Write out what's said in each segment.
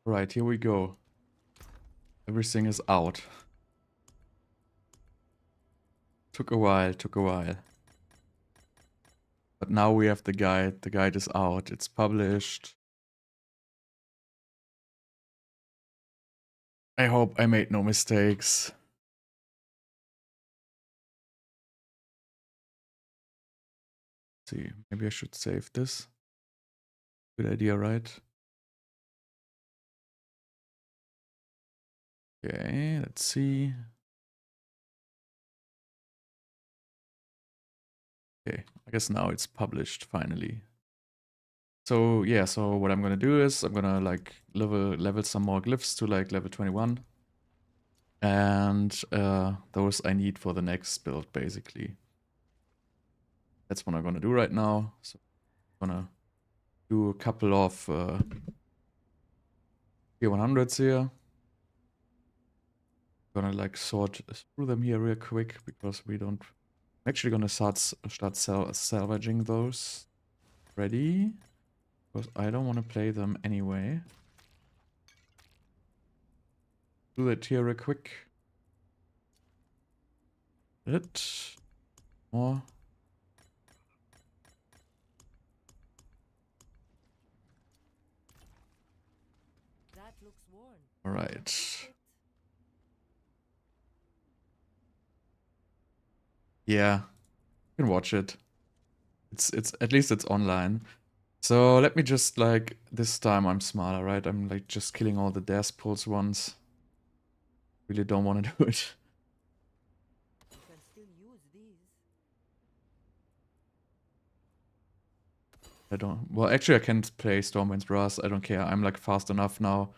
Right, here we go. Everything is out. Took a while, took a while. But now we have the guide. The guide is out. It's published. I hope I made no mistakes. Let's see, maybe I should save this. Good idea, right? Okay, let's see. Okay, I guess now it's published finally. So yeah, so what I'm gonna do is I'm gonna like level some more glyphs to like level 21. And those I need for the next build basically. That's what I'm gonna do right now. So I'm gonna do a couple of T100s here. Gonna like sort through them here real quick because we don't. I'm actually gonna start salvaging those. Ready? Because I don't want to play them anyway. Do that here real quick. It more. That looks worn. All right. Yeah, you can watch it. It's at least it's online. So let me just like this time I'm smarter, right? I'm like just killing all the death pulse ones. Really don't want to do it. You can still use these. I don't. Well, actually, I can play Stormbane's Wrath. I don't care. I'm like fast enough now,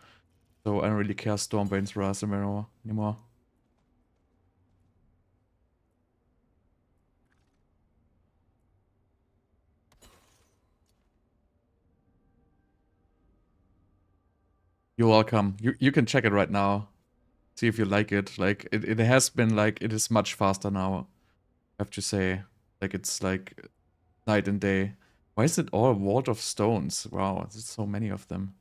so I don't really care Stormbane's Wrath anymore. You're welcome. You can check it right now. See if you like it. Like it has been like it is much faster now. I have to say, like it's like night and day. Why is it all Vault of Stones? Wow, there's so many of them.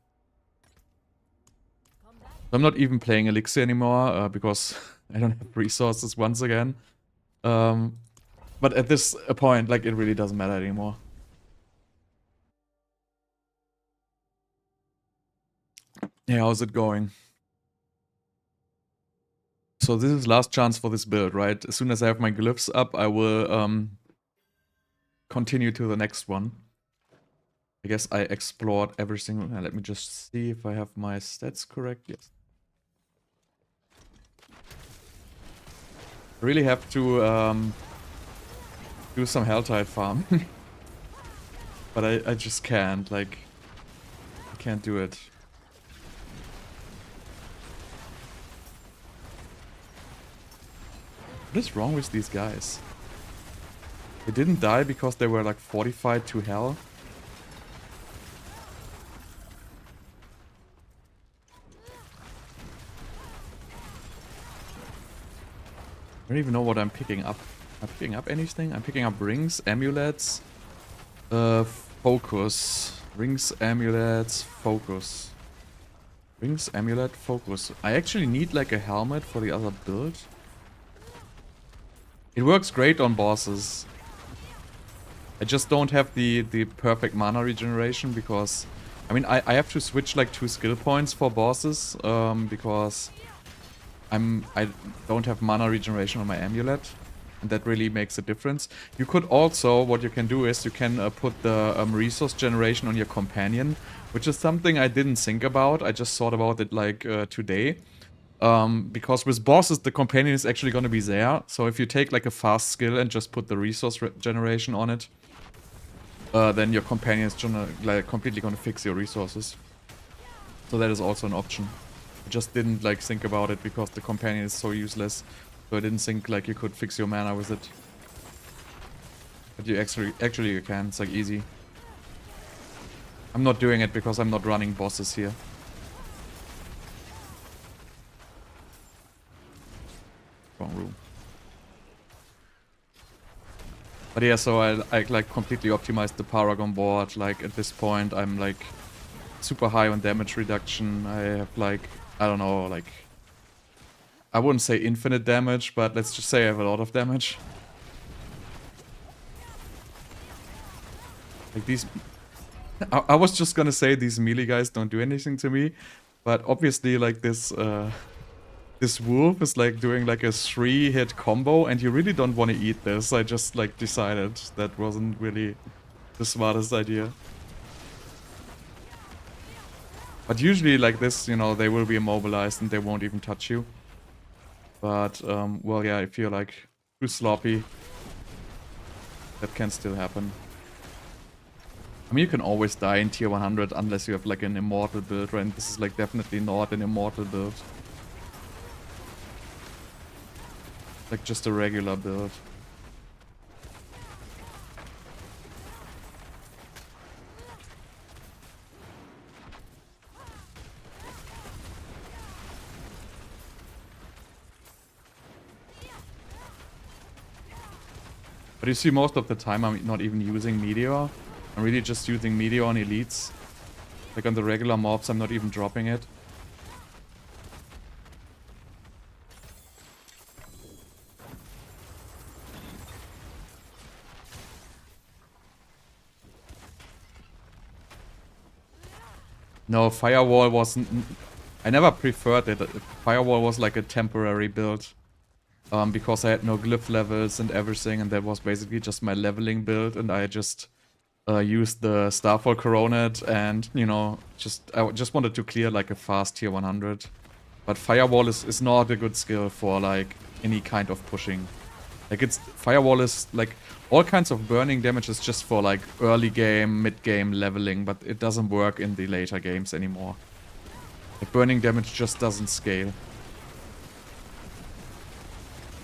I'm not even playing Elixir anymore because I don't have resources once again. But at this point, like, it really doesn't matter anymore. Yeah, how's it going? So this is last chance for this build, right? As soon as I have my glyphs up, I will continue to the next one. I guess I explored everything. Let me just see if I have my stats correct. Yes. I really have to do some Helltide farm. But I just can't, like, I can't do it. What is wrong with these guys? They didn't die because they were like fortified to hell. I don't even know what I'm picking up. Am I picking up anything? I'm picking up rings, amulets, focus. Rings, amulets, focus. Rings, amulet, focus. I actually need like a helmet for the other build. It works great on bosses. I just don't have the perfect mana regeneration because... I mean, I have to switch like 2 skill points for bosses because I don't have mana regeneration on my amulet. And that really makes a difference. You could also, what you can do is you can put the resource generation on your companion, which is something I didn't think about. I just thought about it like today. Because with bosses, the companion is actually going to be there. So if you take like a fast skill and just put the resource generation on it, then your companion is like completely going to fix your resources. So that is also an option. I just didn't like think about it because the companion is so useless. So I didn't think like you could fix your mana with it. But you actually you can. It's like easy. I'm not doing it because I'm not running bosses here. Wrong room. But yeah, so I like completely optimized the Paragon board. Like at this point, I'm like super high on damage reduction. I have like, I don't know, like, I wouldn't say infinite damage, but let's just say I have a lot of damage. Like these, I was just gonna say these melee guys don't do anything to me, but obviously like this wolf is like doing like a 3-hit combo, and you really don't want to eat this. I just like decided that wasn't really the smartest idea. But usually like this, you know, they will be immobilized and they won't even touch you. But, well, yeah, if you're like too sloppy, that can still happen. I mean, you can always die in tier 100 unless you have like an immortal build, right? And this is like definitely not an immortal build. Like just a regular build. But you see, most of the time I'm not even using Meteor. I'm really just using Meteor on elites. Like on the regular mobs, I'm not even dropping it. No, Firewall wasn't... I never preferred it. Firewall was like a temporary build. Because I had no glyph levels and everything, and that was basically just my leveling build, and I just used the Starfall Coronet, and, you know, I just wanted to clear like a fast tier 100. But Firewall is not a good skill for like any kind of pushing. Like Firewall is like all kinds of burning damage is just for like early game, mid game leveling, but it doesn't work in the later games anymore. The burning damage just doesn't scale.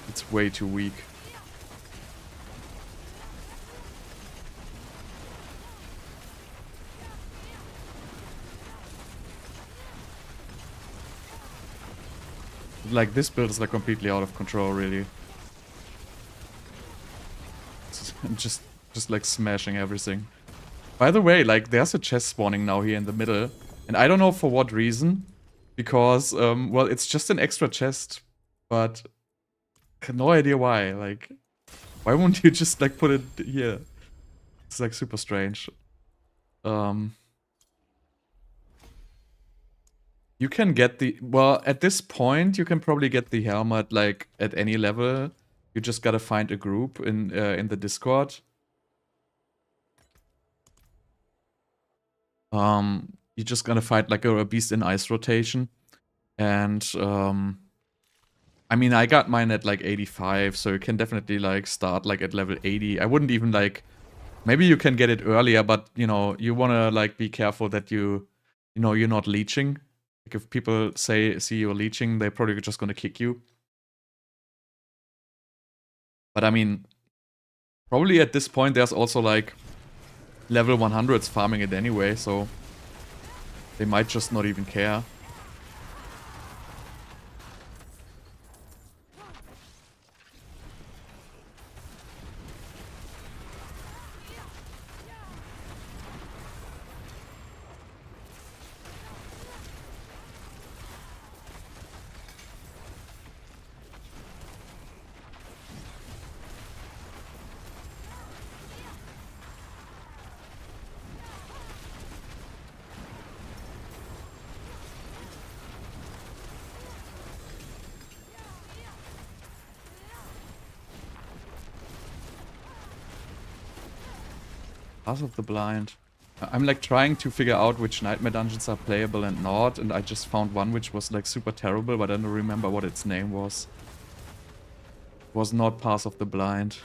It's way too weak. Like this build is like completely out of control, really. I'm just like smashing everything. By the way, like there's a chest spawning now here in the middle, and I don't know for what reason, because well, it's just an extra chest, but I have no idea why. Like, why won't you just like put it here? It's like super strange. You can get the... Well, at this point, you can probably get the helmet, like, at any level. You just gotta find a group in the Discord. You just gotta fight, like, a Beast in Ice rotation. And, I mean, I got mine at, like, 85, so you can definitely, like, start, like, at level 80. I wouldn't even, like... Maybe you can get it earlier, but, you know, you wanna, like, be careful that you know, you're not leeching. Like, if people see you're leeching, they're probably just gonna kick you. But I mean, probably at this point there's also like level 100s farming it anyway, so they might just not even care. Path of the Blind. I'm like trying to figure out which nightmare dungeons are playable and not, and I just found one which was like super terrible, but I don't remember what its name was. It was not Path of the Blind.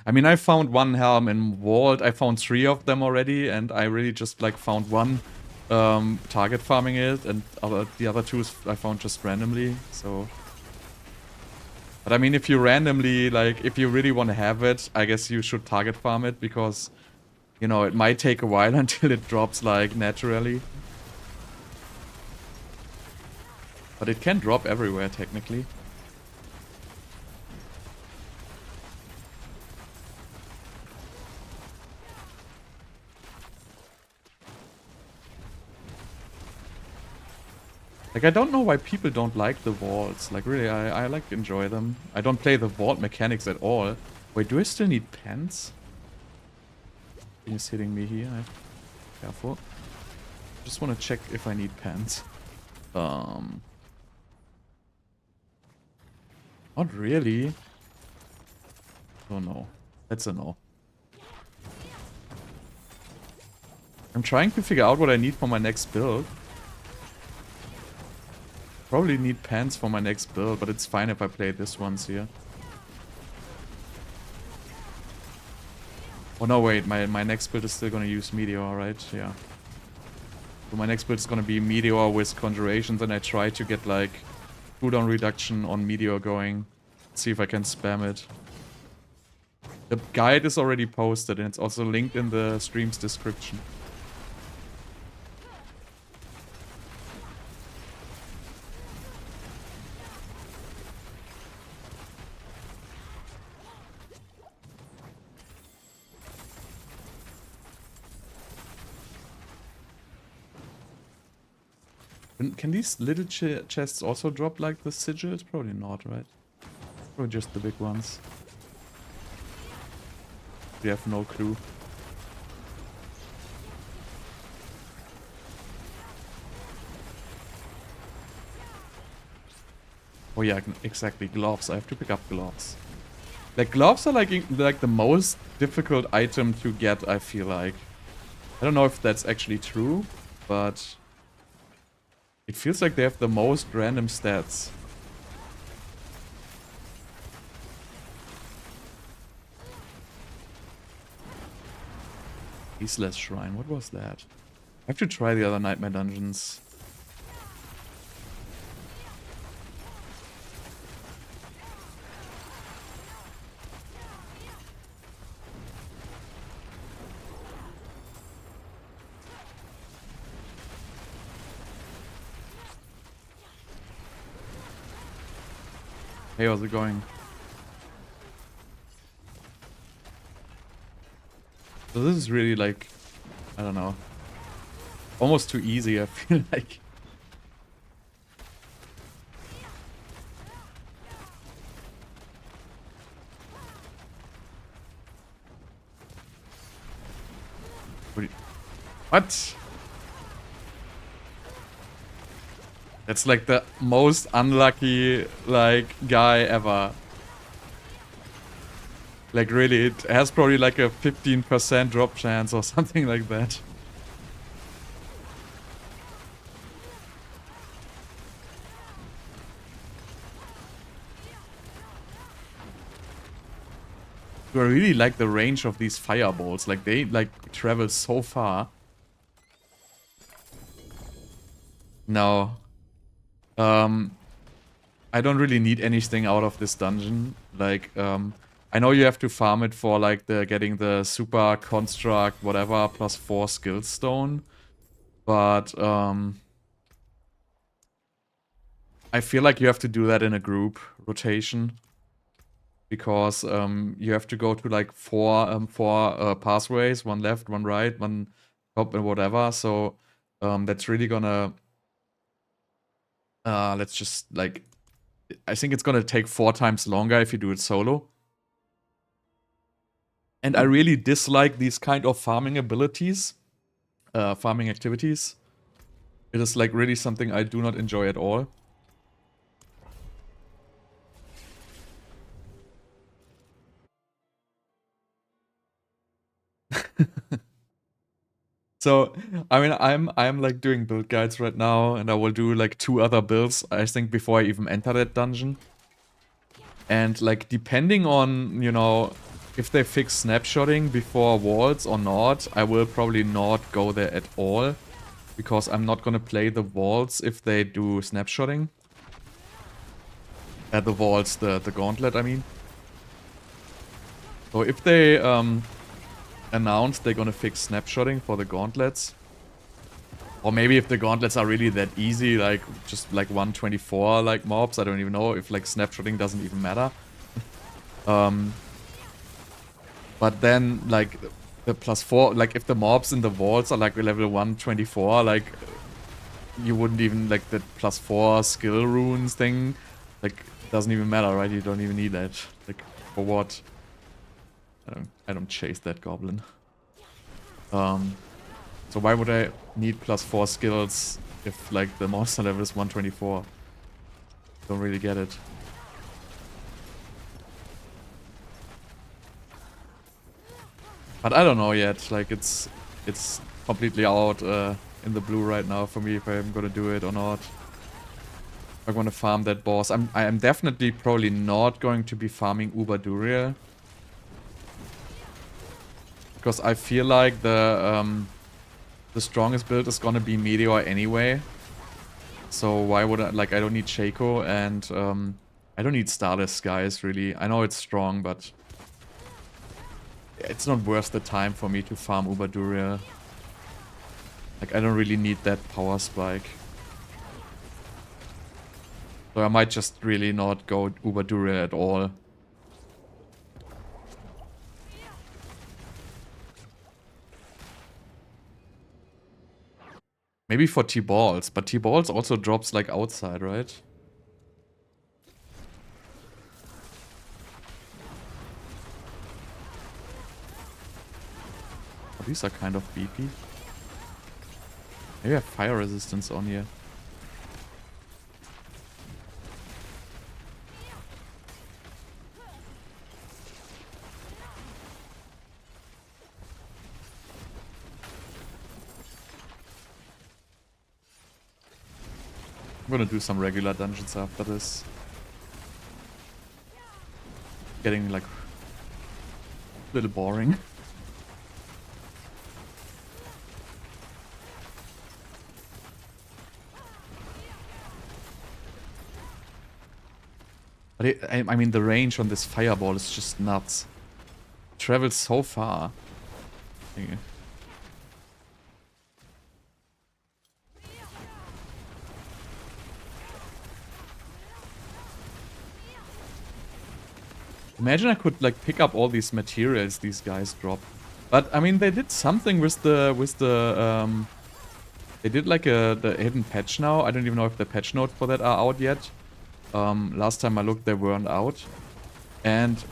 I mean, I found one helm in Vault. I found 3 of them already, and I really just like found one target farming it, and the other 2 I found just randomly, so... But I mean, if you randomly, like, if you really want to have it, I guess you should target farm it, because, you know, it might take a while until it drops, like, naturally. But it can drop everywhere, technically. Like, I don't know why people don't like the vaults. Like, really, I like enjoy them. I don't play the vault mechanics at all. Wait, do I still need pants? He's hitting me here. Careful. Just want to check if I need pants. Not really. Oh no. That's a no. I'm trying to figure out what I need for my next build. Probably need pants for my next build, but it's fine if I play this once here. Oh no, wait, my next build is still gonna use Meteor, right? Yeah. So my next build is gonna be Meteor with Conjurations, and I try to get like cooldown reduction on Meteor going. See if I can spam it. The guide is already posted, and it's also linked in the stream's description. Can these little chests also drop like the sigils? Probably not, right? Probably just the big ones. We have no clue. Oh yeah, exactly. Gloves. I have to pick up gloves. Like, gloves are like the most difficult item to get, I feel like. I don't know if that's actually true, but it feels like they have the most random stats. Faceless Shrine, what was that? I have to try the other Nightmare Dungeons. Hey, how's it going? So this is really like, I don't know, almost too easy, I feel like. What? That's like the most unlucky, like, guy ever. Like, really, it has probably like a 15% drop chance or something like that. I really like the range of these fireballs. Like, they, like, travel so far. No. I don't really need anything out of this dungeon. Like, I know you have to farm it for, like, getting the super construct, whatever, plus 4 skill stone. But, I feel like you have to do that in a group rotation. Because, you have to go to, like, four pathways. One left, one right, one top, and whatever. So, that's really gonna... let's just, like... I think it's gonna take 4 times longer if you do it solo. And I really dislike these kind of farming abilities. Farming activities. It is, like, really something I do not enjoy at all. So, I mean, I'm like doing build guides right now, and I will do like 2 other builds, I think, before I even enter that dungeon. And like, depending on, you know, if they fix snapshotting before walls or not, I will probably not go there at all. Because I'm not gonna play the walls if they do snapshotting. The walls, the Gauntlet, I mean. So if they, announced they're gonna fix snapshotting for the gauntlets. Or maybe if the gauntlets are really that easy, like just like 124 like mobs, I don't even know if like snapshotting doesn't even matter. But then like the +4, like if the mobs in the walls are like level 124, like you wouldn't even, like, that +4 skill runes thing, like, doesn't even matter, right? You don't even need that. Like, for what? I don't chase that goblin. So why would I need +4 skills if, like, the monster level is 124? Don't really get it. But I don't know yet, like, it's completely out in the blue right now for me if I'm gonna do it or not. I'm gonna farm that boss. I am definitely probably not going to be farming Uber Duriel. Because I feel like the strongest build is gonna be Meteor anyway. So why would I, like, I don't need Shaco and I don't need Starless Skies really. I know it's strong, but it's not worth the time for me to farm Uber Duriel. Like, I don't really need that power spike. So I might just really not go Uber Duriel at all. Maybe for T-Balls, but T-Balls also drops like outside, right? Oh, these are kind of beefy. Maybe I have fire resistance on here. I'm gonna do some regular dungeons after this. Getting like a little boring. But I mean, the range on this fireball is just nuts. It travels so far. Yeah. Imagine I could like pick up all these materials these guys drop. But I mean, they did something with the they did like the hidden patch now. I don't even know if the patch notes for that are out yet. Last time I looked, they weren't out. And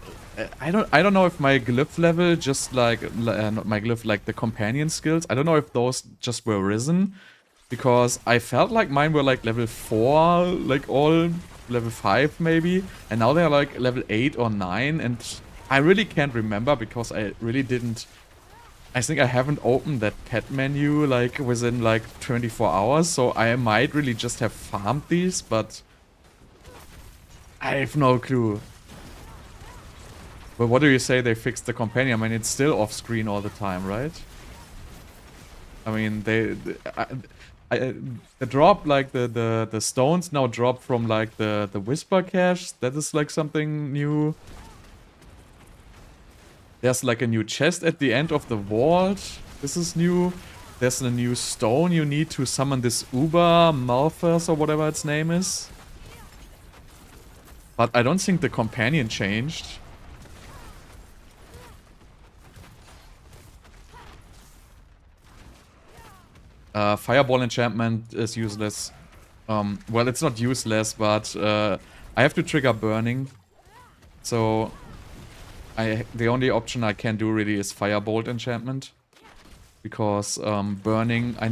I don't know if my glyph level, just like not my glyph, like the companion skills, I don't know if those just were risen, because I felt like mine were like level 4, like all level 5 maybe, and now they're like level 8 or 9, and I really can't remember because I really didn't. I think I haven't opened that pet menu like within like 24 hours, so I might really just have farmed these, but I have no clue. But what do you say they fixed the companion? I mean, it's still off screen all the time, right? I mean, they drop like the stones now drop from like the whisper cache. That is like something new. There's like a new chest at the end of the vault. This is new. There's a new stone you need to summon this Uber Malthus or whatever its name is. But I don't think the companion changed. Fireball enchantment is useless. Well, it's not useless, but I have to trigger burning. So the only option I can do really is firebolt enchantment, because burning I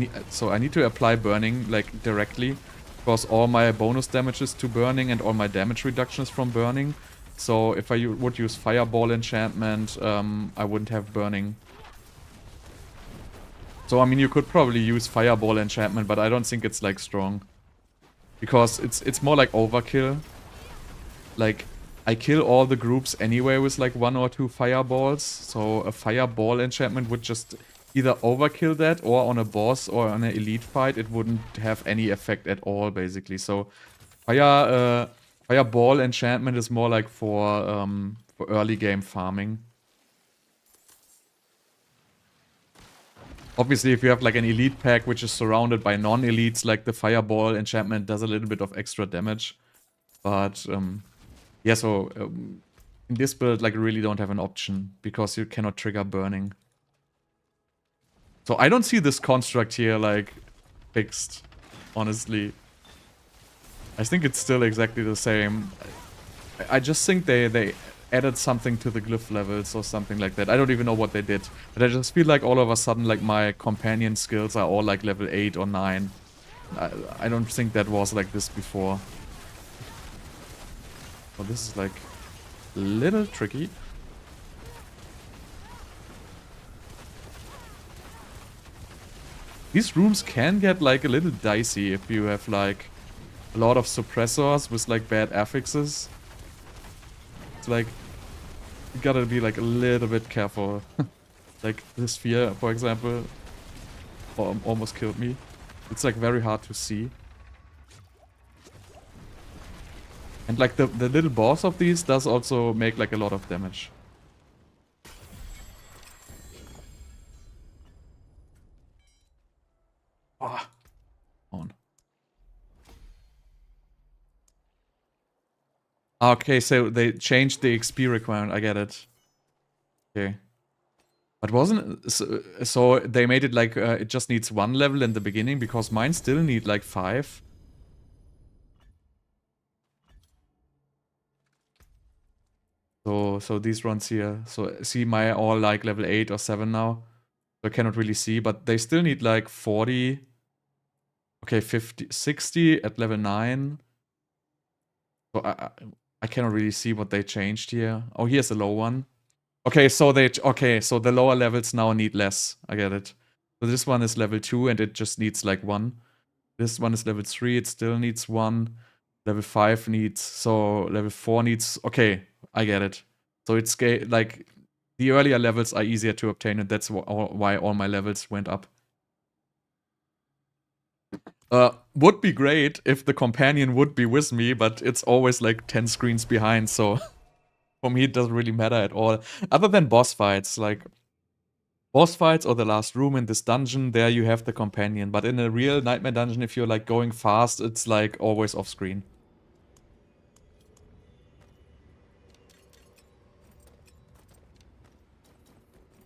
need to apply burning like directly, because all my bonus damages to burning and all my damage reductions from burning. So if I would use fireball enchantment, I wouldn't have burning. So, I mean, you could probably use Fireball enchantment, but I don't think it's, like, strong. Because it's more like overkill. Like, I kill all the groups anyway with, like, 1 or 2 Fireballs. So, a Fireball enchantment would just either overkill that, or on a boss or on an elite fight, it wouldn't have any effect at all, basically. So, Fireball enchantment is more like for early game farming. Obviously, if you have like an elite pack which is surrounded by non-elites, like the fireball enchantment does a little bit of extra damage. But yeah, so in this build, like, you really don't have an option because you cannot trigger burning. So I don't see this construct here like fixed. honestly. I think it's still exactly the same. I just think they added something to the glyph levels or something like that. I don't even know what they did. But I just feel like all of a sudden, like, my companion skills are all like level 8 or 9. I don't think that was like this before. Well, this is like a little tricky. These rooms can get like a little dicey if you have like a lot of suppressors with like bad affixes. It's like you gotta be like a little bit careful. Like this sphere, for example, almost killed me. It's like very hard to see. And like the little boss of these does also make like a lot of damage. Ah, on. Okay, so they changed the XP requirement. I get it. Okay. But wasn't... So they made it like it just needs 1 level in the beginning, because mine still need like 5. So these runs here. So see, my all like level 8 or 7 now. So I cannot really see, but they still need like 40. Okay, 50, 60 at level 9. So I cannot really see what they changed here. Oh, here's a low one. Okay, so so the lower levels now need less. I get it. So this one is level 2 and it just needs like 1. This one is level 3, it still needs 1. Level 5 needs, so level 4 needs, okay, I get it. So it's like the earlier levels are easier to obtain, and that's why all my levels went up. Would be great if the companion would be with me, but it's always like 10 screens behind, so for me it doesn't really matter at all. Other than boss fights, like boss fights or the last room in this dungeon, there you have the companion. But in a real nightmare dungeon, if you're like going fast, it's like always off screen.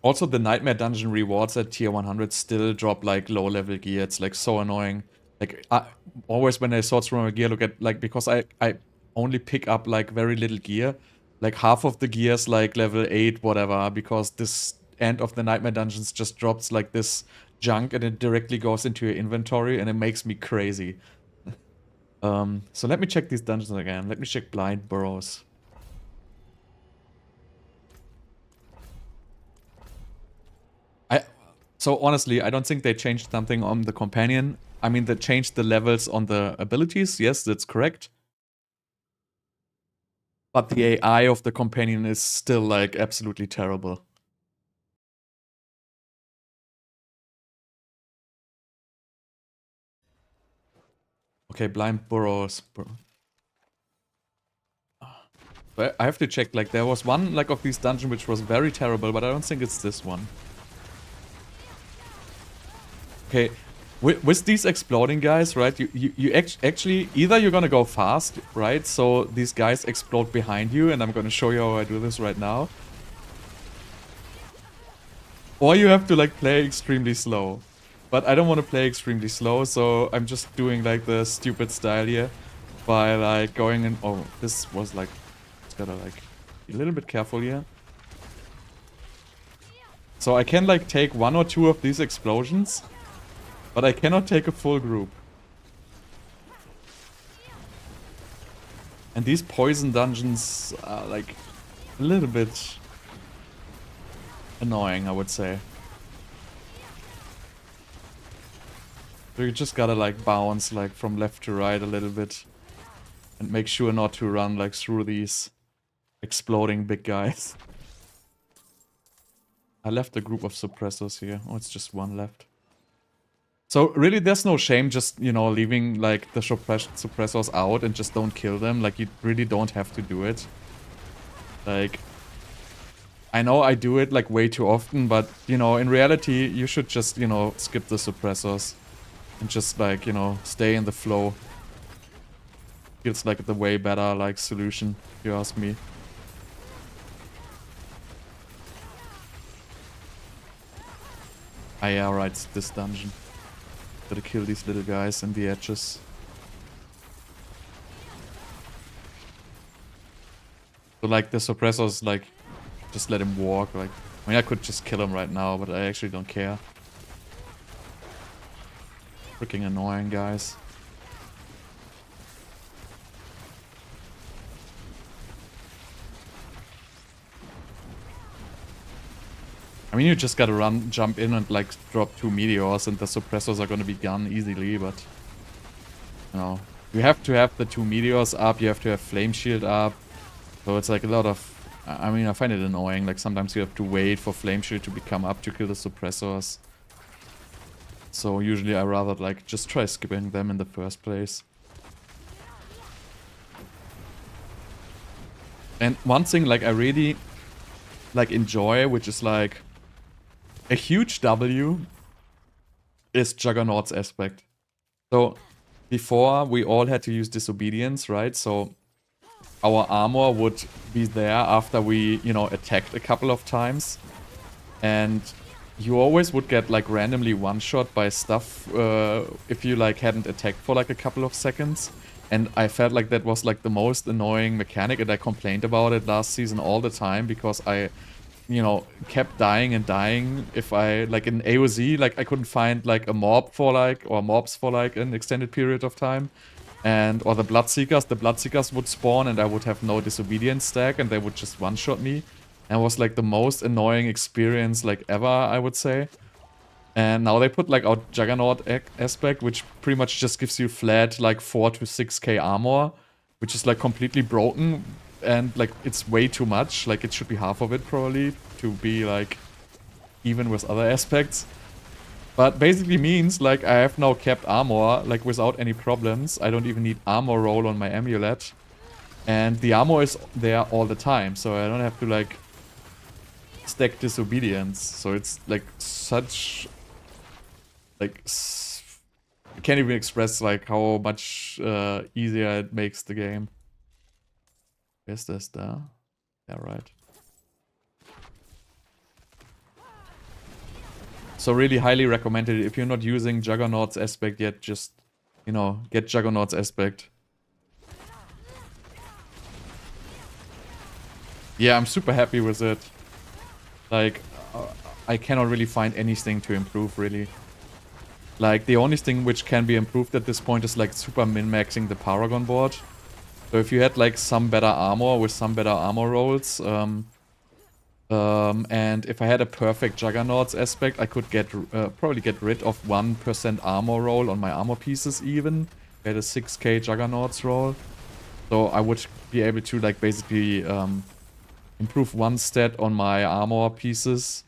Also, the Nightmare Dungeon rewards at tier 100 still drop like low level gear. It's like so annoying. Like always when I sort through my gear, look at like, because I only pick up like very little gear. Like half of the gears like level 8 whatever, because this end of the Nightmare Dungeons just drops like this junk and it directly goes into your inventory and it makes me crazy. So let me check these dungeons again. Let me check Blind Burrows. So honestly, I don't think they changed something on the companion. I mean, they changed the levels on the abilities. Yes, that's correct. But the AI of the companion is still like absolutely terrible. Okay, Blind Burrows. I have to check, like there was one like of these dungeons which was very terrible, but I don't think it's this one. Okay, with these exploding guys, right, you actually, either you're gonna go fast, right, so these guys explode behind you, and I'm gonna show you how I do this right now. Or you have to like play extremely slow. But I don't want to play extremely slow, so I'm just doing like the stupid style here. By like going in, oh, this was like, it's gotta like be a little bit careful here. So I can like take 1 or 2 of these explosions. But I cannot take a full group. And these poison dungeons are like a little bit annoying, I would say. So you just gotta like bounce like from left to right a little bit. And make sure not to run like through these exploding big guys. I left a group of suppressors here. Oh, it's just 1 left. So really there's no shame just, you know, leaving like the suppressors out and just don't kill them. Like you really don't have to do it. Like, I know I do it like way too often, but you know, in reality you should just, you know, skip the suppressors. And just like, you know, stay in the flow. Feels like the way better like solution, if you ask me. Ah yeah, right, it's this dungeon. Gotta kill these little guys in the edges. So like the suppressors, like, just let him walk. Like, I mean, I could just kill him right now, but I actually don't care. Freaking annoying, guys. I mean, you just gotta jump in and like drop 2 meteors and the suppressors are gonna be gone easily, but... You know, you have to have the 2 meteors up, you have to have flame shield up. So it's like a lot of... I mean, I find it annoying. Like, sometimes you have to wait for flame shield to become up to kill the suppressors. So usually I rather like just try skipping them in the first place. And one thing like I really like enjoy, which is like a huge W, is Juggernaut's aspect. So before we all had to use Disobedience, right? So our armor would be there after we, you know, attacked a couple of times. And you always would get like randomly one-shot by stuff if you like hadn't attacked for like a couple of seconds. And I felt like that was like the most annoying mechanic, and I complained about it last season all the time because I, you know, kept dying and dying. If I, like in AOZ, like I couldn't find like a mob for like, or mobs for like an extended period of time. And, or the Bloodseekers would spawn and I would have no Disobedience stack and they would just one-shot me. And it was like the most annoying experience like ever, I would say. And now they put like out Juggernaut aspect, which pretty much just gives you flat like 4 to 6k armor, which is like completely broken. And like it's way too much, like it should be half of it probably to be like even with other aspects. But basically means like I have now kept armor like without any problems. I don't even need armor roll on my amulet. And the armor is there all the time, so I don't have to like stack Disobedience. So it's like such like I can't even express like how much easier it makes the game. Where's this there? Yeah, right. So really highly recommended. If you're not using Juggernaut's aspect yet, just, you know, get Juggernaut's aspect. Yeah, I'm super happy with it. Like, I cannot really find anything to improve, really. Like, the only thing which can be improved at this point is, like, super min-maxing the Paragon board. So if you had, like, some better armor with some better armor rolls, and if I had a perfect Juggernaut's aspect, I could get probably get rid of 1% armor roll on my armor pieces even. Get a 6k Juggernaut's roll. So I would be able to, like, basically improve 1 stat on my armor pieces.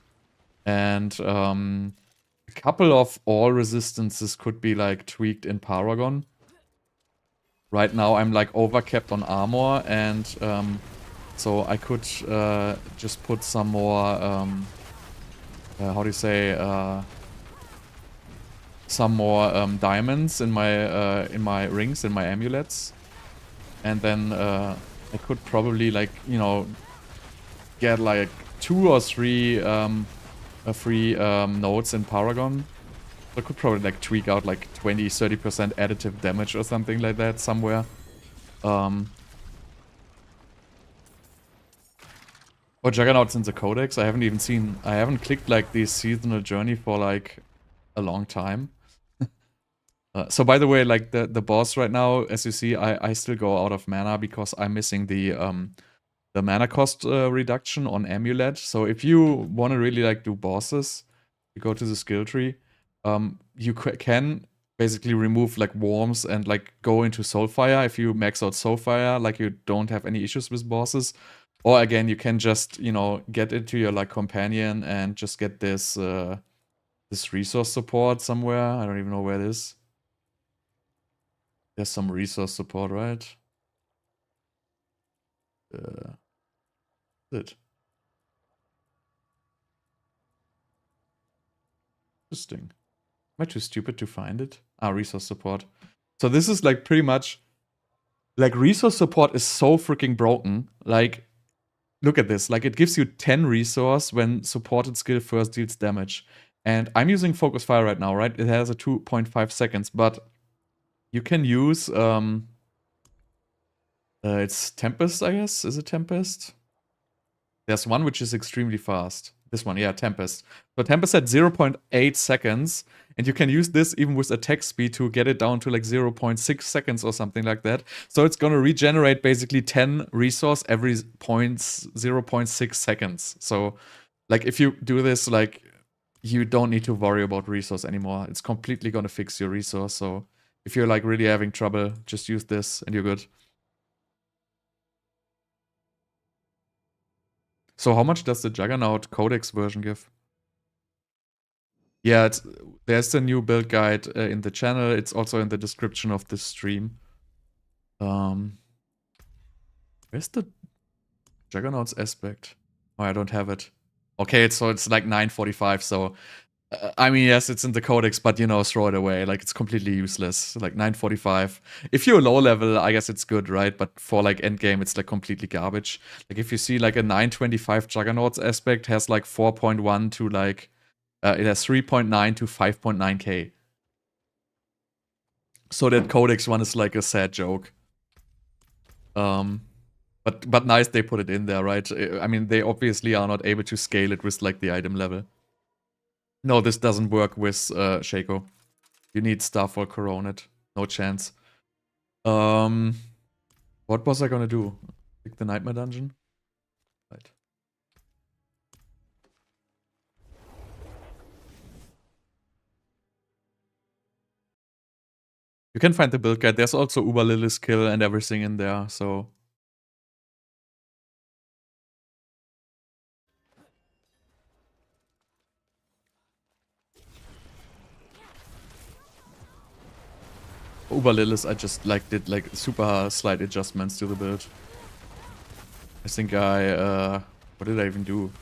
And a couple of all resistances could be, like, tweaked in Paragon. Right now I'm, like, overcapped on armor, and so I could just put some more, how do you say, some more diamonds in my rings, in my amulets. And then I could probably, like, you know, get like 2 or 3 free nodes in Paragon. So I could probably like tweak out like 20-30% additive damage or something like that somewhere. Or Juggernaut's in the Codex. I haven't clicked like the seasonal journey for like a long time. So by the way, like the boss right now, as you see, I still go out of mana because I'm missing the mana cost reduction on Amulet. So if you want to really like do bosses, you go to the skill tree. You can basically remove like worms and like go into Soulfire. If you max out Soulfire, like you don't have any issues with bosses. Or again, you can just, you know, get into your like companion and just get this this resource support somewhere. I don't even know where it is. There's some resource support, right? It. Interesting. Am I too stupid to find it? Ah, resource support. So this is like pretty much like resource support is so freaking broken. Like, look at this. Like, it gives you 10 resource when supported skill first deals damage. And I'm using Focus Fire right now, right? It has a 2.5 seconds, but you can use it's Tempest, I guess. Is it Tempest? There's one which is extremely fast. This one, yeah, Tempest. So Tempest at 0.8 seconds, and you can use this even with attack speed to get it down to like 0.6 seconds or something like that. So it's gonna regenerate basically 10 resource every 0.6 seconds. So like if you do this, like you don't need to worry about resource anymore. It's completely gonna fix your resource. So if you're like really having trouble, just use this and you're good. So how much does the Juggernaut Codex version give? Yeah, there's a new build guide in the channel. It's also in the description of this stream. Where's the Juggernaut's aspect? Oh, I don't have it. Okay, so it's like 945, so... I mean, yes, it's in the codex, but, you know, throw it away. Like, it's completely useless. Like, 945. If you're low level, I guess it's good, right? But for, like, endgame, it's, like, completely garbage. Like, if you see, like, a 925 Juggernaut's aspect has, like, 4.1 to, like... it has 3.9 to 5.9k. So that codex one is, like, a sad joke. But nice they put it in there, right? I mean, they obviously are not able to scale it with, like, the item level. No, this doesn't work with Shaco. You need Starfall Coronet. No chance. What was I gonna do? Pick the Nightmare Dungeon? Right. You can find the build guide. There's also Uber Lilith's kill and everything in there, so... Uber Lilith, I just like did like super slight adjustments to the build. I think what did I even do?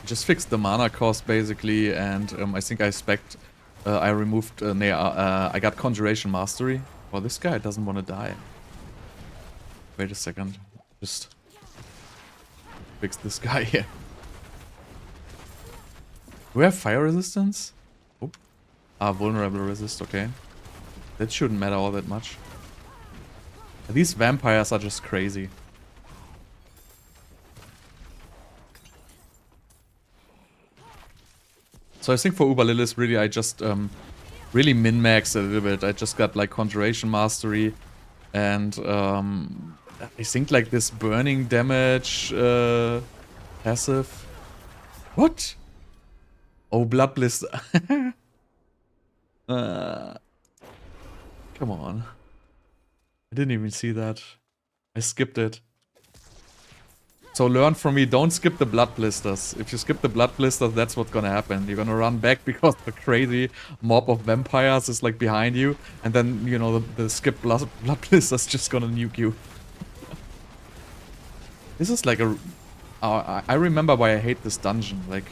I just fixed the mana cost basically, and I think I removed, I got Conjuration Mastery. Well, this guy doesn't want to die. Wait a second. Just fix this guy here. Do we have fire resistance? Oh. Ah, vulnerable resist, okay. That shouldn't matter all that much. These vampires are just crazy. So I think for Uber Lilith, really, I just really min-maxed a little bit. I just got like Conjuration Mastery, and I think like this burning damage passive. What? Oh, Blood Blister. Come on. I didn't even see that. I skipped it. So learn from me, don't skip the Blood Blisters. If you skip the Blood Blisters, that's what's gonna happen. You're gonna run back because the crazy mob of vampires is like behind you. And then, you know, the skip Blood Blisters just gonna nuke you. This is like a... I remember why I hate this dungeon. Like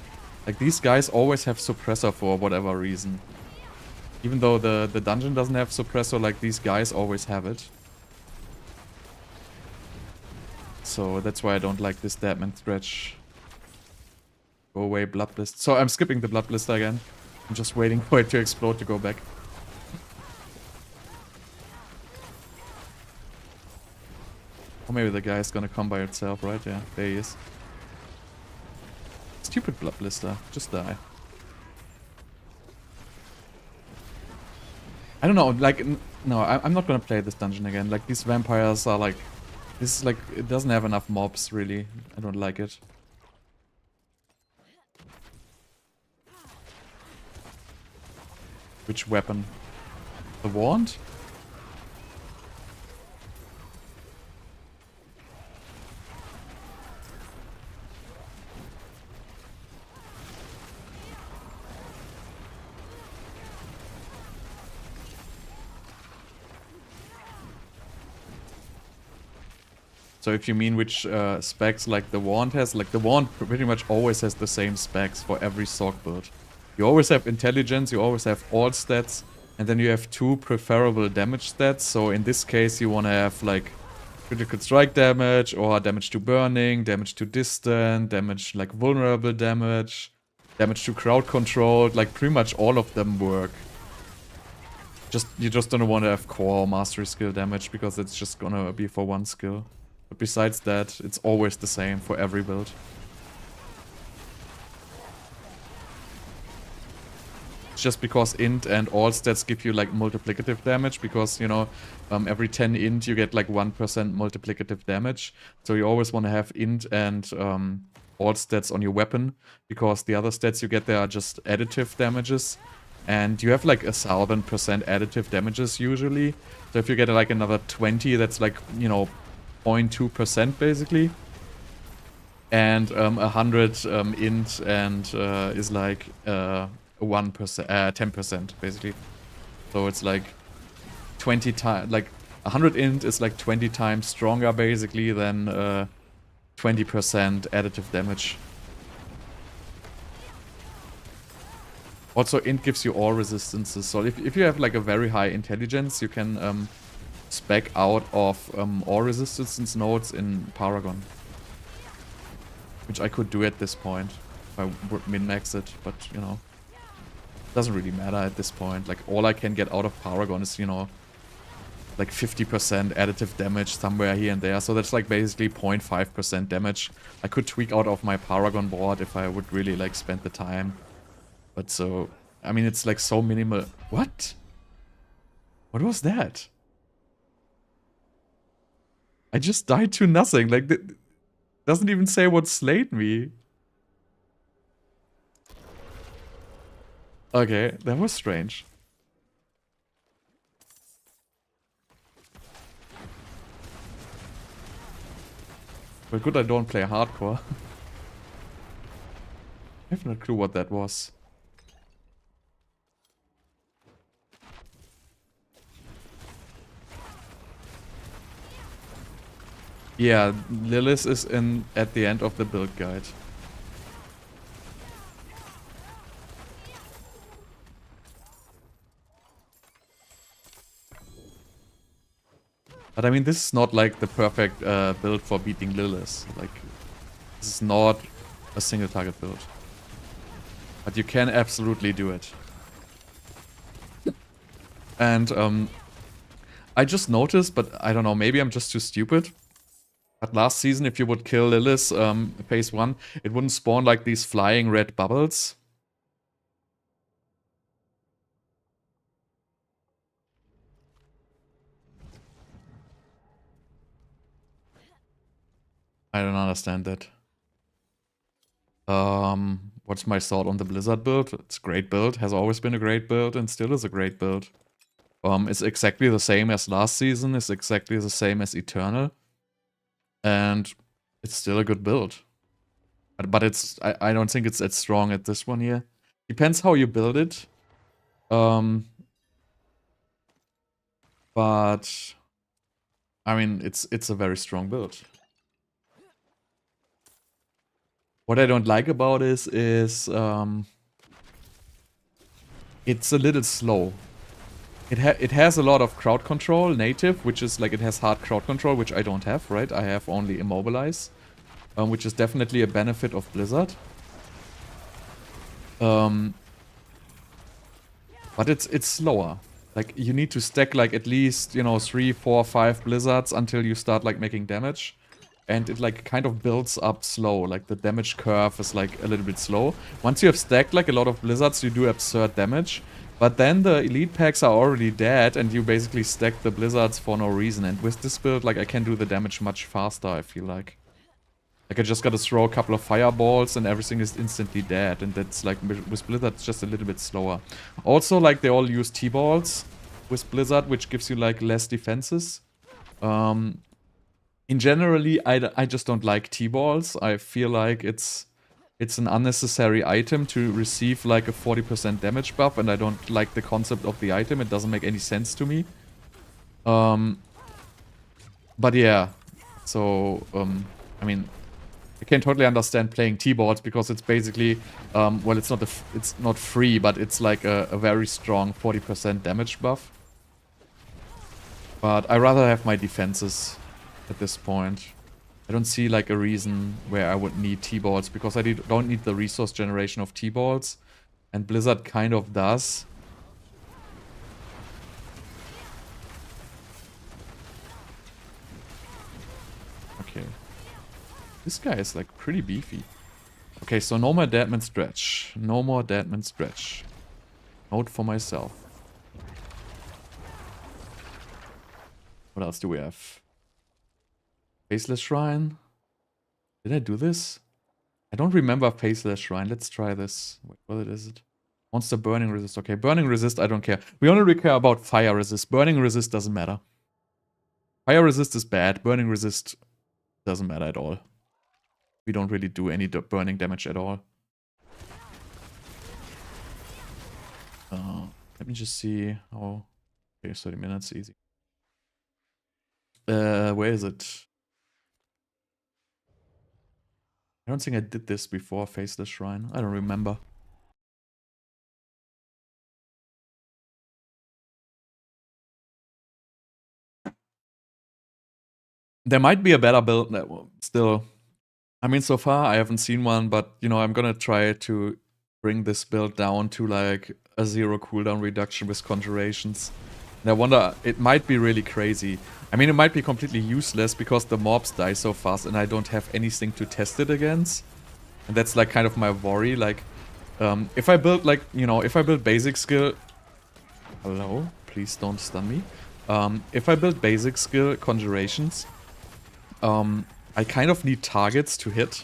these guys always have suppressor for whatever reason. Even though the dungeon doesn't have suppressor, like these guys always have it. So that's why I don't like this Deadman stretch. Go away, Blood Blister. So I'm skipping the Blood Blister again. I'm just waiting for it to explode to go back. Or maybe the guy is gonna come by itself, right? Yeah, there he is. Stupid Blood Blister. Just die. I don't know, like, no, I'm not gonna play this dungeon again. Like, these vampires are like... This is like, it doesn't have enough mobs, really. I don't like it. Which weapon? The wand? So if you mean which specs like the wand has, like the wand pretty much always has the same specs for every Sorc build. You always have intelligence, you always have all stats, and then you have 2 preferable damage stats. So in this case you want to have like critical strike damage, or damage to burning, damage to distant, damage like vulnerable damage. damage to crowd control, like pretty much all of them work. You just don't want to have core or mastery skill damage because it's just gonna be for one skill. But besides that, it's always the same for every build. It's just because int and all stats give you like multiplicative damage because, you know, every 10 int you get like 1% multiplicative damage. So you always want to have int and all stats on your weapon because the other stats you get there are just additive damages. And you have like 1000% additive damages usually. So if you get like another 20, that's like, you know, 0.2% basically. And 100 int and is like 10% basically. So it's like 20 times, like 100 int is like 20 times stronger basically than 20% additive damage. Also, int gives you all resistances. So if you have like a very high intelligence, you can spec out of all resistance nodes in Paragon. Which I could do at this point if I would min-max it, but you know, doesn't really matter at this point. Like all I can get out of Paragon is, you know, like 50% additive damage somewhere here and there. So that's like basically 0.5% damage. I could tweak out of my Paragon board if I would really like spend the time. But so, I mean, it's like so minimal. What? What was that? I just died to nothing. Like, doesn't even say what slayed me. Okay, that was strange. But good I don't play hardcore. I have no clue what that was. Yeah, Lilith is in at the end of the build guide. But I mean, this is not like the perfect build for beating Lilith. Like, this is not a single target build. But you can absolutely do it. And I just noticed, but I don't know, maybe I'm just too stupid. But last season, if you would kill Lilith phase 1, it wouldn't spawn like these flying red bubbles. I don't understand that. What's my thought on the Blizzard build? It's a great build, has always been a great build, and still is a great build. It's exactly the same as last season, it's exactly the same as Eternal. And it's still a good build. But it's I don't think it's as strong as this one here. Depends how you build it. But I mean it's a very strong build. What I don't like about this is it's a little slow. It has a lot of crowd control native, which is like it has hard crowd control, which I don't have, right? I have only immobilize, which is definitely a benefit of Blizzard. But it's slower. Like you need to stack like at least, you know, 3, 4, 5 Blizzards until you start like making damage. And it like kind of builds up slow, like the damage curve is like a little bit slow. Once you have stacked like a lot of Blizzards, you do absurd damage. But then the elite packs are already dead and you basically stack the Blizzards for no reason. And with this build, like I can do the damage much faster, I feel like. Like I just gotta throw a couple of fireballs and everything is instantly dead. And that's like, with Blizzard, it's just a little bit slower. Also, like they all use T-balls with Blizzard, which gives you like less defenses. In generally, I just don't like T-balls. I feel like it's an unnecessary item to receive like a 40% damage buff, and I don't like the concept of the item. It doesn't make any sense to me. But yeah, so I mean, I can totally understand playing T-balls because it's basically well, it's not free, but it's like a very strong 40% damage buff. But I rather have my defenses at this point. I don't see like a reason where I would need T-balls, because I don't need the resource generation of T-balls, and Blizzard kind of does. Okay. This guy is like pretty beefy. Okay, so no more Deadman Stretch. No more Deadman Stretch. Note for myself. What else do we have? Faceless Shrine. Did I do this? I don't remember Faceless Shrine. Let's try this. Wait, what is it? Monster Burning Resist. Okay, Burning Resist, I don't care. We only care about Fire Resist. Burning Resist doesn't matter. Fire Resist is bad. Burning Resist doesn't matter at all. We don't really do any burning damage at all. Let me just see how... Okay, 30 minutes, easy. Where is it? I don't think I did this before, Faceless Shrine. I don't remember. There might be a better build still. I mean, so far I haven't seen one, but, you know, I'm gonna try to bring this build down to, like, a 0 cooldown reduction with conjurations. And I wonder, it might be really crazy. I mean, it might be completely useless because the mobs die so fast and I don't have anything to test it against. And that's, like, kind of my worry. Like, if I build, like, you know, if I build basic skill... Hello? Please don't stun me. If I build basic skill conjurations, I kind of need targets to hit.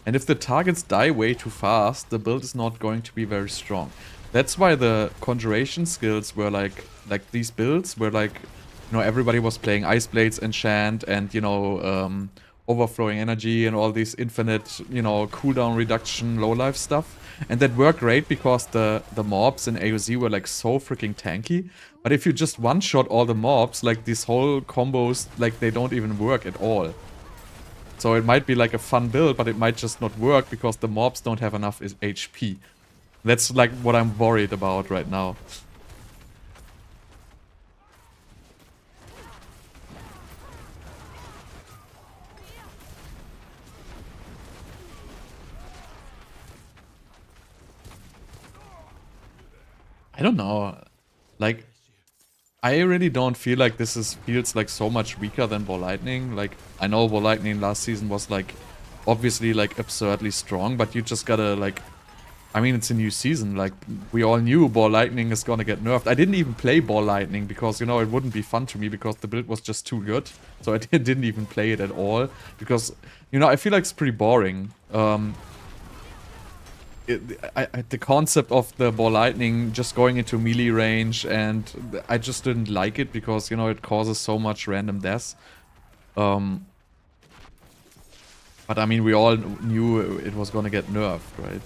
And if the targets die way too fast, the build is not going to be very strong. That's why the conjuration skills were like these builds were like, you know, everybody was playing Ice Blades, Enchant, and, you know, overflowing energy and all these infinite, you know, cooldown reduction, low life stuff. And that worked great because the mobs in AOZ were like so freaking tanky. But if you just one-shot all the mobs, like these whole combos, like they don't even work at all. So it might be like a fun build, but it might just not work because the mobs don't have enough HP. That's like what I'm worried about right now. I don't know. Like, I really don't feel like this feels like so much weaker than Ball Lightning. Like, I know Ball Lightning last season was like obviously like absurdly strong, but you just gotta like, I mean, it's a new season. Like, we all knew Ball Lightning is gonna get nerfed. I didn't even play Ball Lightning because, you know, it wouldn't be fun to me because the build was just too good. So I didn't even play it at all because, you know, I feel like it's pretty boring. The concept of the Ball Lightning just going into melee range, and I just didn't like it because, you know, it causes so much random death. But I mean, we all knew it was gonna get nerfed, right?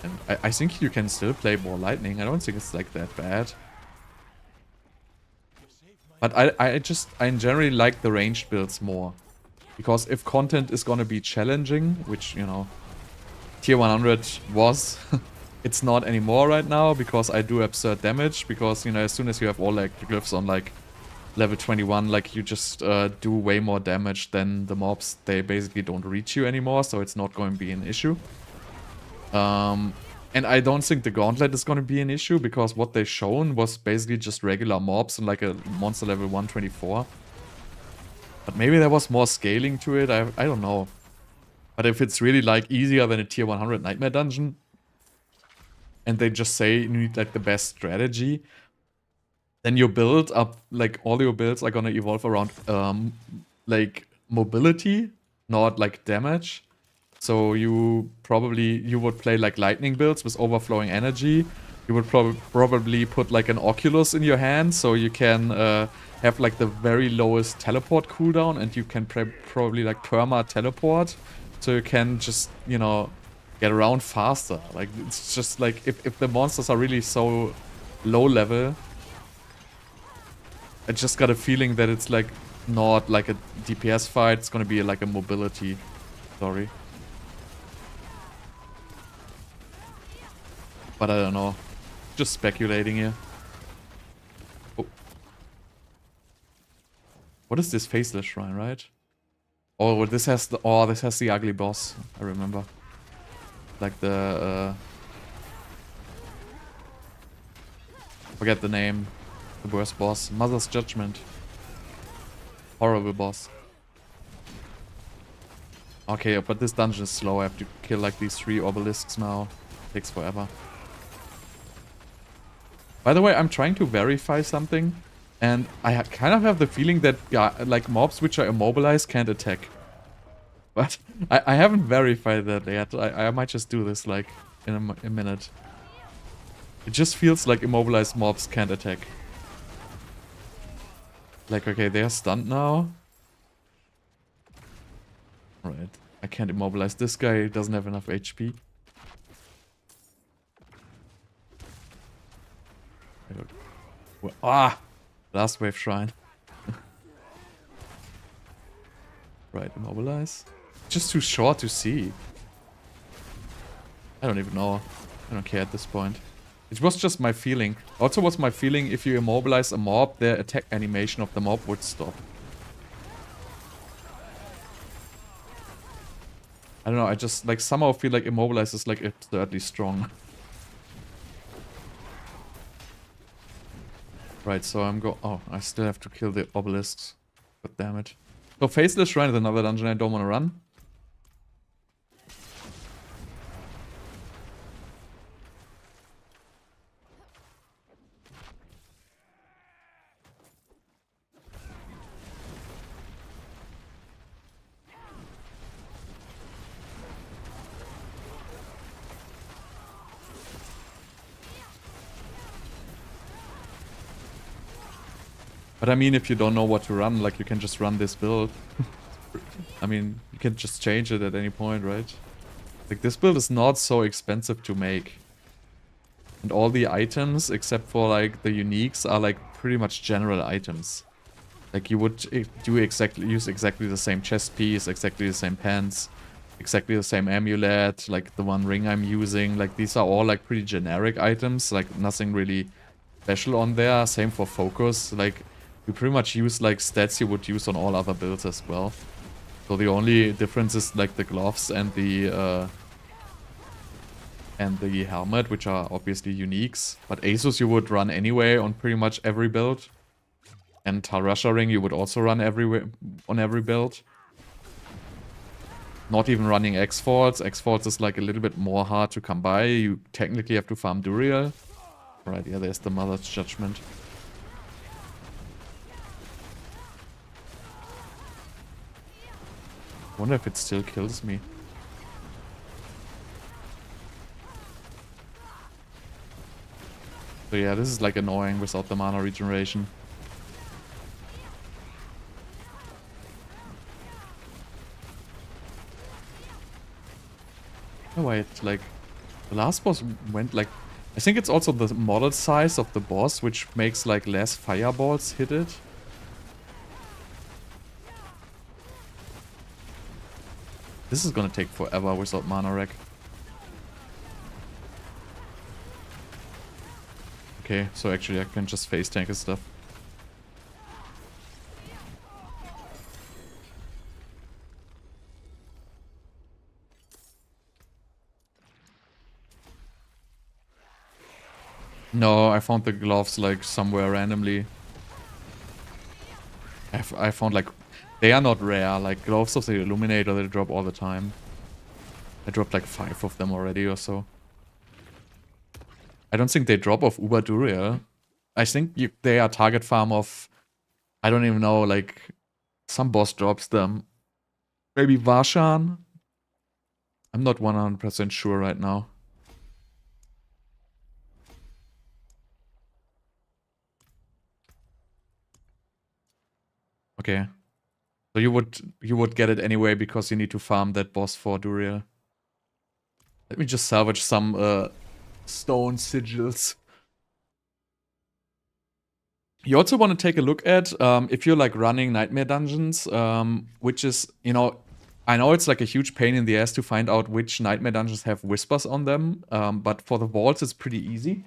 And I think you can still play Ball Lightning. I don't think it's like that bad. But I generally like the ranged builds more. Because if content is gonna be challenging, which, you know, Tier 100 was. It's not anymore right now because I do absurd damage. Because, you know, as soon as you have all like the glyphs on like level 21, like you just do way more damage than the mobs. They basically don't reach you anymore, so it's not going to be an issue. And I don't think the Gauntlet is going to be an issue because what they've shown was basically just regular mobs and like a monster level 124. But maybe there was more scaling to it. I don't know. But if it's really like easier than a tier 100 nightmare dungeon, and they just say you need like the best strategy, then your build up, like all your builds are gonna evolve around like mobility, not like damage. So you would play like lightning builds with overflowing energy. You would probably put like an Oculus in your hand so you can have like the very lowest teleport cooldown, and you can probably like perma teleport. So you can just, you know, get around faster. Like, it's just like, if the monsters are really so low level, I just got a feeling that it's like not like a DPS fight, it's gonna be like a mobility story. But I don't know. Just speculating here. Oh. What is this Faceless Shrine, right? Oh, this has the ugly boss. I remember. Like the forget the name. The worst boss. Mother's Judgment. Horrible boss. Okay, but this dungeon is slow. I have to kill like these 3 obelisks now. Takes forever. By the way, I'm trying to verify something, and I kind of have the feeling that like mobs which are immobilized can't attack. But I haven't verified that yet. I might just do this like in a minute. It just feels like immobilized mobs can't attack. Like, okay, they're stunned now. Right. I can't immobilize this guy. He doesn't have enough HP. Ah! Last wave shrine. Right, immobilize. Just too short to see. I don't even know. I don't care at this point. It was just my feeling. Also was my feeling if you immobilize a mob, the attack animation of the mob would stop. I don't know, I just like somehow feel like immobilize is like absurdly strong. Right, so oh, I still have to kill the obelisks. God damn it. So Faceless Shrine is another dungeon I don't want to run. But I mean, if you don't know what to run, like, you can just run this build. I mean, you can just change it at any point, right? Like, this build is not so expensive to make. And all the items, except for, like, the uniques, are, like, pretty much general items. Like, you would use exactly the same chest piece, exactly the same pants, exactly the same amulet, like the one ring I'm using. Like, these are all, like, pretty generic items. Like, nothing really special on there. Same for focus. Like, you pretty much use like stats you would use on all other builds as well. So the only difference is like the gloves and the helmet, which are obviously uniques. But Asus you would run anyway on pretty much every build. And Rasha ring you would also run on every build. Not even running X-Forts. X-Forts is like a little bit more hard to come by. You technically have to farm Duriel. Right, yeah, there's the Mother's Judgment. I wonder if it still kills me. So yeah, this is like annoying without the mana regeneration. Oh wait, like the last boss went like, I think it's also the model size of the boss which makes like less fireballs hit it. This is gonna take forever without mana rec. Okay, so actually I can just face tank and stuff. No, I found the gloves like somewhere randomly. I found like, they are not rare, like gloves of the Illuminator they drop all the time. I dropped like 5 of them already or so. I don't think they drop off Uber Duriel. I think they are target farm of, I don't even know, like some boss drops them. Maybe Varshan? I'm not 100% sure right now. Okay. So you would get it anyway because you need to farm that boss for Duriel. Let me just salvage some stone sigils. You also want to take a look at if you're like running nightmare dungeons, which is, you know, I know it's like a huge pain in the ass to find out which nightmare dungeons have whispers on them, but for the vaults it's pretty easy.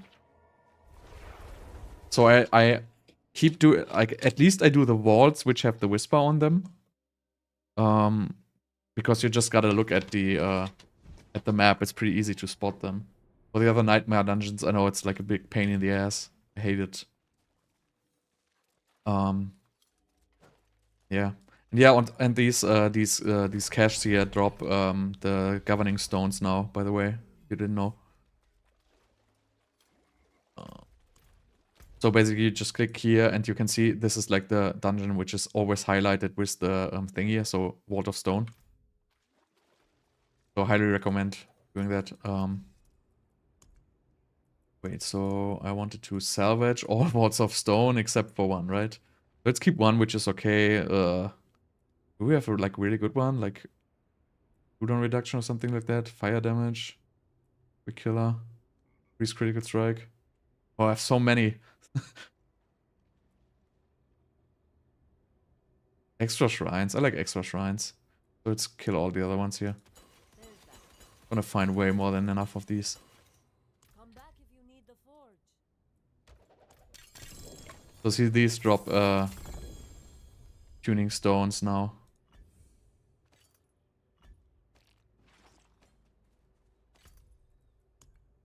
So I keep doing, like, at least I do the vaults which have the whisper on them. Because you just gotta look at the map. It's pretty easy to spot them. For the other nightmare dungeons, I know it's like a big pain in the ass. I hate it. Yeah. And yeah, and these caches here drop the governing stones now, by the way. You didn't know. So basically you just click here and you can see this is like the dungeon which is always highlighted with the thing here, so Vault of Stone. So highly recommend doing that. Wait, so I wanted to salvage all Vaults of Stone except for one, right? Let's keep one, which is okay. Do we have a like really good one? Like cooldown reduction or something like that? Fire damage? Quick killer? Increase critical strike? Oh, I have so many. Extra shrines. I like extra shrines. So let's kill all the other ones here. Gonna find way more than enough of these. Come back if you need the forge. So see, these drop tuning stones now.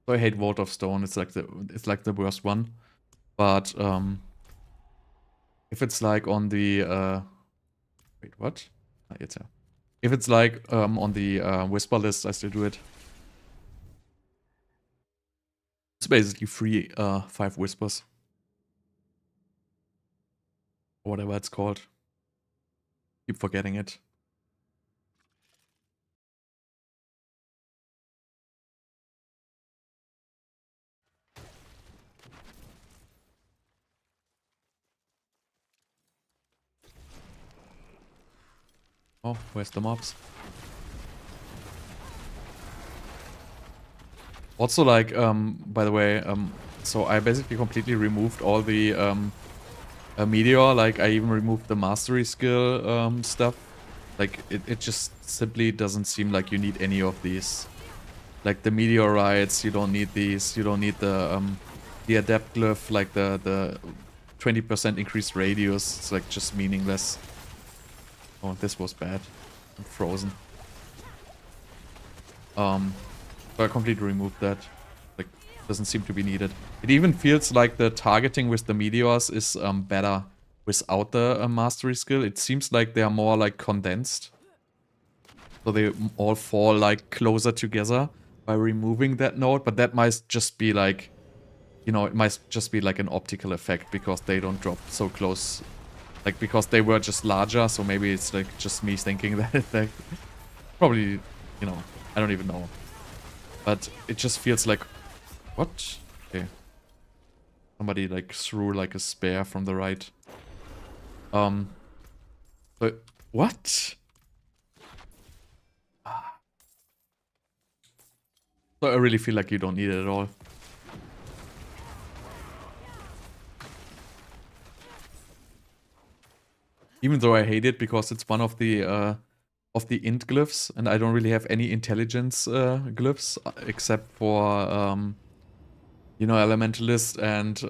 So I hate Vault of Stone. It's like the worst one. But if it's like on the wait, what? It's if it's like on the whisper list, I still do it. It's basically free 5 whispers. Or whatever it's called. Keep forgetting it. Oh, where's the mobs? Also, like, by the way, so I basically completely removed all the Meteor. Like, I even removed the mastery skill stuff. Like, it just simply doesn't seem like you need any of these. Like, the meteorites, you don't need these. You don't need the adept glyph, like the 20% increased radius. It's like just meaningless. Oh, this was bad. I'm frozen. So I completely removed that. Like, doesn't seem to be needed. It even feels like the targeting with the meteors is better without the mastery skill. It seems like they are more like condensed. So they all fall like closer together by removing that node. But that might just be like, you know, it might just be like an optical effect because they don't drop so close. Like, because they were just larger, so maybe it's like just me thinking that like, probably, you know, I don't even know. But it just feels like, what? Okay. Somebody like threw like a spear from the right. But what? So I really feel like you don't need it at all. Even though I hate it because it's one of the int glyphs, and I don't really have any intelligence glyphs except for you know, elementalist and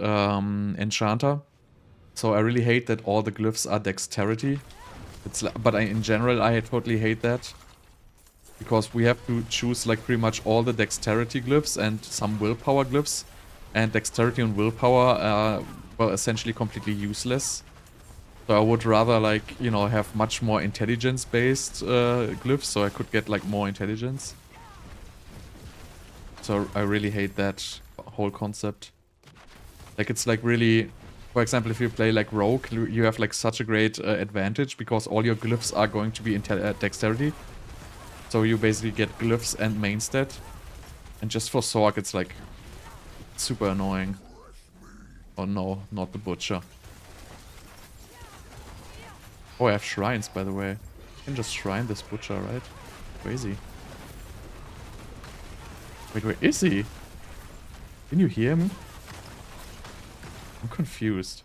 enchanter. So I really hate that all the glyphs are dexterity. But in general I totally hate that. Because we have to choose like pretty much all the dexterity glyphs and some willpower glyphs. And dexterity and willpower are, well, essentially completely useless. So I would rather like, you know, have much more intelligence based glyphs so I could get like more intelligence. So I really hate that whole concept. Like, it's like really, for example, if you play like Rogue, you have like such a great advantage because all your glyphs are going to be dexterity. So you basically get glyphs and main stat. And just for Sorg, it's like super annoying. Oh no, not the butcher. Oh, I have shrines, by the way. I can just shrine this butcher, right? Crazy. Wait, where is he? Can you hear me? I'm confused.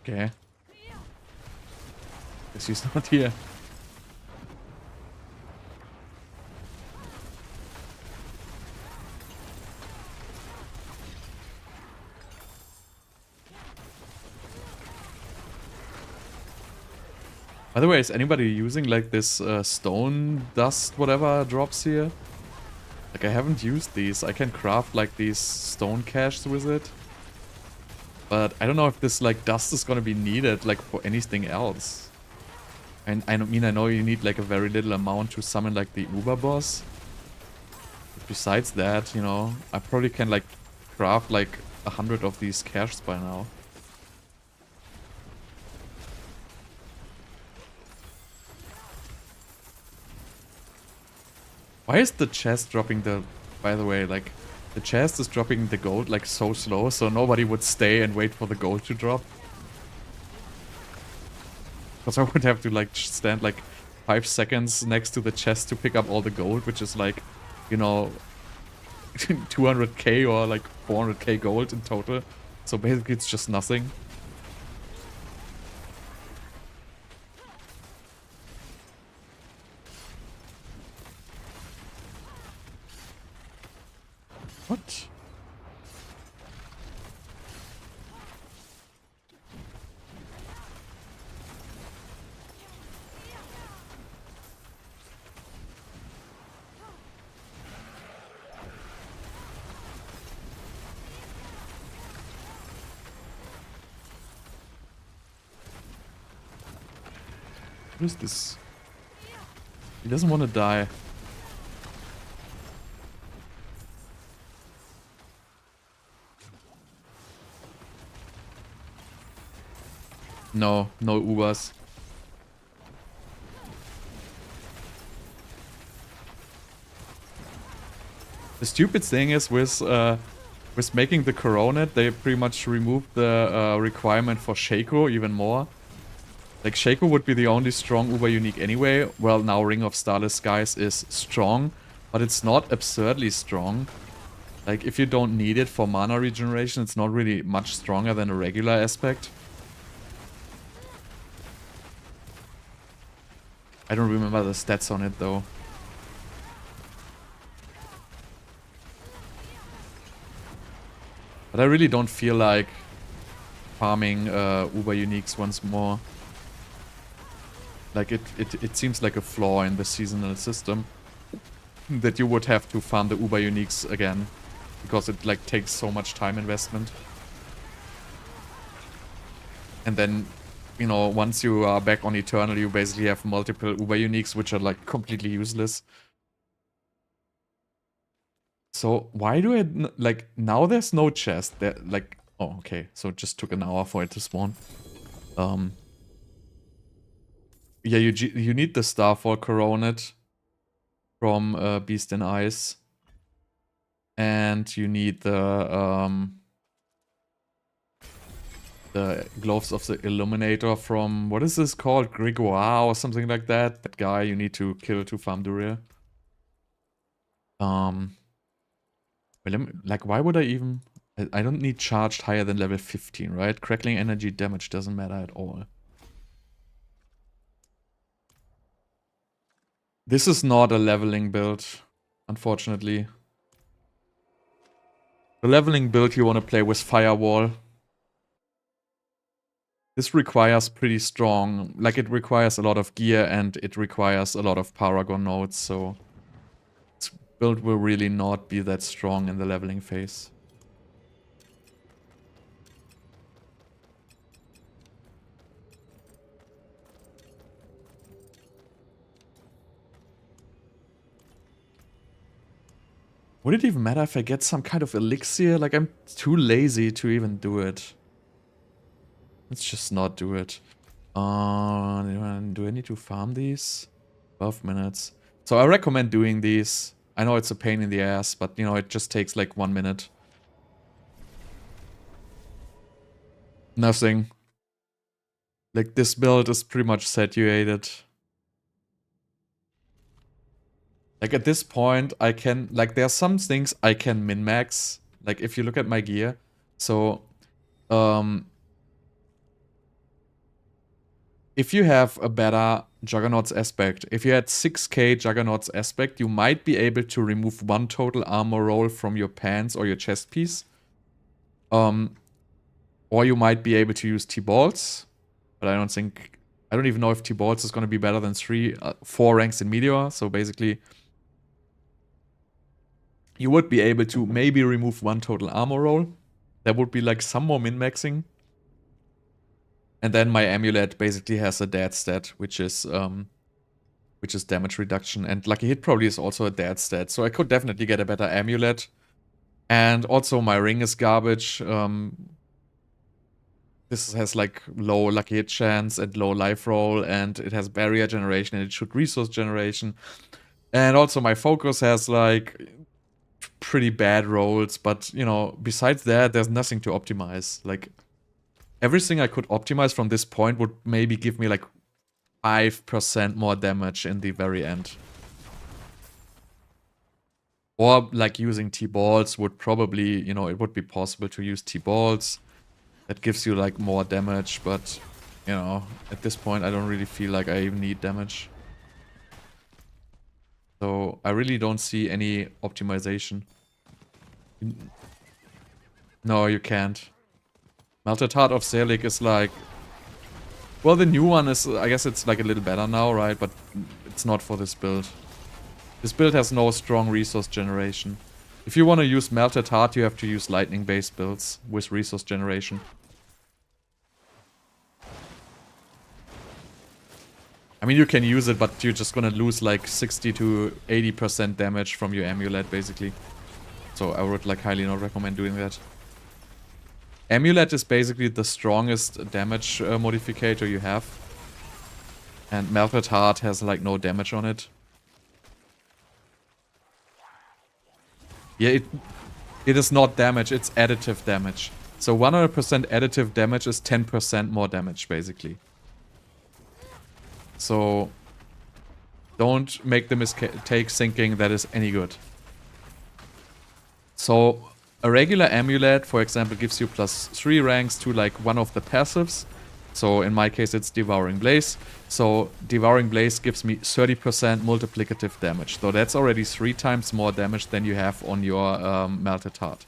Okay. Guess he's not here. By the way, is anybody using like this stone dust whatever drops here? Like I haven't used these. I can craft like these stone caches with it. But I don't know if this like dust is gonna be needed like for anything else. And I mean I know you need like a very little amount to summon like the Uber boss. But besides that, you know, I probably can like craft like 100 of these caches by now. Why is the chest dropping the... By the way, like, the chest is dropping the gold, like, so slow, so nobody would stay and wait for the gold to drop. Because I would have to, like, stand, like, 5 seconds next to the chest to pick up all the gold, which is, like, you know, 200k or, like, 400k gold in total. So basically it's just nothing. What? What is this? He doesn't want to die. No, no Ubers. The stupid thing is with making the Coronet, they pretty much removed the requirement for Shaco even more. Like Shaco would be the only strong Uber unique anyway. Well, now Ring of Starless Skies is strong, but it's not absurdly strong. Like if you don't need it for mana regeneration, it's not really much stronger than a regular aspect. I don't remember the stats on it though. But I really don't feel like farming Uber uniques once more. Like it seems like a flaw in the seasonal system that you would have to farm the Uber uniques again because it like takes so much time investment. And then, you know, once you are back on Eternal, you basically have multiple Uber uniques which are like completely useless. So why do I like now there's no chest there? Like, oh okay, so it just took an hour for it to spawn. Yeah, you need the Starfall Coronet from Beast in Ice, and you need the Gloves of the Illuminator from, what is this called, Grigoire or something like that. That guy you need to kill to farm Duria. Like, why would I even... I don't need charged higher than level 15, right? Crackling energy damage doesn't matter at all. This is not a leveling build, unfortunately. The leveling build you want to play with Firewall. This requires pretty strong... Like, it requires a lot of gear and it requires a lot of Paragon nodes, so... This build will really not be that strong in the leveling phase. Would it even matter if I get some kind of elixir? Like, I'm too lazy to even do it. Let's just not do it. Do I need to farm these? 12 minutes. So I recommend doing these. I know it's a pain in the ass, but, you know, it just takes like 1 minute. Nothing. Like, this build is pretty much saturated. Like, at this point, I can... Like, there are some things I can min-max. Like, if you look at my gear. So, if you have a better Juggernaut's aspect, if you had 6k Juggernaut's aspect, you might be able to remove 1 total armor roll from your pants or your chest piece. Or you might be able to use T-Balls. But I don't think I don't even know if T-Balls is going to be better than 4 ranks in Meteor. So basically, you would be able to maybe remove 1 total armor roll. That would be like some more min-maxing. And then my amulet basically has a dead stat, which is damage reduction. And Lucky Hit probably is also a dead stat. So I could definitely get a better amulet. And also my ring is garbage. This has like low lucky hit chance and low life roll, and it has barrier generation and it should resource generation. And also my focus has like pretty bad rolls, but you know, besides that, there's nothing to optimize. Like everything I could optimize from this point would maybe give me like 5% more damage in the very end. Or like using T-Balls would probably, you know, it would be possible to use T-Balls. That gives you like more damage, but you know, at this point I don't really feel like I even need damage. So I really don't see any optimization. No, you can't. Melted Heart of Selig is like... Well, the new one is, I guess it's like a little better now, right? But it's not for this build. This build has no strong resource generation. If you want to use Melted Heart, you have to use lightning-based builds with resource generation. I mean, you can use it, but you're just gonna lose like 60 to 80% damage from your amulet, basically. So I would like highly not recommend doing that. Amulet is basically the strongest damage modificator you have. And Melted Heart has like no damage on it. Yeah, it is not damage, it's additive damage. So 100% additive damage is 10% more damage, basically. So don't make the mistake thinking that is any good. So a regular amulet, for example, gives you +3 ranks to like one of the passives. So in my case, it's Devouring Blaze. So Devouring Blaze gives me 30% multiplicative damage. So that's already 3 times more damage than you have on your Melted Heart.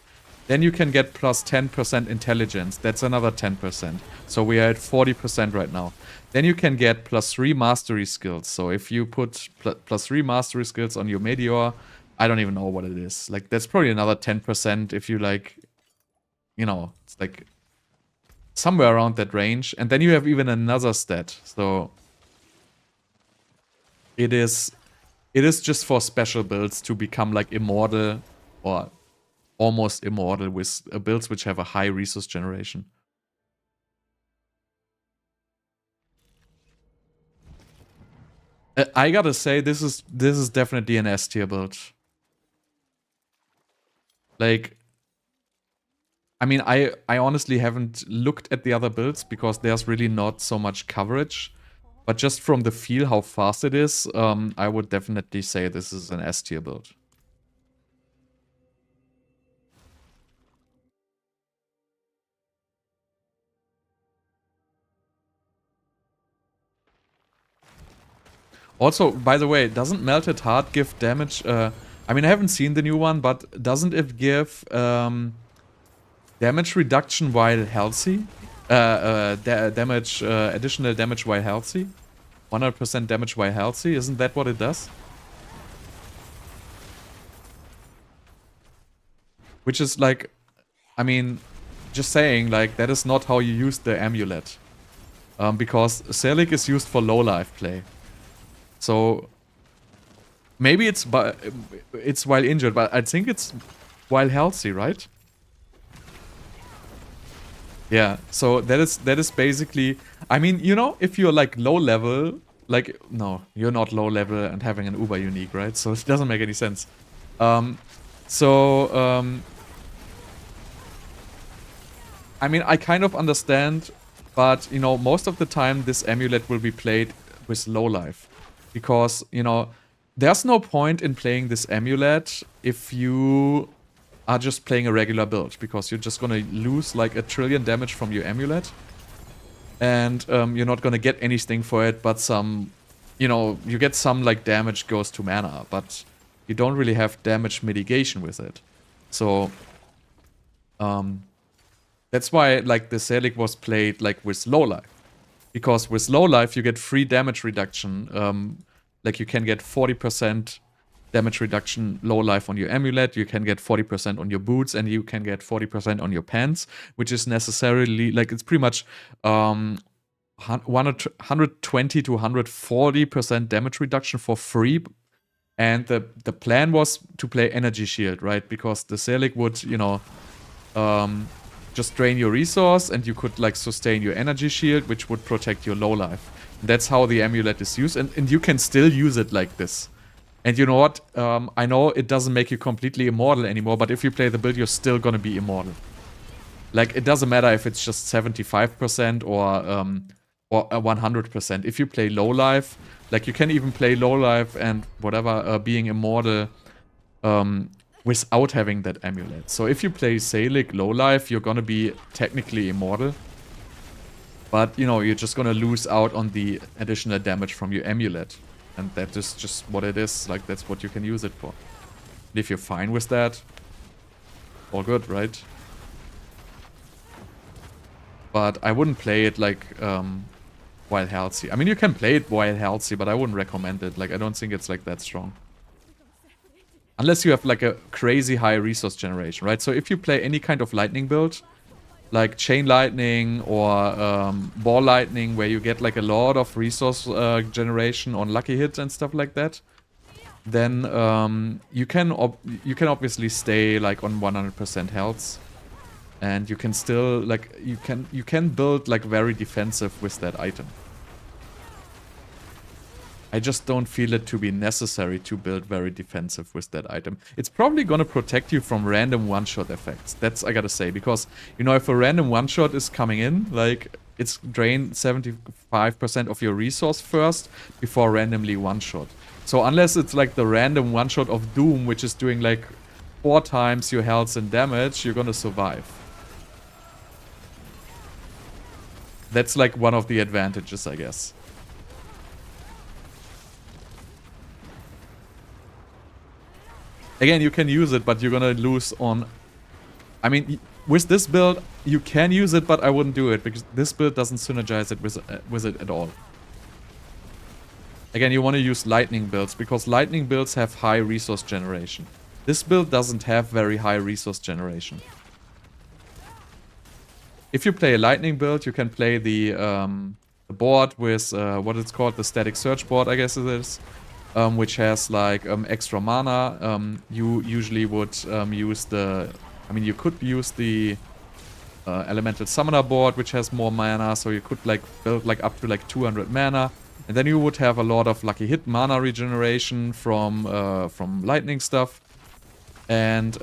Then you can get +10% intelligence. That's another 10%. So we are at 40% right now. Then you can get +3 mastery skills. So if you put +3 mastery skills on your Meteor, I don't even know what it is. Like, that's probably another 10% if you like, you know, it's like somewhere around that range. And then you have even another stat. So it is just for special builds to become like immortal or almost immortal with builds which have a high resource generation. I gotta say, this is definitely an S tier build. Like, I mean, I honestly haven't looked at the other builds because there's really not so much coverage. But just from the feel how fast it is, I would definitely say this is an S tier build. Also, by the way, doesn't Melted Heart give damage? I mean, I haven't seen the new one, but doesn't it give damage reduction while healthy? Additional damage while healthy? 100% damage while healthy? Isn't that what it does? Which is like, I mean, just saying, like, that is not how you use the amulet. Because Selig is used for low life play. So maybe it's while injured, but I think it's while healthy, right? Yeah, so that is basically, I mean, you know, if you're like low level, like, no, you're not low level and having an uber unique, right? So it doesn't make any sense. I mean, I kind of understand, but, you know, most of the time this amulet will be played with low life. Because, you know, there's no point in playing this amulet if you are just playing a regular build. Because you're just gonna lose like 1 trillion damage from your amulet. And you're not gonna get anything for it but some, you know, you get some like damage goes to mana. But you don't really have damage mitigation with it. So, that's why like the Selig was played like with low life. Because with low life, you get free damage reduction. Like you can get 40% damage reduction low life on your amulet, you can get 40% on your boots, and you can get 40% on your pants, which is necessarily, like, it's pretty much 120 to 140% damage reduction for free. And the plan was to play Energy Shield, right? Because the Selig would, you know, just drain your resource, and you could, like, sustain your Energy Shield, which would protect your low life. That's how the amulet is used, and you can still use it like this. And you know what? I know it doesn't make you completely immortal anymore, but if you play the build, you're still gonna be immortal. Like, it doesn't matter if it's just 75% or 100%. If you play low life, like, you can even play low life and whatever, being immortal without having that amulet. So if you play Selig low life, you're gonna be technically immortal. But, you know, you're just gonna lose out on the additional damage from your amulet. And that is just what it is. Like, that's what you can use it for. And if you're fine with that, all good, right? But I wouldn't play it, like, while healthy. I mean, you can play it while healthy, but I wouldn't recommend it. Like, I don't think it's, like, that strong. Unless you have, like, a crazy high resource generation, right? So if you play any kind of lightning build, like Chain Lightning or Ball Lightning, where you get, like, a lot of resource generation on lucky hits and stuff like that, then you can obviously stay, like, on 100% health, and you can still, like, you can build, like, very defensive with that item. I just don't feel it to be necessary to build very defensive with that item. It's probably gonna protect you from random one-shot effects. That's, I gotta say, because, you know, if a random one-shot is coming in, like, it's drain 75% of your resource first before randomly one-shot. So unless it's, like, the random one-shot of Doom, which is doing, like, 4 times your health and damage, you're gonna survive. That's, like, one of the advantages, I guess. Again, you can use it, but you're gonna lose on... I mean, with this build, you can use it, but I wouldn't do it, because this build doesn't synergize it with it at all. Again, you want to use lightning builds, because lightning builds have high resource generation. This build doesn't have very high resource generation. If you play a lightning build, you can play the board with, what it's called, the static search board, I guess it is. Which has, like, extra mana. You usually would use the... I mean, you could use the Elemental Summoner board, which has more mana, so you could, like, build, like, up to, like, 200 mana. And then you would have a lot of lucky hit mana regeneration from lightning stuff. And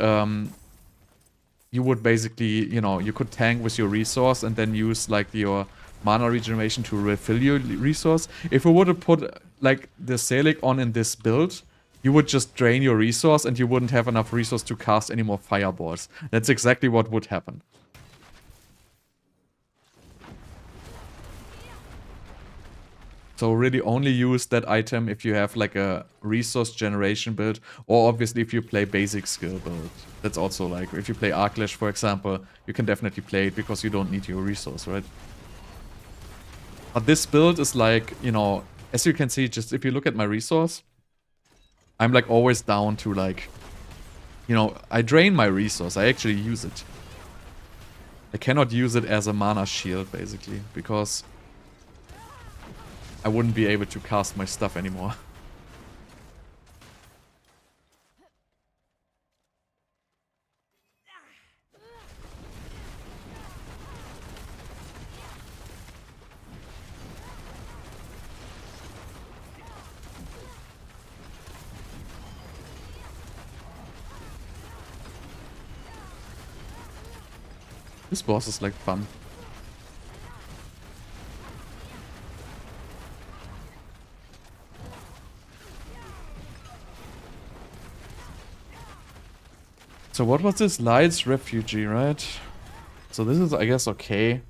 you would basically, you know, you could tank with your resource and then use, like, your mana regeneration to refill your resource. If we would have put, like, the Selig on in this build, you would just drain your resource and you wouldn't have enough resource to cast any more fireballs. That's exactly what would happen. So really only use that item if you have, like, a resource generation build, or obviously if you play basic skill build. That's also, like, if you play Arclash, for example, you can definitely play it because you don't need your resource, right? But this build is, like, you know, as you can see, just if you look at my resource, I'm, like, always down to, like, you know, I drain my resource. I actually use it. I cannot use it as a mana shield, basically, because I wouldn't be able to cast my stuff anymore. This boss is, like, fun. So what was this? Lights Refugee, right? So this is, I guess, okay.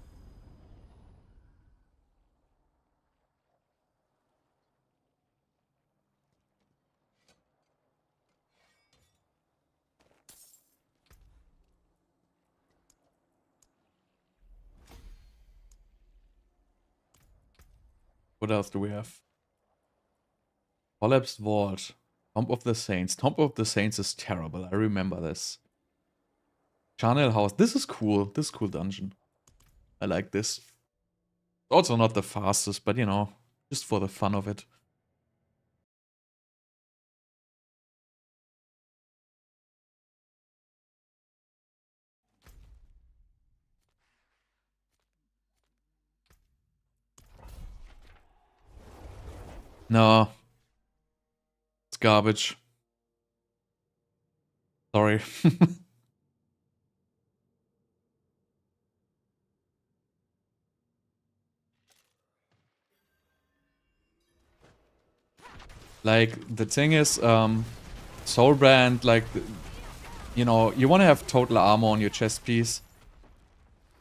What else do we have? Collapsed Vault. Tomb of the Saints. Tomb of the Saints is terrible. I remember this. Charnel House. This is cool. This is cool dungeon. I like this. Also not the fastest, but you know, just for the fun of it. No. It's garbage. Sorry. Like, the thing is, Soulbrand, like, you know, you want to have total armor on your chest piece.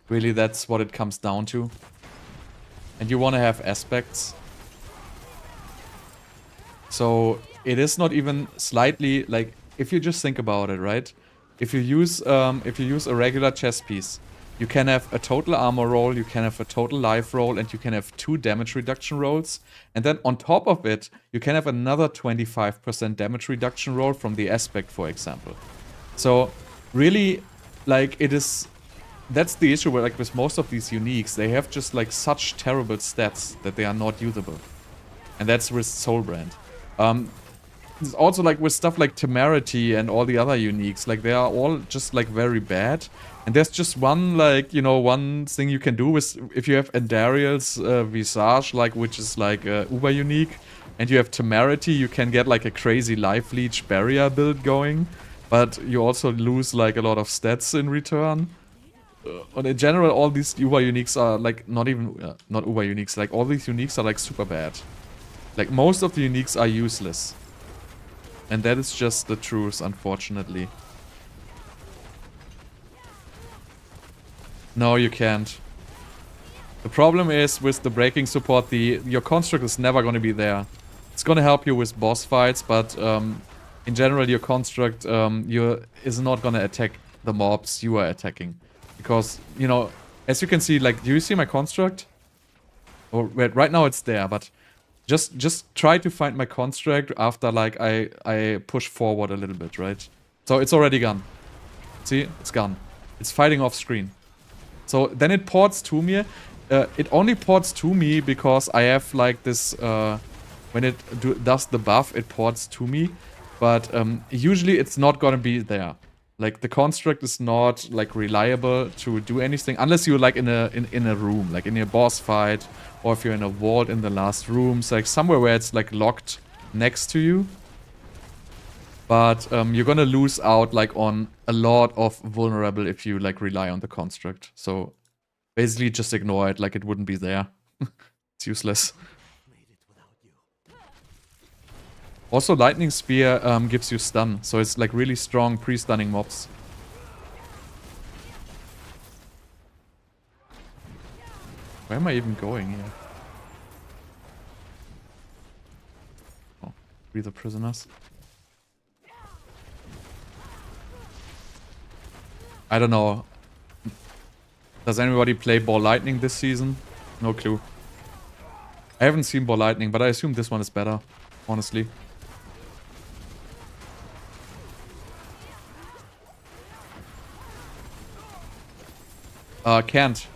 Really, that's what it comes down to. And you want to have aspects. So, it is not even slightly, like, if you just think about it, right? If you use a regular chest piece, you can have a total armor roll, you can have a total life roll, and you can have 2 damage reduction rolls. And then on top of it, you can have another 25% damage reduction roll from the aspect, for example. So, really, like, it is... That's the issue with, like, with most of these uniques. They have just, like, such terrible stats that they are not usable. And that's with Soulbrand. It's also, like, with stuff like Temerity and all the other uniques. Like, they are all just, like, very bad. And there's just one, like, you know, one thing you can do with... If you have Endariel's Visage, like, which is, like, uber unique, and you have Temerity, you can get, like, a crazy Life Leech barrier build going. But you also lose, like, a lot of stats in return. And in general, all these uber uniques are, like, not even... not uber uniques. Like, all these uniques are, like, super bad. Like, most of the uniques are useless. And that is just the truth, unfortunately. No, you can't. The problem is, with the breaking support, your construct is never going to be there. It's going to help you with boss fights, but in general, your construct is not going to attack the mobs you are attacking. Because, you know, as you can see, like, do you see my construct? Or, wait, right now it's there, but... Just try to find my construct after, like, I push forward a little bit, right? So it's already gone. See? It's gone. It's fighting off screen. So then it ports to me. It only ports to me because I have, like, this... when it does the buff, it ports to me. But usually it's not gonna be there. Like, the construct is not, like, reliable to do anything. Unless you're, like, in a room. Like, in a boss fight. Or if you're in a vault in the last rooms, like somewhere where it's like locked next to you. But you're gonna lose out like on a lot of vulnerable if you like rely on the construct. So basically just ignore it, like it wouldn't be there. It's useless. Also, Lightning Spear gives you stun, so it's like really strong pre-stunning mobs. Where am I even going here? Oh, free the prisoners. I don't know. Does anybody play Ball Lightning this season? No clue. I haven't seen Ball Lightning, but I assume this one is better, honestly. Can't.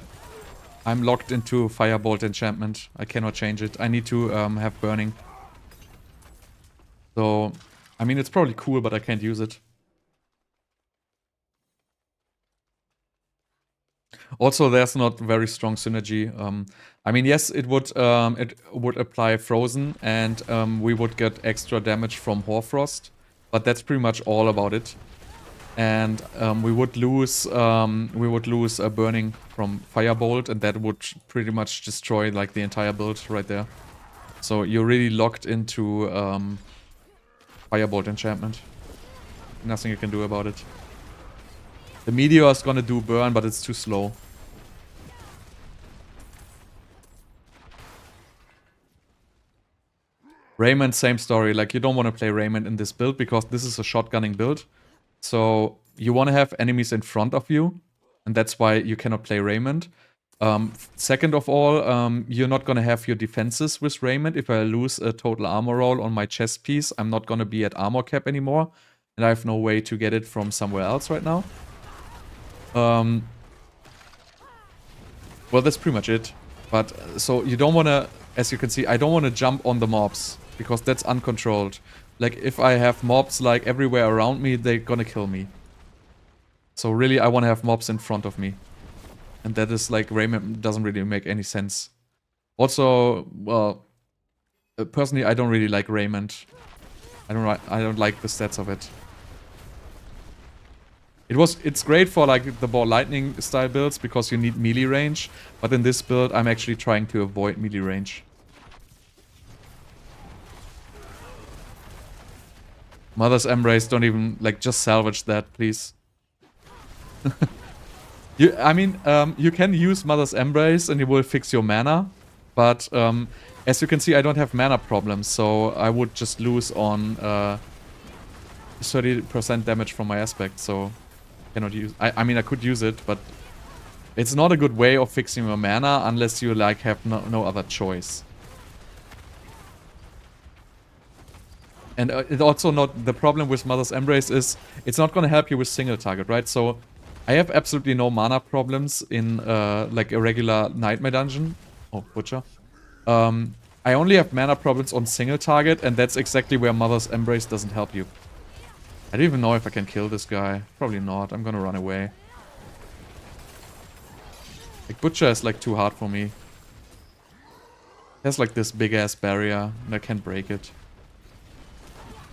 I'm locked into Firebolt enchantment. I cannot change it. I need to have burning. So, I mean, it's probably cool, but I can't use it. Also, there's not very strong synergy. I mean, yes, it would apply Frozen, and we would get extra damage from Hoarfrost, but that's pretty much all about it. And we would lose a burning from Firebolt, and that would pretty much destroy like the entire build right there. So you're really locked into Firebolt enchantment. Nothing you can do about it. The Meteor is gonna do burn, but it's too slow. Raymond, same story. Like, you don't want to play Raymond in this build because this is a shotgunning build. So you want to have enemies in front of you, and that's why you cannot play Raymond. Second of all, you're not gonna have your defenses with Raiment. If I lose a total armor roll on my chest piece, I'm not gonna be at armor cap anymore. And I have no way to get it from somewhere else right now. Well, that's pretty much it. But, so you don't wanna, as you can see, I don't wanna jump on the mobs. Because that's uncontrolled. Like, if I have mobs, like, everywhere around me, they're gonna kill me. So really, I wanna have mobs in front of me. And that is like, Raiment doesn't really make any sense. Also, well, personally, I don't really like Raiment. I don't like the stats of it. It's great for like the ball lightning style builds because you need melee range, but in this build, I'm actually trying to avoid melee range. Mother's Embrace, don't even like just salvage that, please. You can use Mother's Embrace and it will fix your mana, but as you can see, I don't have mana problems, so I would just lose on 30% damage from my aspect, so cannot use. I mean, I could use it, but it's not a good way of fixing your mana unless you like have no other choice. And it's also not the problem with Mother's Embrace is it's not gonna help you with single target, right? So I have absolutely no mana problems in like a regular Nightmare dungeon. Oh, Butcher. I only have mana problems on single target, and that's exactly where Mother's Embrace doesn't help you. I don't even know if I can kill this guy. Probably not. I'm gonna run away. Like, Butcher is like too hard for me. It has like this big ass barrier, and I can't break it.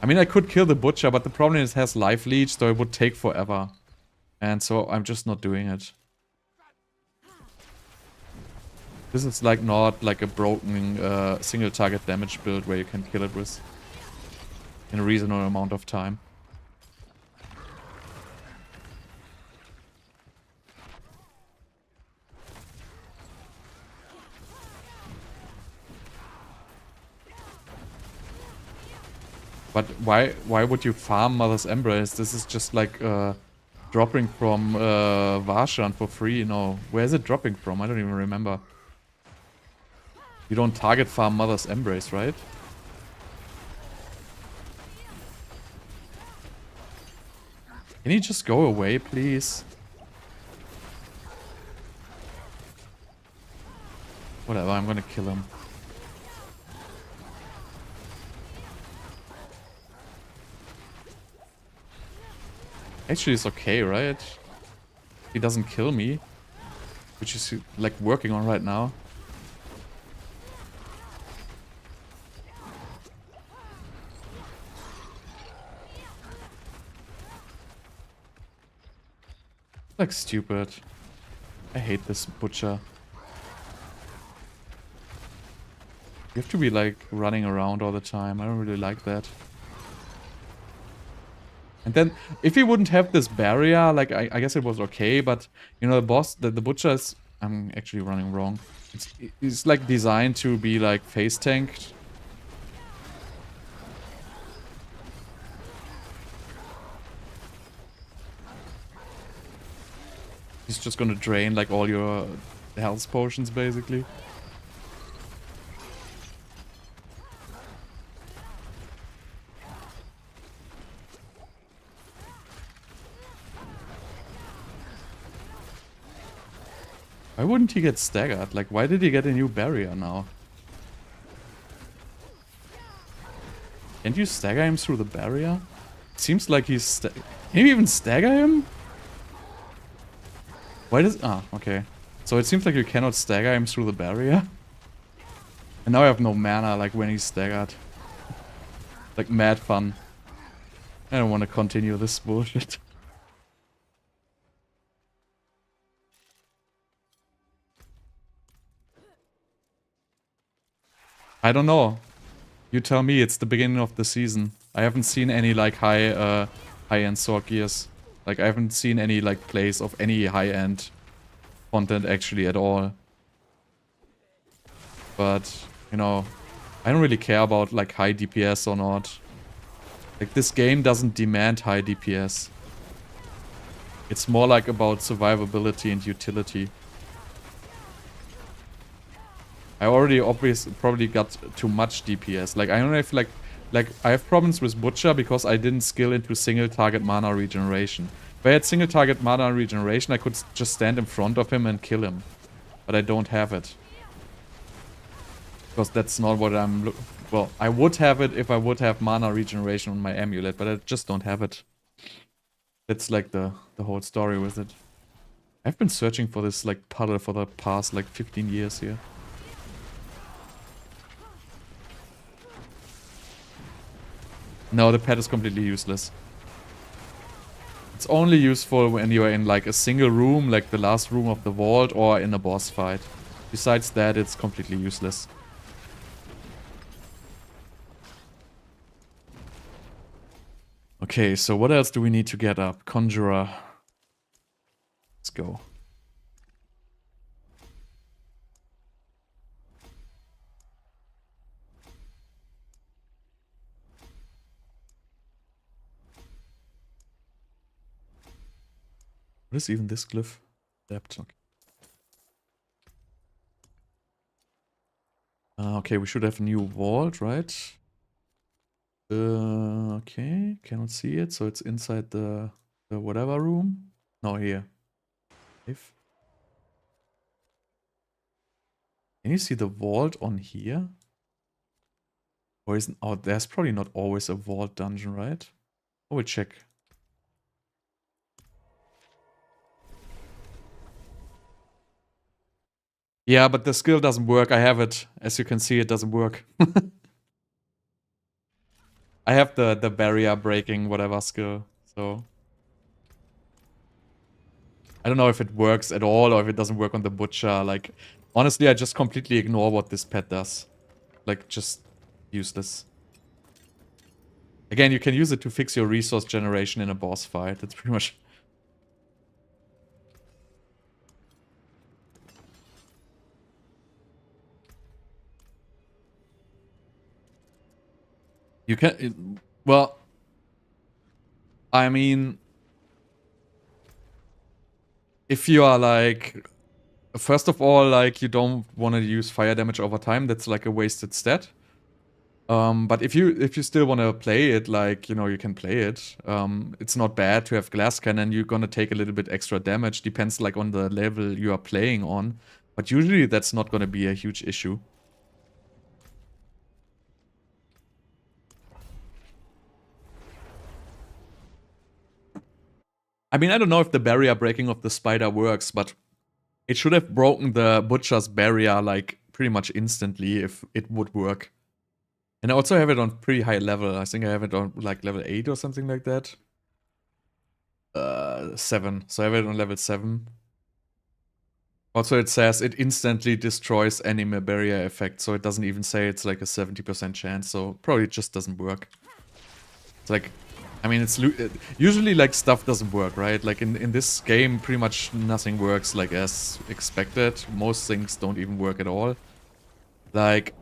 I mean, I could kill the Butcher, but the problem is it has life leech, so it would take forever. And so I'm just not doing it. This is like not like a broken single target damage build where you can kill it with in a reasonable amount of time. But why would you farm Mother's Embrace? This is just like dropping from Varshan for free. No, where is it dropping from? I don't even remember. You don't target farm Mother's Embrace, right? Can you just go away, please? Whatever, I'm gonna kill him. Actually, it's okay, right? He doesn't kill me. Which is, like, working on right now. Like, stupid. I hate this Butcher. You have to be, like, running around all the time. I don't really like that. And then, if he wouldn't have this barrier, like, I guess it was okay, but, you know, the boss, the Butcher is... I'm actually running wrong. It's like, designed to be, like, face tanked. He's just gonna drain, like, all your health potions, basically. Why wouldn't he get staggered? Like, why did he get a new barrier now? Can't you stagger him through the barrier? Seems like he's Can you even stagger him? Why does... Ah, okay. So it seems like you cannot stagger him through the barrier. And now I have no mana, like, when he's staggered. Like, mad fun. I don't want to continue this bullshit. I don't know. You tell me, it's the beginning of the season. I haven't seen any, like, high-end sword gears. Like, I haven't seen any, like, plays of any high-end content actually at all. But, you know, I don't really care about, like, high DPS or not. Like, this game doesn't demand high DPS. It's more, like, about survivability and utility. I already obviously probably got too much DPS. Like I don't have like I have problems with Butcher because I didn't skill into single target mana regeneration. If I had single target mana regeneration, I could just stand in front of him and kill him. But I don't have it. Because that's not what I'm well, I would have it if I would have mana regeneration on my amulet, but I just don't have it. That's like the whole story with it. I've been searching for this like puddle for the past like 15 years here. No, the pet is completely useless. It's only useful when you're in like a single room, like the last room of the vault, or in a boss fight. Besides that, it's completely useless. Okay, so what else do we need to get up? Conjurer. Let's go. What is even this glyph? Depth. Okay. Okay, we should have a new vault, right? Okay, cannot see it, so it's inside the whatever room. No, here. If. Can you see the vault on here? Or isn't? Oh, there's probably not always a vault dungeon, right? I will check. Yeah, but the skill doesn't work. I have it. As you can see, it doesn't work. I have the barrier breaking whatever skill, so I don't know if it works at all or if it doesn't work on the butcher. Like, honestly, I just completely ignore what this pet does. Like, just useless. Again, you can use it to fix your resource generation in a boss fight. That's pretty much... You can... Well... I mean... If you are like... First of all, like, you don't want to use fire damage over time. That's like a wasted stat. But if you still want to play it, like, you know, you can play it. It's not bad to have glass cannon. You're gonna take a little bit extra damage. Depends like on the level you are playing on. But usually that's not gonna be a huge issue. I mean, I don't know if the barrier breaking of the spider works, but it should have broken the butcher's barrier like pretty much instantly if it would work. And I also have it on pretty high level. I think I have it on like level 8 or something like that. 7. So I have it on level 7. Also, it says it instantly destroys enemy barrier effect. So it doesn't even say it's like a 70% chance. So probably it just doesn't work. It's like, I mean, it's usually like stuff doesn't work, right? Like in this game, pretty much nothing works like as expected. Most things don't even work at all. Like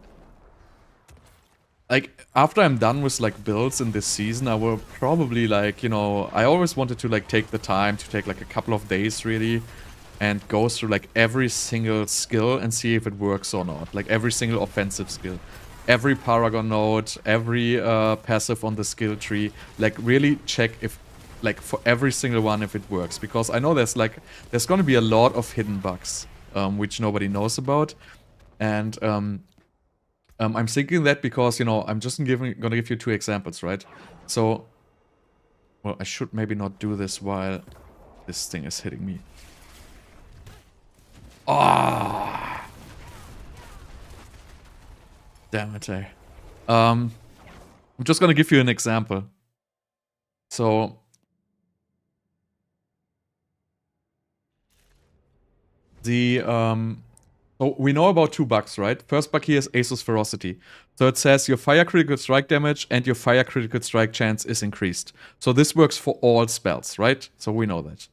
after I'm done with like builds in this season, I will probably like, you know, I always wanted to like take the time to take like a couple of days really and go through like every single skill and see if it works or not. Like every single offensive skill, every Paragon node, every passive on the skill tree, like really check if like for every single one if it works, because I know there's gonna be a lot of hidden bugs which nobody knows about. And I'm thinking that because, you know, I'm just gonna give you 2 examples, right? So, well, I should maybe not do this while this thing is hitting me. Ah! Damn it, eh. I'm just gonna give you an example. So, so we know about 2 bugs, right? First bug here is Asus Ferocity. So it says your fire critical strike damage and your fire critical strike chance is increased. So this works for all spells, right? So we know that.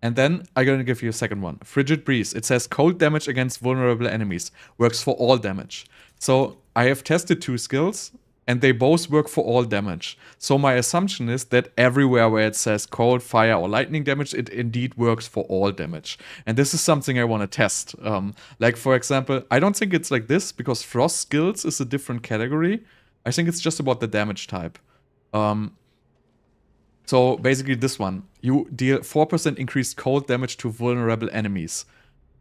And then I'm going to give you a second one. Frigid Breeze. It says cold damage against vulnerable enemies. Works for all damage. So I have tested 2 skills. and they both work for all damage. So my assumption is that everywhere where it says cold, fire, or lightning damage, it indeed works for all damage. And this is something I want to test. Like, for example, I don't think it's like this, because frost skills is a different category. I think it's just about the damage type. So basically this one, you deal 4% increased cold damage to vulnerable enemies.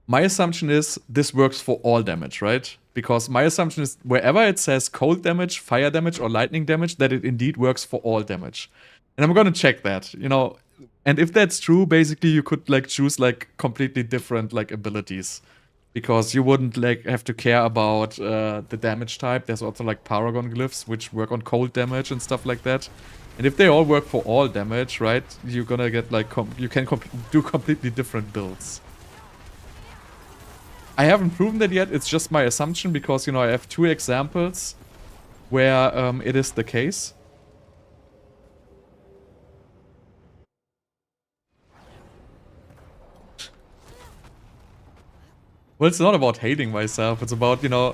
My assumption is this works for all damage, right? Because my assumption is wherever it says cold damage, fire damage, or lightning damage, that it indeed works for all damage. And I'm gonna check that, you know. And if that's true, basically you could like choose like completely different like abilities. Because you wouldn't like have to care about the damage type. There's also like Paragon glyphs, which work on cold damage and stuff like that. And if they all work for all damage, right, you're gonna get like, you can do completely different builds. I haven't proven that yet, it's just my assumption because, you know, I have 2 examples where it is the case. Well, it's not about hating myself, it's about, you know,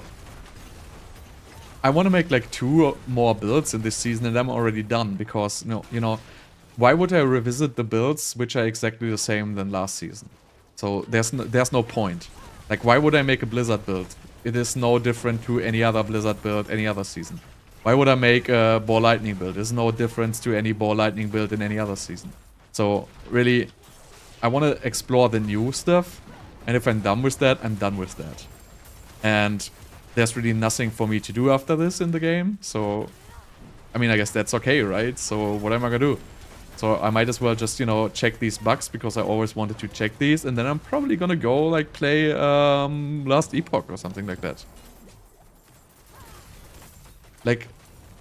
I want to make like 2 more builds in this season and I'm already done because, you know, why would I revisit the builds which are exactly the same than last season? So there's no point. Like, why would I make a Blizzard build? It is no different to any other Blizzard build any other season. Why would I make a Ball Lightning build? There's no difference to any Ball Lightning build in any other season. So, really, I want to explore the new stuff. And if I'm done with that, I'm done with that. And there's really nothing for me to do after this in the game. So, I mean, I guess that's okay, right? So, what am I gonna do? So I might as well just, you know, check these bugs because I always wanted to check these. And then I'm probably gonna go, like, play Last Epoch or something like that. Like,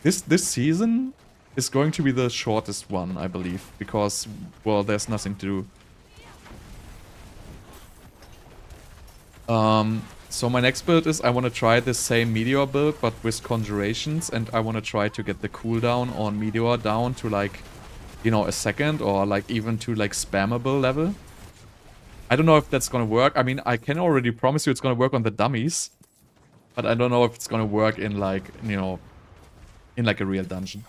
this season is going to be the shortest one, I believe. Because, well, there's nothing to do. So my next build is I want to try this same Meteor build, but with Conjurations. And I want to try to get the cooldown on Meteor down to, like, you know, a second or like even to like spammable level. I don't know if that's gonna work. I mean, I can already promise you it's gonna work on the dummies, but I don't know if it's gonna work in like, you know, in like a real dungeon.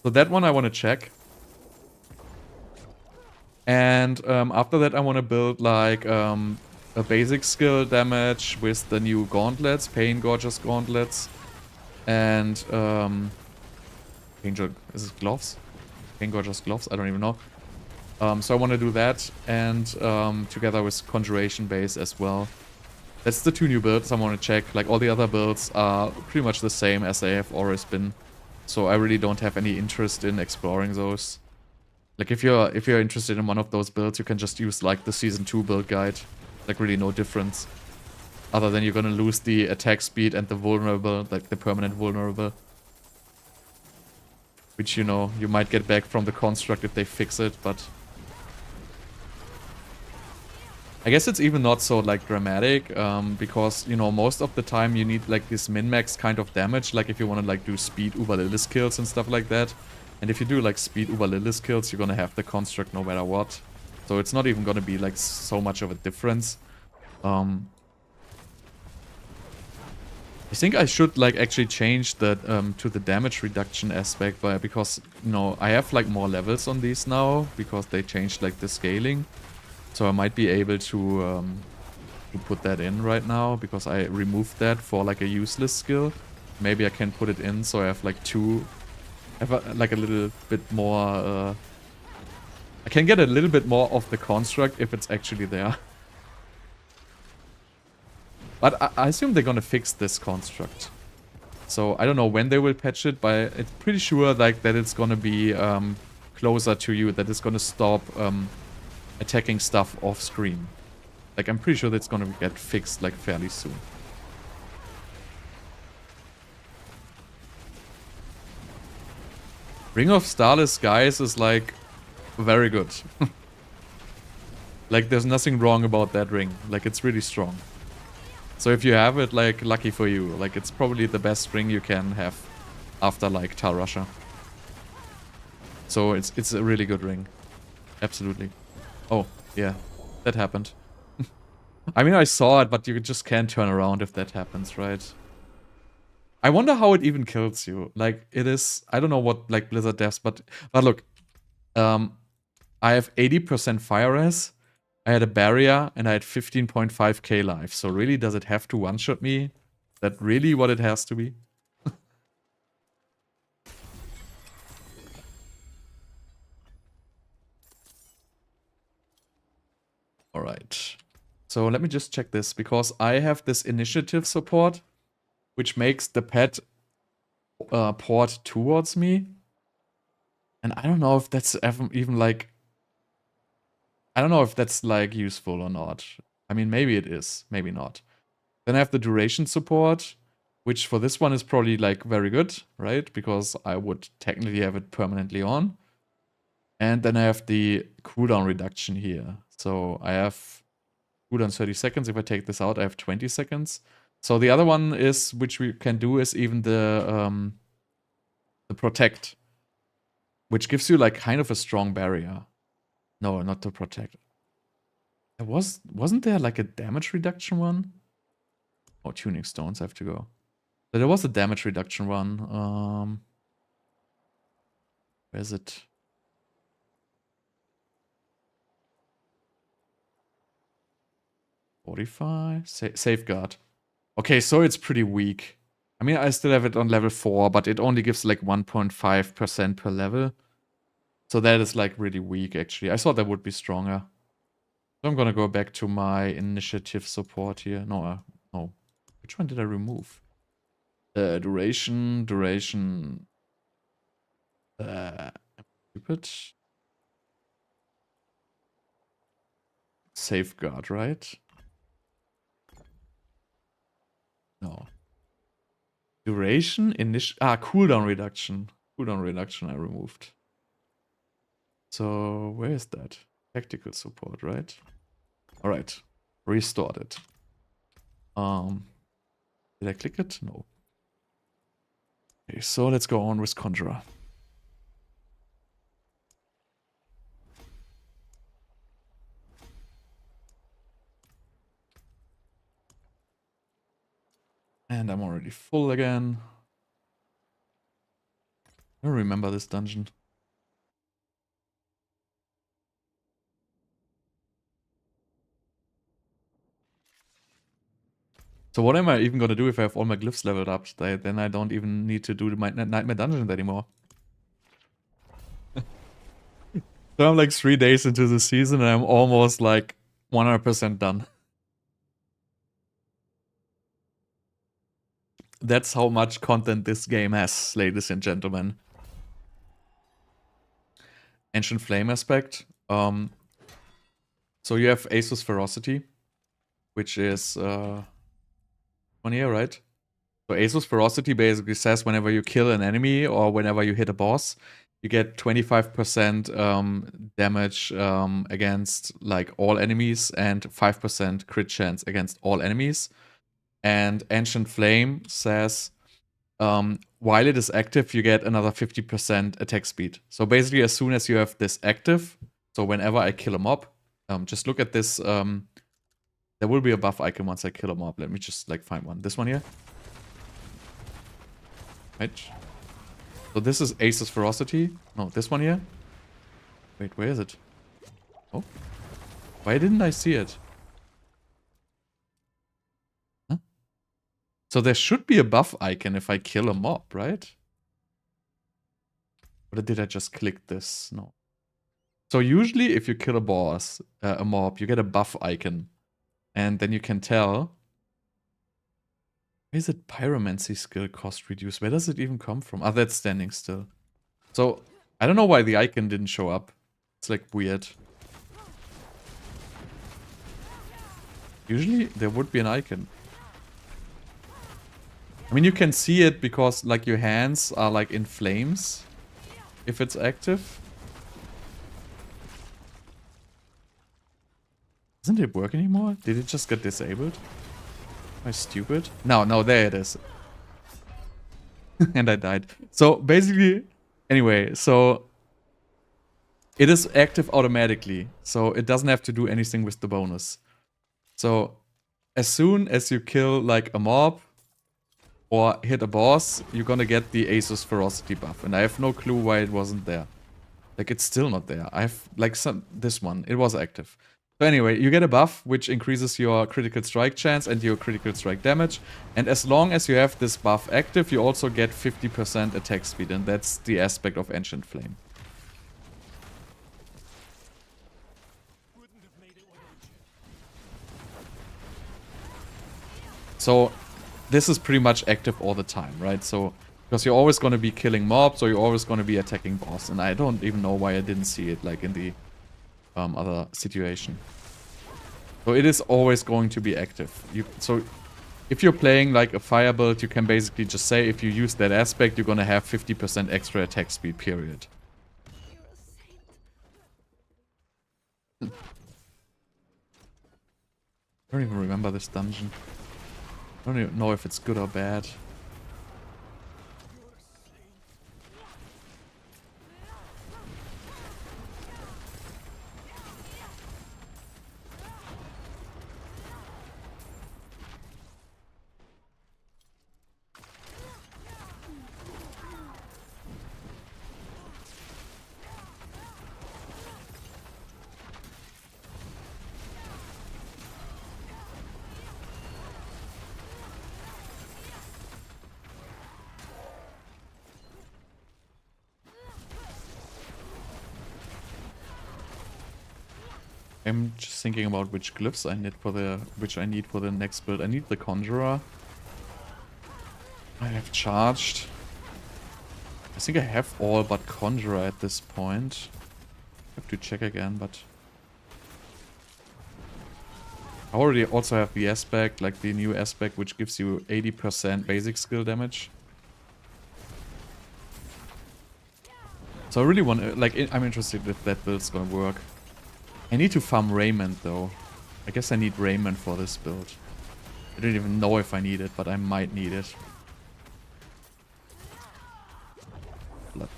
So that one I want to check. And after that I want to build like a basic skill damage with the new gauntlets, Pain Gorgeous gauntlets, and is it gloves? Pain Gorgeous gloves? I don't even know. So I want to do that, and together with Conjuration base as well. That's the 2 new builds I want to check. Like, all the other builds are pretty much the same as they have always been. So I really don't have any interest in exploring those. Like, if you're interested in one of those builds, you can just use like the Season 2 build guide. Like, really no difference. Other than you're gonna lose the attack speed and the vulnerable, like the permanent vulnerable. Which, you know, you might get back from the construct if they fix it, but I guess it's even not so, like, dramatic, because, you know, most of the time you need, like, this min-max kind of damage, like, if you want to, like, do speed Uber Lilith kills and stuff like that. And if you do, like, speed Uber Lilith kills, you're gonna have the construct no matter what. So it's not even gonna be, like, so much of a difference. I think I should like actually change that to the damage reduction aspect because, you know, I have like more levels on these now because they changed like the scaling. So I might be able to put that in right now because I removed that for like a useless skill. Maybe I can put it in so I have like 2, like a little bit more, I can get a little bit more of the construct if it's actually there. But I assume they're gonna fix this construct. So I don't know when they will patch it, but it's pretty sure like that it's gonna be closer to you, that it's gonna stop attacking stuff off screen. Like, I'm pretty sure that's gonna get fixed like fairly soon. Ring of Starless Skies is like very good. Like, there's nothing wrong about that ring. Like, it's really strong. So if you have it, like, lucky for you. Like, it's probably the best ring you can have after, like, Rasha. So it's a really good ring. Absolutely. Oh, yeah. That happened. I mean, I saw it, but you just can't turn around if that happens, right? I wonder how it even kills you. Like, it is... I don't know what, like, Blizzard devs, but look. I have 80% fire res. I had a barrier, and I had 15.5k life. So really, does it have to one-shot me? Is that really what it has to be? Alright. So let me just check this, because I have this initiative support, which makes the pet port towards me. And I don't know if that's even like... I don't know if that's like useful or not. I mean, maybe it is, maybe not. Then I have the duration support, which for this one is probably like very good, right? Because I would technically have it permanently on. And then I have the cooldown reduction here. So I have cooldown 30 seconds. If I take this out, I have 20 seconds. So the other one is, which we can do, is even the protect, which gives you like kind of a strong barrier. No, not to protect. Wasn't there like a damage reduction one? Oh, tuning stones have to go. So there was a damage reduction one. Where is it? Fortify? Safeguard. Okay, so it's pretty weak. I mean, I still have it on level 4, but it only gives like 1.5% per level. So that is like really weak, actually. I thought that would be stronger. So I'm gonna go back to my initiative support here. No, no. Which one did I remove? Duration. Stupid. Safeguard, right? No. Duration, cooldown reduction. Cooldown reduction I removed. So, where is that? Tactical support, right? Alright. Restored it. Did I click it? No. Okay, so let's go on with Conjurer. And I'm already full again. I don't remember this dungeon. So what am I even gonna do if I have all my glyphs leveled up? Then I don't even need to do my Nightmare Dungeons anymore. So I'm like 3 days into the season and I'm almost like 100% done. That's how much content this game has, ladies and gentlemen. Ancient Flame aspect. So you have Asus Ferocity, which is one here, right? So Asus Ferocity basically says whenever you kill an enemy or whenever you hit a boss, you get 25% damage against like all enemies and 5% crit chance against all enemies. And Ancient Flame says while it is active, you get another 50% attack speed. So basically, as soon as you have this active, so whenever I kill a mob, just look at this. There will be a buff icon once I kill a mob. Let me just like find one. This one here. Right. So this is Asus Ferocity. No, this one here. Wait, where is it? Oh. Why didn't I see it? Huh? So there should be a buff icon if I kill a mob, right? Or did I just click this? No. So usually if you kill a boss, a mob, you get a buff icon. And then you can tell. Where is it? Pyromancy skill cost reduced. Where does it even come from? Ah, that's standing still. So, I don't know why the icon didn't show up. It's like weird. Usually there would be an icon. I mean, you can see it because like your hands are like in flames if it's active. Doesn't it work anymore? Did it just get disabled? Am I stupid? No, there it is. And I died. So basically, anyway, so it is active automatically. So it doesn't have to do anything with the bonus. So as soon as you kill like a mob, or hit a boss, you're gonna get the Asus Ferocity buff. And I have no clue why it wasn't there. Like, it's still not there. I have, like, this one. It was active. So anyway, you get a buff, which increases your critical strike chance and your critical strike damage. And as long as you have this buff active, you also get 50% attack speed. And that's the aspect of Ancient Flame. So, this is pretty much active all the time, right? So, because you're always going to be killing mobs, or you're always going to be attacking boss. And I don't even know why I didn't see it, like, in the other situation. So it is always going to be active. So if you're playing like a fire build, you can basically just say if you use that aspect, you're going to have 50% extra attack speed, period. I don't even remember this dungeon. I don't even know if it's good or bad. I'm just thinking about which glyphs I need for the next build. I need the Conjurer. I have charged. I think I have all but Conjurer at this point. I have to check again, but I already also have the aspect, like the new aspect, which gives you 80% basic skill damage. So I really want to, like, I'm interested if that build's gonna work. I need to farm Raiment though. I guess I need Raiment for this build. I don't even know if I need it, but I might need it. Blood.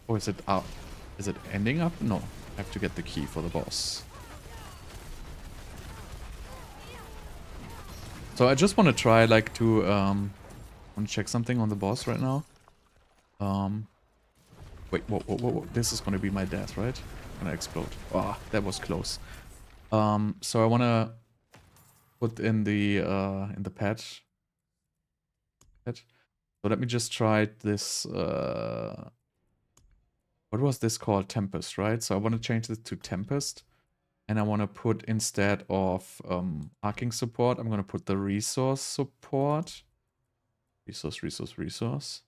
Or is it up? Is it ending up? No. I have to get the key for the boss. So I just want to try like to want to check something on the boss right now. Wait, whoa. This is gonna be my death, right? Gonna explode. Ah, that was close. So I wanna put in the pad. So let me just try this, what was this called? Tempest, right? So I wanna change this to Tempest. And I wanna put, instead of arcing support, I'm gonna put the resource support. Resource.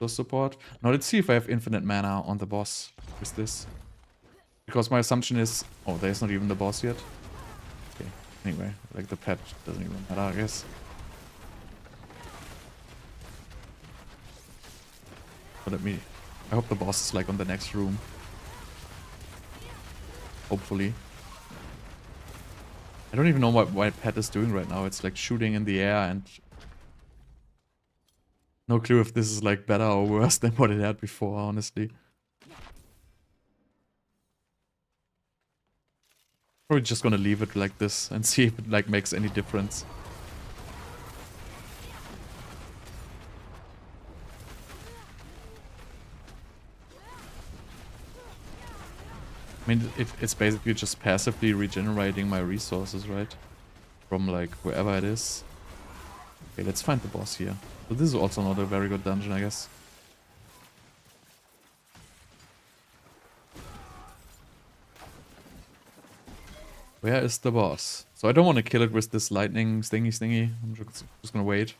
Support. Now let's see if I have infinite mana on the boss with this. Because my assumption is... Oh, there's not even the boss yet. Okay, anyway, like the pet doesn't even matter, I guess. But I hope the boss is like on the next room. Hopefully. I don't even know what my pet is doing right now. It's like shooting in the air and... No clue if this is like better or worse than what it had before, honestly. Probably just gonna leave it like this and see if it like makes any difference. I mean, it's basically just passively regenerating my resources, right? From like wherever it is. Okay, let's find the boss here. So this is also not a very good dungeon, I guess. Where is the boss? So I don't want to kill it with this lightning stingy. I'm just gonna wait.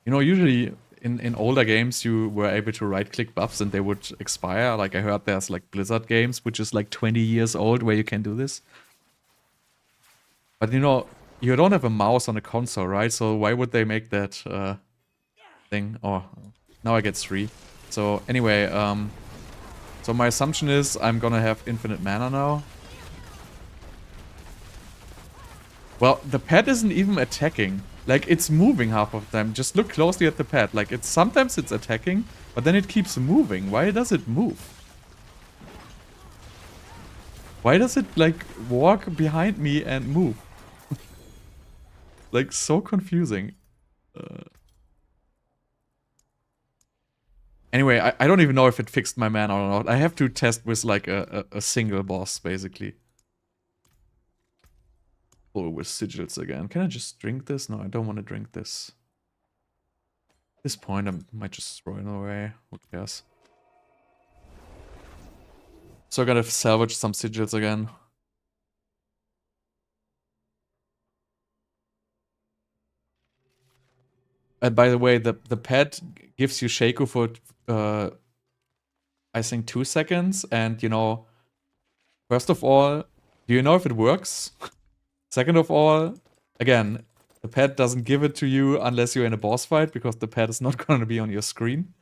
You know, usually in older games you were able to right-click buffs and they would expire. Like I heard there's like Blizzard games, which is like 20 years old, where you can do this. But you know, you don't have a mouse on a console, right? So why would they make that thing? Oh, now I get 3. So anyway, so my assumption is I'm gonna have infinite mana now. Well, the pet isn't even attacking. Like, it's moving half of the time. Just look closely at the pet. Like, sometimes it's attacking, But then it keeps moving. Why does it move? Why does it, like, walk behind me and move? Like, so confusing. Anyway, I don't even know if it fixed my mana or not. I have to test with, like, a single boss, basically. Oh, with sigils again. Can I just drink this? No, I don't want to drink this. At this point, I might just throw it away. Who cares? So I gotta salvage some sigils again. And by the way, the pet gives you Shaku for, I think, 2 seconds. And, you know, first of all, do you know if it works? Second of all, again, the pet doesn't give it to you unless you're in a boss fight, because the pet is not going to be on your screen.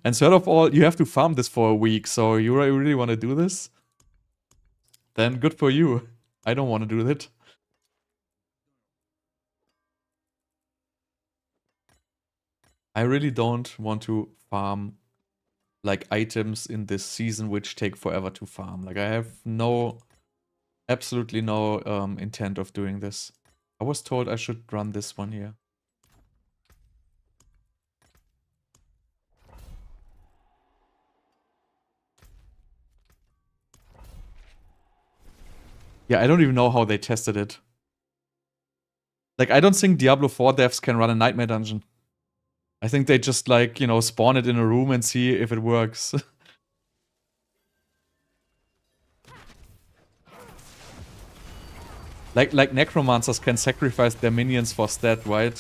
And third of all, you have to farm this for a week, so you really want to do this? Then good for you. I don't want to do that. I really don't want to farm, like, items in this season which take forever to farm. Like, I have absolutely no intent of doing this. I was told I should run this one here. Yeah, I don't even know how they tested it. Like, I don't think Diablo 4 devs can run a nightmare dungeon. I think they just, like, you know, spawn it in a room and see if it works. like necromancers can sacrifice their minions for stat, right?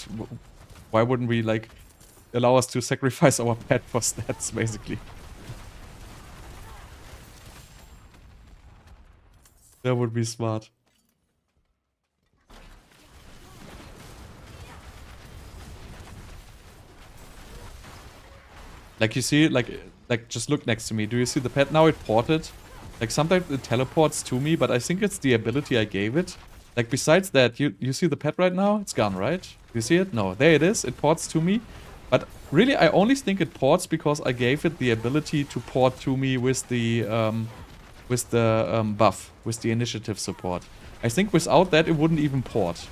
Why wouldn't we, like, allow us to sacrifice our pet for stats, basically? That would be smart. Like, you see, like just look next to me. Do you see the pet now? It ported. Like, sometimes it teleports to me, but I think it's the ability I gave it. Like, besides that, you see the pet right now? It's gone, right? You see it? No, there it is. It ports to me. But really, I only think it ports because I gave it the ability to port to me with the buff, with the initiative support. I think without that, it wouldn't even port.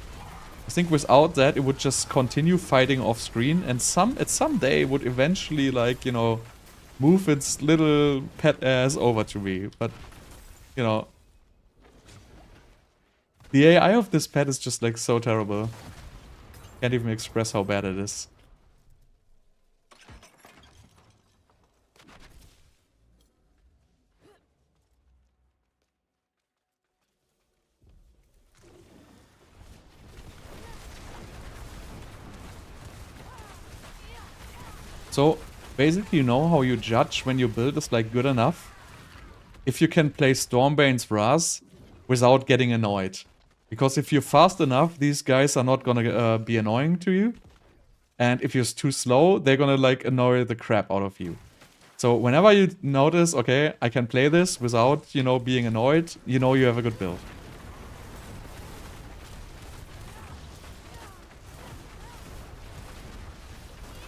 I think without that, it would just continue fighting off screen, and at some day it would eventually, like, you know, move its little pet ass over to me. But, you know, the AI of this pet is just, like, so terrible. Can't even express how bad it is. So, basically, you know how you judge when your build is, like, good enough? If you can play Stormbane's Wrath without getting annoyed. Because if you're fast enough, these guys are not gonna be annoying to you. And if you're too slow, they're gonna, like, annoy the crap out of you. So whenever you notice, okay, I can play this without, you know, being annoyed, you know you have a good build.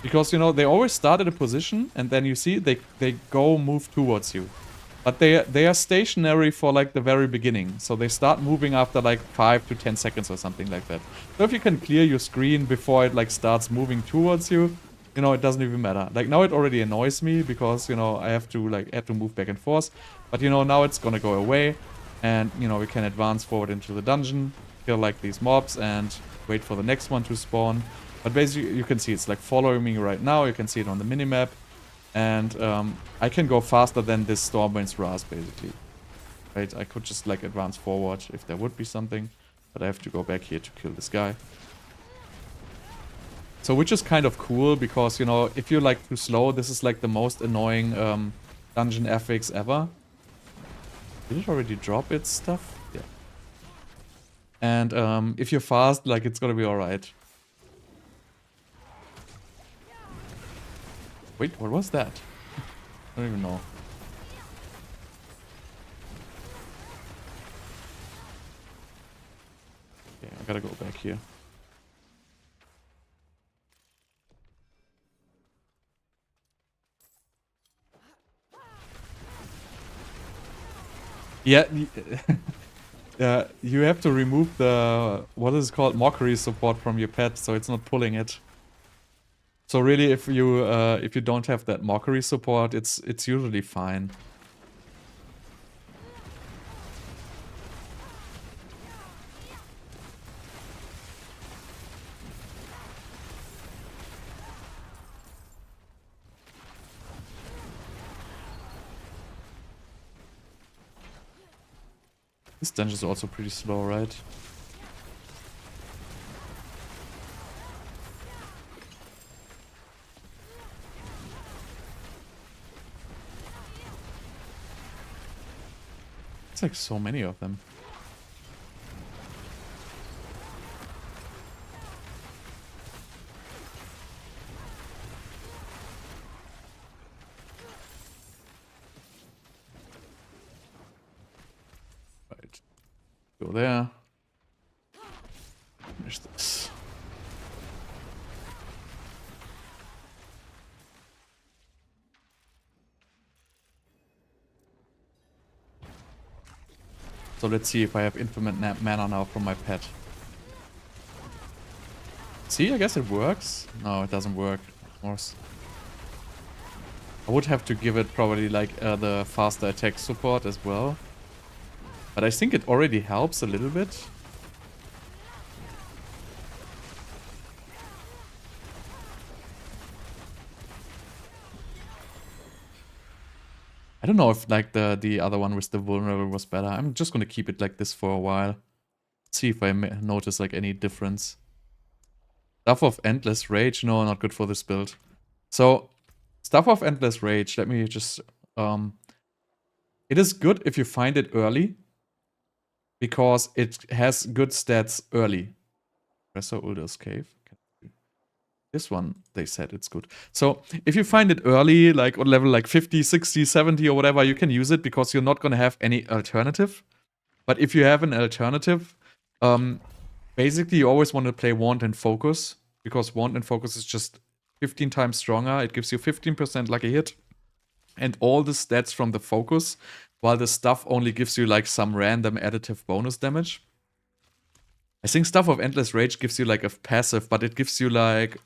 Because, you know, they always start at a position, and then you see they move towards you. But they are stationary for, like, the very beginning. So they start moving after, like, 5 to 10 seconds or something like that. So if you can clear your screen before it, like, starts moving towards you, you know, it doesn't even matter. Like, now it already annoys me because, you know, I have to move back and forth. But, you know, now it's gonna go away. And, you know, we can advance forward into the dungeon, kill, like, these mobs, and wait for the next one to spawn. But basically, you can see it's, like, following me right now. You can see it on the minimap. And I can go faster than this Stormbane's Wrath, basically. Right? I could just, like, advance forward if there would be something. But I have to go back here to kill this guy. So, which is kind of cool, because, you know, if you're, like, too slow, this is, like, the most annoying dungeon affix ever. Did it already drop its stuff? Yeah. And if you're fast, like, it's gonna be alright. Wait, what was that? I don't even know. Okay, I gotta go back here. Yeah, you have to remove the, what is it called, mockery support from your pet, so it's not pulling it. So really, if you don't have that mockery support, it's usually fine. This dungeon is also pretty slow, right? It's like so many of them. Right. Go there. Finish this. So let's see if I have infinite mana now from my pet. See, I guess it works. No, it doesn't work, of course. I would have to give it probably like the faster attack support as well. But I think it already helps a little bit. I don't know if like the other one with the vulnerable was better. I'm just gonna keep it like this for a while. See if I notice like any difference. Stuff of Endless Rage, no, not good for this build. So, Stuff of Endless Rage, let me just... it is good if you find it early, because it has good stats early. Professor Ulder's Cave. This one, they said it's good. So, if you find it early, like on level like 50, 60, 70 or whatever, you can use it because you're not going to have any alternative. But if you have an alternative, basically you always want to play Wand and Focus, because Wand and Focus is just 15 times stronger. It gives you 15% lucky hit and all the stats from the Focus, while the stuff only gives you like some random additive bonus damage. I think Stuff of Endless Rage gives you like a passive, but it gives you like...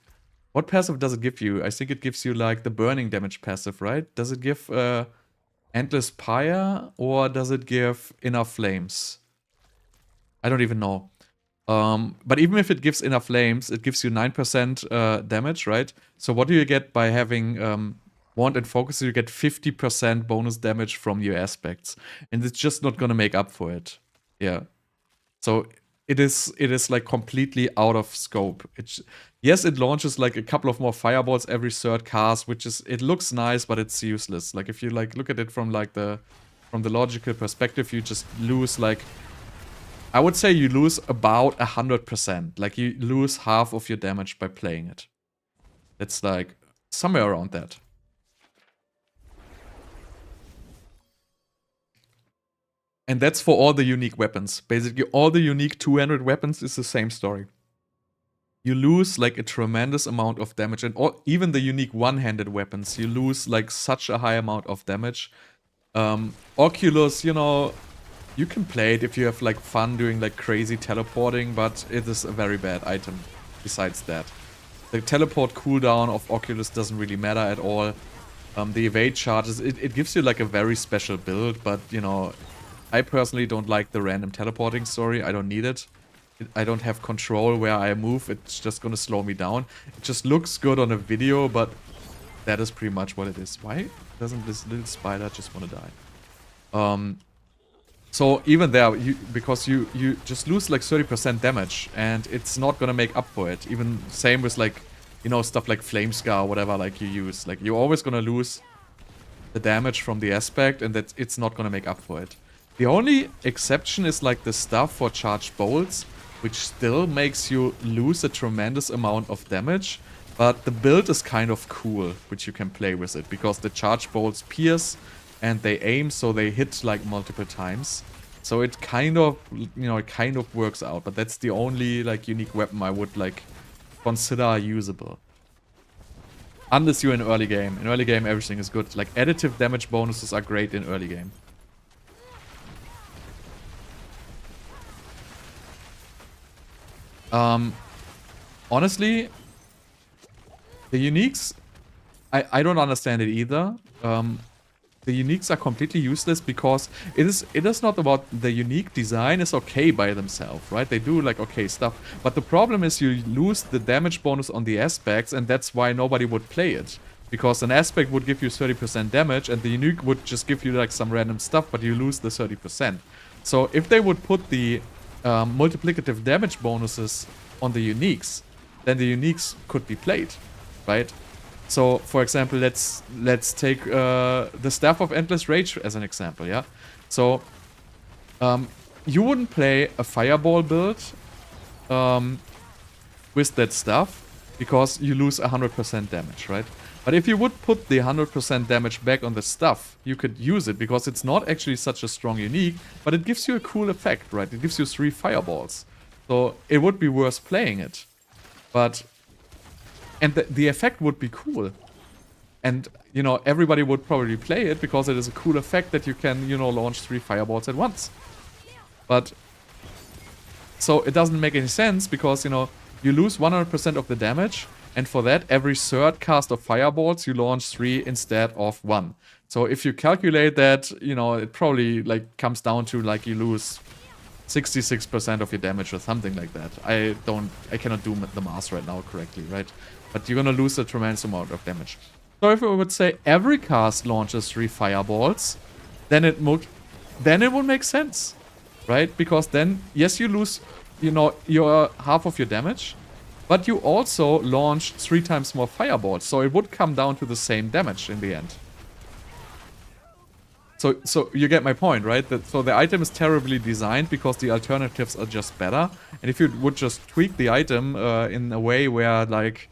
What passive does it give you? I think it gives you like the burning damage passive, right? Does it give Endless Pyre or does it give Inner Flames? I don't even know. But even if it gives Inner Flames, it gives you 9% damage, right? So what do you get by having Wand and Focus? You get 50% bonus damage from your aspects. And it's just not gonna make up for it. Yeah. So it is like completely out of scope. Yes, it launches like a couple of more fireballs every third cast, which is, it looks nice, but it's useless. Like if you like look at it from like from the logical perspective, you just lose like, I would say you lose about 100%. Like you lose half of your damage by playing it. It's like somewhere around that. And that's for all the unique weapons. Basically, all the unique 200 weapons is the same story. You lose like a tremendous amount of damage, and even the unique one-handed weapons, you lose like such a high amount of damage. Oculus, you know, you can play it if you have like fun doing like crazy teleporting, but it is a very bad item besides that. The teleport cooldown of Oculus doesn't really matter at all. The evade charges, it gives you like a very special build, but you know, I personally don't like the random teleporting story. I don't need it. I don't have control where I move. It's just gonna slow me down. It just looks good on a video, but that is pretty much what it is. Why doesn't this little spider just want to die? So even there, because you just lose like 30% damage, and it's not gonna make up for it. Even same with like, you know, stuff like Flame Scar or whatever like you use. Like you're always gonna lose the damage from the aspect, and that it's not gonna make up for it. The only exception is like the stuff for charged bolts, which still makes you lose a tremendous amount of damage, but the build is kind of cool, which you can play with it, because the charged bolts pierce and they aim, so they hit like multiple times. So it kind of, you know, it kind of works out, but that's the only like unique weapon I would like consider usable. Unless you're in early game. In early game everything is good. Like additive damage bonuses are great in early game. Honestly, the uniques, I don't understand it either. The uniques are completely useless because it is not about the unique design is okay by themselves, right? They do like okay stuff, but the problem is you lose the damage bonus on the aspects, and that's why nobody would play it. Because an aspect would give you 30% damage, and the unique would just give you like some random stuff, but you lose the 30%. So if they would put the multiplicative damage bonuses on the uniques, then the uniques could be played, right? So, for example, let's take the Staff of Endless Rage as an example, yeah? So, you wouldn't play a Fireball build with that stuff because you lose 100% damage, right? But if you would put the 100% damage back on the stuff, you could use it because it's not actually such a strong unique, but it gives you a cool effect, right? It gives you 3 Fireballs. So, it would be worth playing it. But... and the effect would be cool. And, you know, everybody would probably play it because it is a cool effect that you can, you know, launch 3 fireballs at once. But, so it doesn't make any sense because, you know, you lose 100% of the damage. And for that, every third cast of fireballs, you launch 3 instead of 1. So if you calculate that, you know, it probably, like, comes down to, like, you lose 66% of your damage or something like that. I cannot do the math right now correctly, right? But you're gonna lose a tremendous amount of damage. So if I would say every cast launches 3 fireballs, then it would make sense, right? Because then, yes, you lose, you know, your half of your damage, but you also launch 3 times more fireballs, so it would come down to the same damage in the end. So you get my point, right? So the item is terribly designed because the alternatives are just better. And if you would just tweak the item in a way where, like,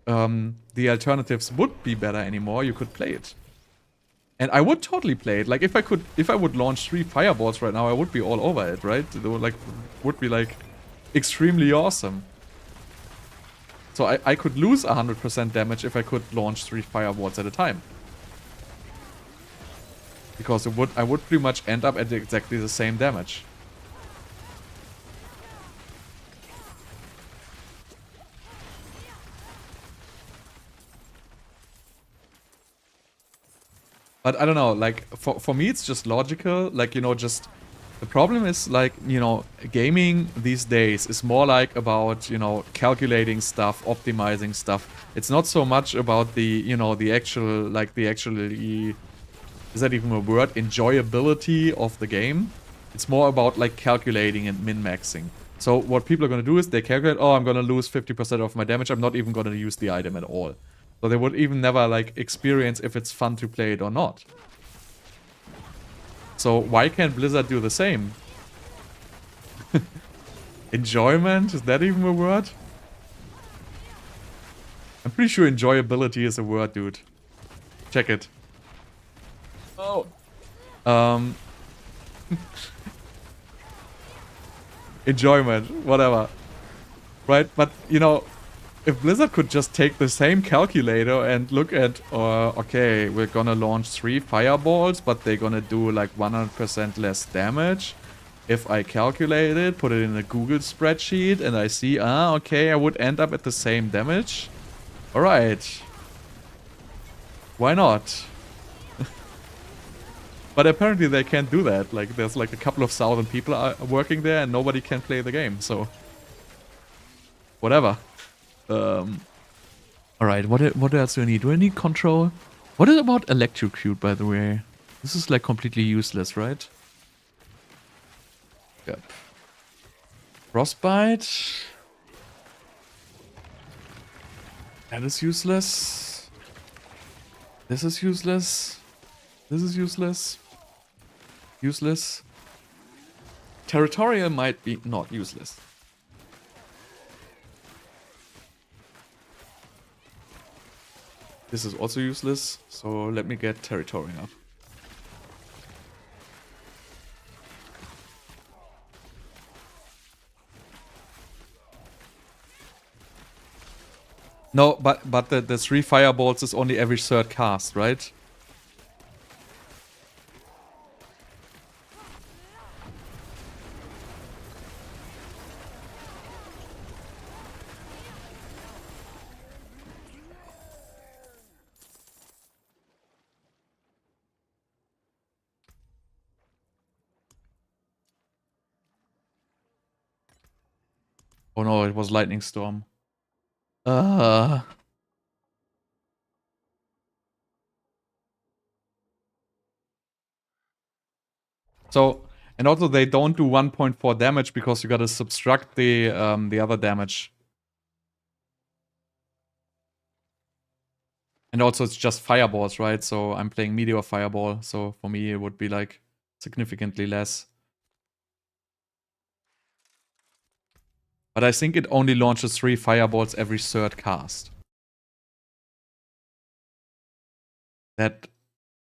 the alternatives would be better anymore, you could play it. And I would totally play it. Like, if I would launch 3 fireballs right now, I would be all over it, right? It would be, like, extremely awesome. So I could lose 100% damage if I could launch 3 fireballs at a time. Because I would pretty much end up at exactly the same damage. But I don't know, like, for me it's just logical, like, you know, just... The problem is, like, you know, gaming these days is more like about, you know, calculating stuff, optimizing stuff. It's not so much about the, you know, the actual, like, is that even a word? Enjoyability of the game. It's more about, like, calculating and min-maxing. So what people are going to do is they calculate, oh, I'm going to lose 50% of my damage. I'm not even going to use the item at all. So they would even never, like, experience if it's fun to play it or not. So why can't Blizzard do the same? Enjoyment? Is that even a word? I'm pretty sure enjoyability is a word, dude. Check it. Oh. Enjoyment, whatever. Right, but, you know, if Blizzard could just take the same calculator and look at, okay, we're gonna launch 3 fireballs, but they're gonna do like 100% less damage. If I calculate it, put it in a Google spreadsheet, and I see, okay, I would end up at the same damage. Alright. Why not? But apparently they can't do that. Like, there's like a couple of thousand people working there and nobody can play the game, so... Whatever. Alright, what else do I need? Do I need control? What is about electrocute, by the way? This is like completely useless, right? Yep. Frostbite. That is useless. This is useless. This is useless. Useless. Territorial might be not useless. This is also useless, so let me get territorial up. No, but the 3 fireballs is only every 3rd cast, right? Oh no, it was lightning storm. Uh So, and also they don't do 1.4 damage because you gotta subtract the other damage. And also it's just fireballs, right? So I'm playing Meteor Fireball, so for me it would be like significantly less. But I think it only launches 3 fireballs every third cast. That,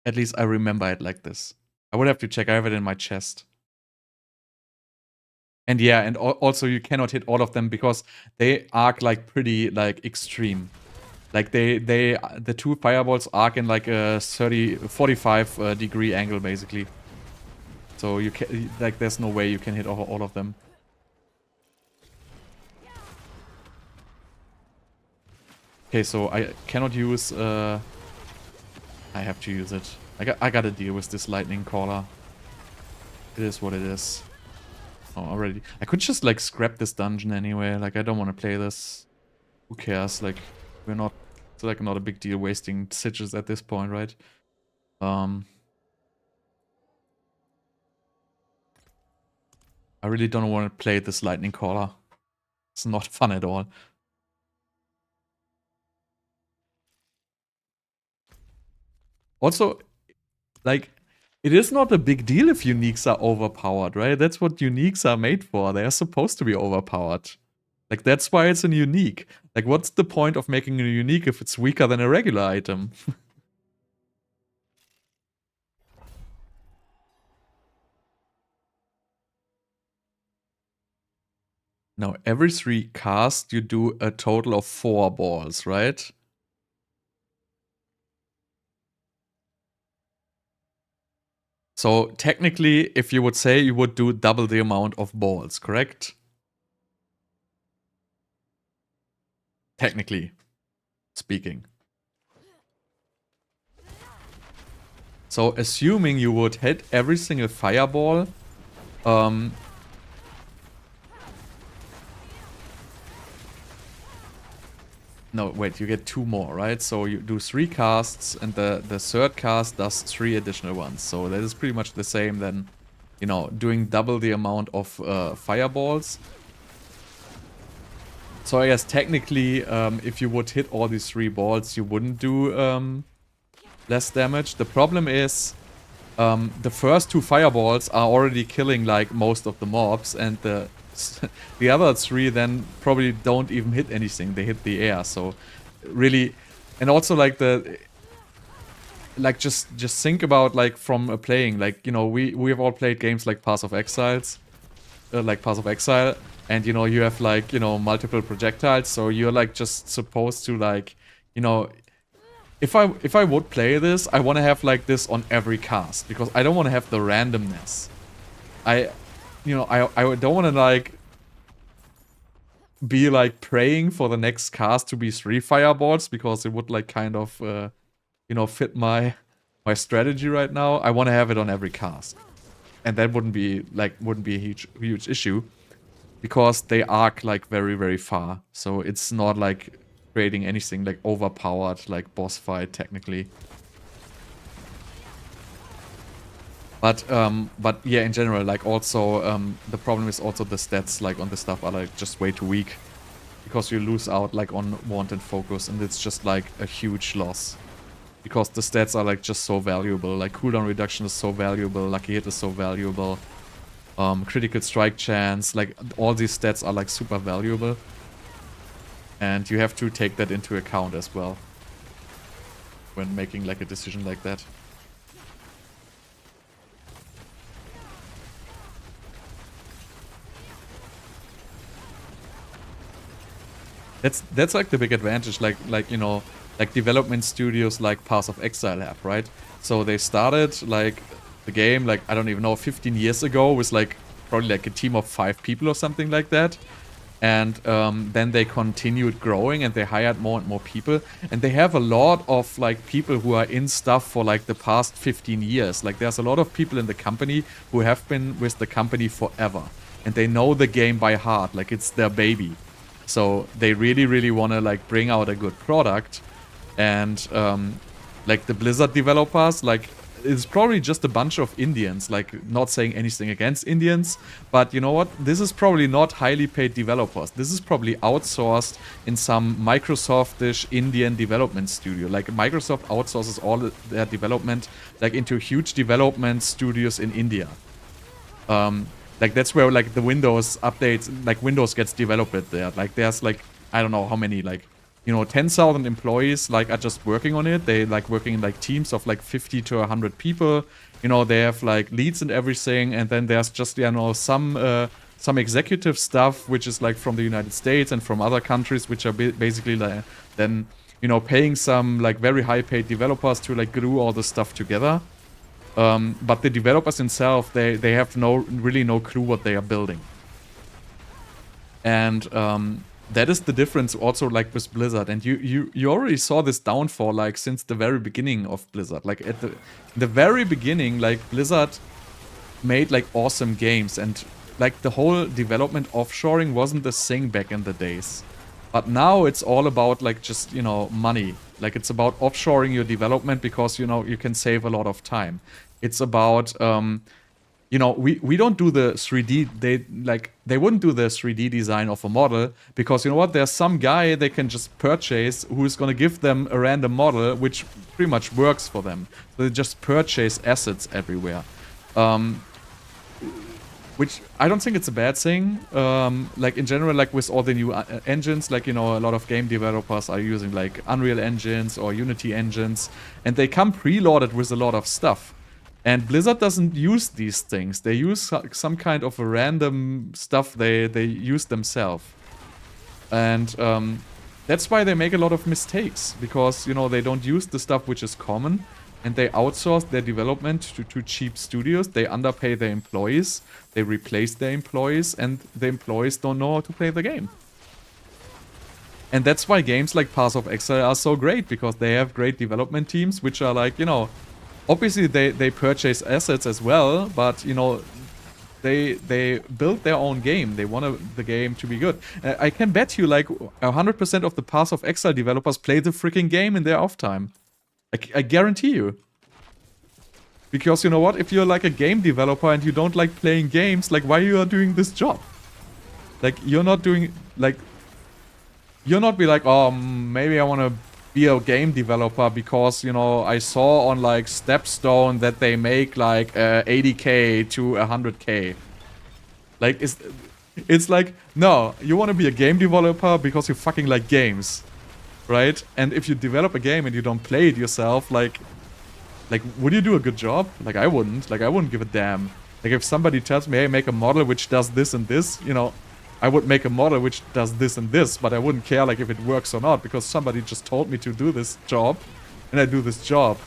at least I remember it like this. I would have to check, I have it in my chest. And yeah, and also you cannot hit all of them because they arc like pretty like extreme. Like the 2 fireballs arc in like a 45 degree angle basically. So you can, like, there's no way you can hit all of them. Okay, so I cannot use. I have to use it. I gotta deal with this lightning caller. It is what it is. Oh, already. I could just like scrap this dungeon anyway. Like I don't want to play this. Who cares? Like we're not. It's like not a big deal wasting sigils at this point, right? I really don't want to play this lightning caller. It's not fun at all. Also, like, it is not a big deal if uniques are overpowered, right? That's what uniques are made for. They are supposed to be overpowered. Like, that's why it's a unique. Like, what's the point of making a unique if it's weaker than a regular item? Now, every 3 casts, you do a total of 4 balls, right? So, technically, if you would say, you would do double the amount of balls, correct? Technically speaking. So, assuming you would hit every single fireball, no, wait, you get 2 more, right? So you do 3 casts, and the third cast does 3 additional ones. So that is pretty much the same then, you know, doing double the amount of fireballs. So I guess technically, if you would hit all these 3 balls, you wouldn't do less damage. The problem is, the first 2 fireballs are already killing like most of the mobs, and the other 3 then probably don't even hit anything. They hit the air. So really, and also like just think about like from playing, like, you know, we have all played games like Path of Exiles, like Path of Exile, and you know you have like, you know, multiple projectiles. So you're like just supposed to like, you know. If I would play this, I want to have like this on every cast because I don't want to have the randomness. I don't want to like be like praying for the next cast to be 3 fireballs because it would like kind of you know, fit my strategy right now. I want to have it on every cast, and that wouldn't be a huge issue because they arc like very far. So it's not like creating anything like overpowered like boss fight technically. But yeah, in general, like also the problem is also the stats like on the stuff are like just way too weak because you lose out like on wanted focus, and it's just like a huge loss because the stats are like just so valuable. Like cooldown reduction is so valuable, lucky hit is so valuable, critical strike chance, like all these stats are like super valuable. And you have to take that into account as well when making like a decision like that. That's like the big advantage, like you know, like development studios like Path of Exile have, right? So they started like the game like, I don't even know, 15 years ago with like probably like a team of 5 people or something like that. And then they continued growing and they hired more and more people, and they have a lot of like people who are in stuff for like the past 15 years. Like there's a lot of people in the company who have been with the company forever. and they know the game by heart, like it's their baby. So they really, really want to like bring out a good product. And like the Blizzard developers, like it's probably just a bunch of Indians, like not saying anything against Indians, but you know what? This is probably not highly paid developers. This is probably outsourced in some Microsoft-ish Indian development studio. Like Microsoft outsources all their development like into huge development studios in India. Like that's where like the Windows updates, like Windows gets developed there. Like there's like, I don't know how many, like, you know, 10,000 employees like are just working on it. They like working in like teams of like 50 to 100 people. You know, they have like leads and everything. And then there's just, you know, some executive stuff, which is like from the United States and from other countries, which are basically like then, you know, paying some like very high paid developers to like glue all the stuff together. But the developers themselves, they have really no clue what they are building. And that is the difference also like with Blizzard. And you already saw this downfall like since the very beginning of Blizzard. Like at the very beginning, like Blizzard made like awesome games, and like the whole development offshoring wasn't the thing back in the days. But now it's all about like just, you know, money. Like it's about offshoring your development because, you know, you can save a lot of time. It's about you know, we don't do the 3D, they wouldn't do the 3D design of a model because, you know what, there's some guy they can just purchase who's gonna give them a random model which pretty much works for them. So they just purchase assets everywhere. Which I don't think it's a bad thing. Like in general, like with all the new engines, like, you know, a lot of game developers are using like Unreal engines or Unity engines, and they come preloaded with a lot of stuff. And Blizzard doesn't use these things. They use some kind of a random stuff they use themselves. And that's why they make a lot of mistakes. Because, you know, they don't use the stuff which is common. And they outsource their development to cheap studios. They underpay their employees. They replace their employees. And the employees don't know how to play the game. And that's why games like Path of Exile are so great. Because they have great development teams which are like, you know... Obviously, they purchase assets as well, but, you know, they build their own game. They want the game to be good. I can bet you, like, 100% of the Path of Exile developers play the freaking game in their off time. I guarantee you. Because, you know what? If you're, like, a game developer and you don't like playing games, like, why you are doing this job? Like, you're not doing, like... You're not be like, oh, maybe I want to... be a game developer because, you know, I saw on like Stepstone that they make like 80k to 100k. Like it's like, no, you want to be a game developer because you fucking like games, right? And if you develop a game and you don't play it yourself, like would you do a good job? Like I wouldn't give a damn. Like if somebody tells me, hey, make a model which does this and this, you know, I would make a model which does this and this, but I wouldn't care like if it works or not, because somebody just told me to do this job, and I do this job.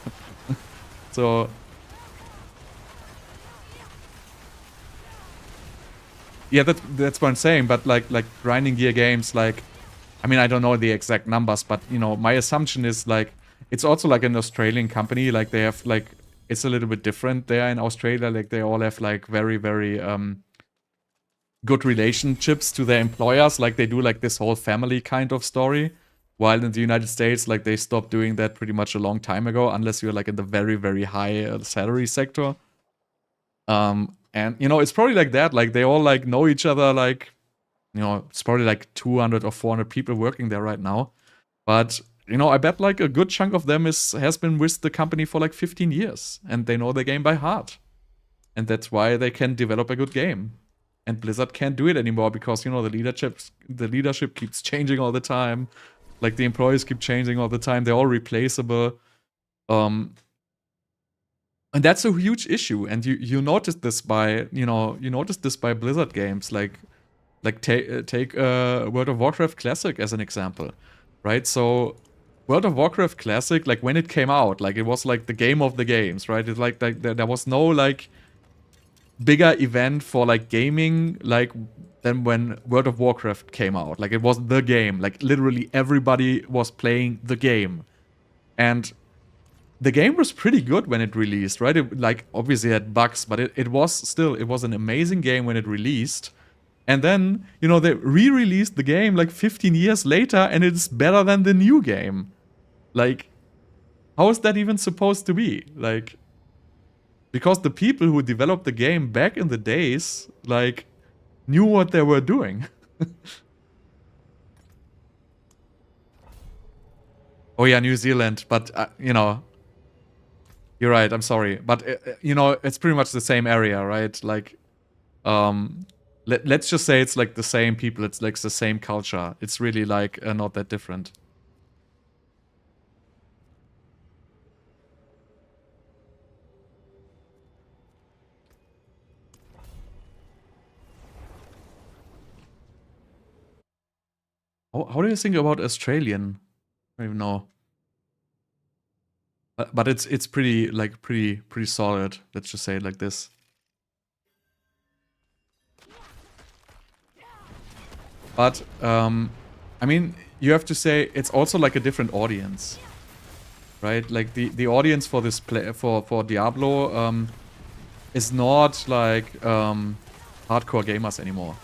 So... Yeah, that's what I'm saying, but like grinding gear games, like... I mean, I don't know the exact numbers, but, you know, my assumption is, like... It's also like an Australian company, like they have, like... It's a little bit different there in Australia, like they all have, like, very, very, good relationships to their employers, like they do like this whole family kind of story, while in the United States, like they stopped doing that pretty much a long time ago, unless you're like in the very, very high salary sector. And you know, it's probably like that, like they all like know each other, like, you know, it's probably like 200 or 400 people working there right now, but you know, I bet like a good chunk of them has been with the company for like 15 years, and they know the game by heart, and that's why they can develop a good game. And Blizzard can't do it anymore because, you know, the leadership keeps changing all the time. Like, the employees keep changing all the time. They're all replaceable. And that's a huge issue. And you notice this by, you know, by Blizzard games. Like take World of Warcraft Classic as an example, right? So World of Warcraft Classic, like when it came out, like it was like the game of the games, right? It's like there was no like bigger event for like gaming like than when World of Warcraft came out. Like it was the game. Like literally everybody was playing the game. And the game was pretty good when it released, right? It like obviously had bugs, but it was an amazing game when it released. And then, you know, they re-released the game like 15 years later and it's better than the new game. Like, how is that even supposed to be? Like, because the people who developed the game back in the days, like, knew what they were doing. Oh yeah, New Zealand, but, you know, you're right, I'm sorry. But, you know, it's pretty much the same area, right? Like, let's just say it's like the same people, it's like the same culture. It's really like not that different. How do you think about Australian? I don't even know. But it's pretty like pretty solid. Let's just say it like this. But I mean, you have to say it's also like a different audience, right? Like the audience for this for Diablo is not like hardcore gamers anymore.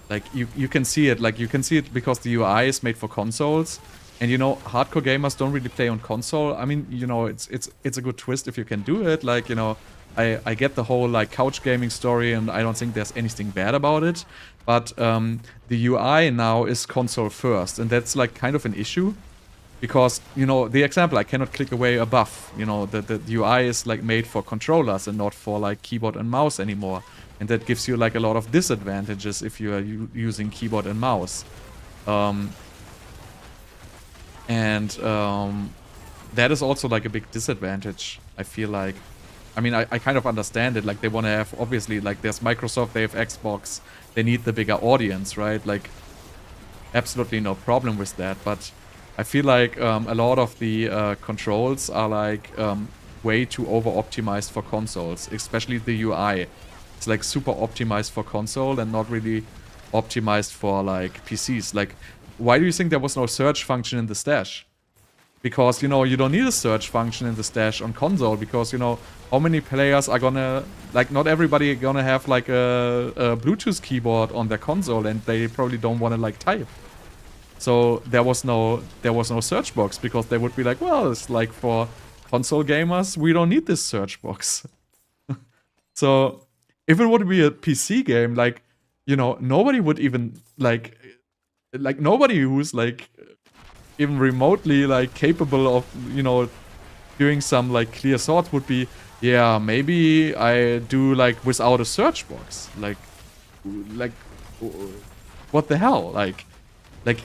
Like you can see it. Like you can see it because the UI is made for consoles. And you know, hardcore gamers don't really play on console. I mean, you know, it's a good twist if you can do it. Like, you know, I get the whole like couch gaming story, and I don't think there's anything bad about it. But the UI now is console first, and that's like kind of an issue, because you know the example, I cannot click away a buff. You know, the UI is like made for controllers and not for like keyboard and mouse anymore, and that gives you like a lot of disadvantages if you are using keyboard and mouse. And that is also like a big disadvantage, I feel like. I mean, I kind of understand it. Like, they want to have, obviously, like, there's Microsoft, they have Xbox. They need the bigger audience, right? Like, absolutely no problem with that. But I feel like a lot of the controls are, like, way too over-optimized for consoles. Especially the UI. It's, like, super optimized for console and not really optimized for, like, PCs. Like, why do you think there was no search function in the stash? Because, you know, you don't need a search function in the stash on console, because, you know, how many players are gonna, like, not everybody gonna have, like, a Bluetooth keyboard on their console, and they probably don't want to, like, type. So there was no search box, because they would be like, well, it's like for console gamers, we don't need this search box. So if it would be a PC game, like, you know, nobody would even, like nobody who's, like, even remotely, like, capable of, you know, doing some, like, clear thoughts would be, yeah, maybe I do, like, without a search box. Like, what the hell? Like,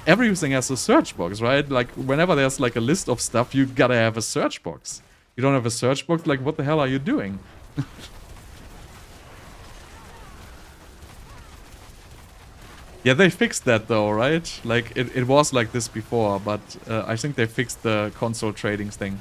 everything has a search box, right? Like, whenever there's, like, a list of stuff, you gotta have a search box. You don't have a search box, like, what the hell are you doing? Yeah, they fixed that though, right? Like, it was like this before, but I think they fixed the console trading thing.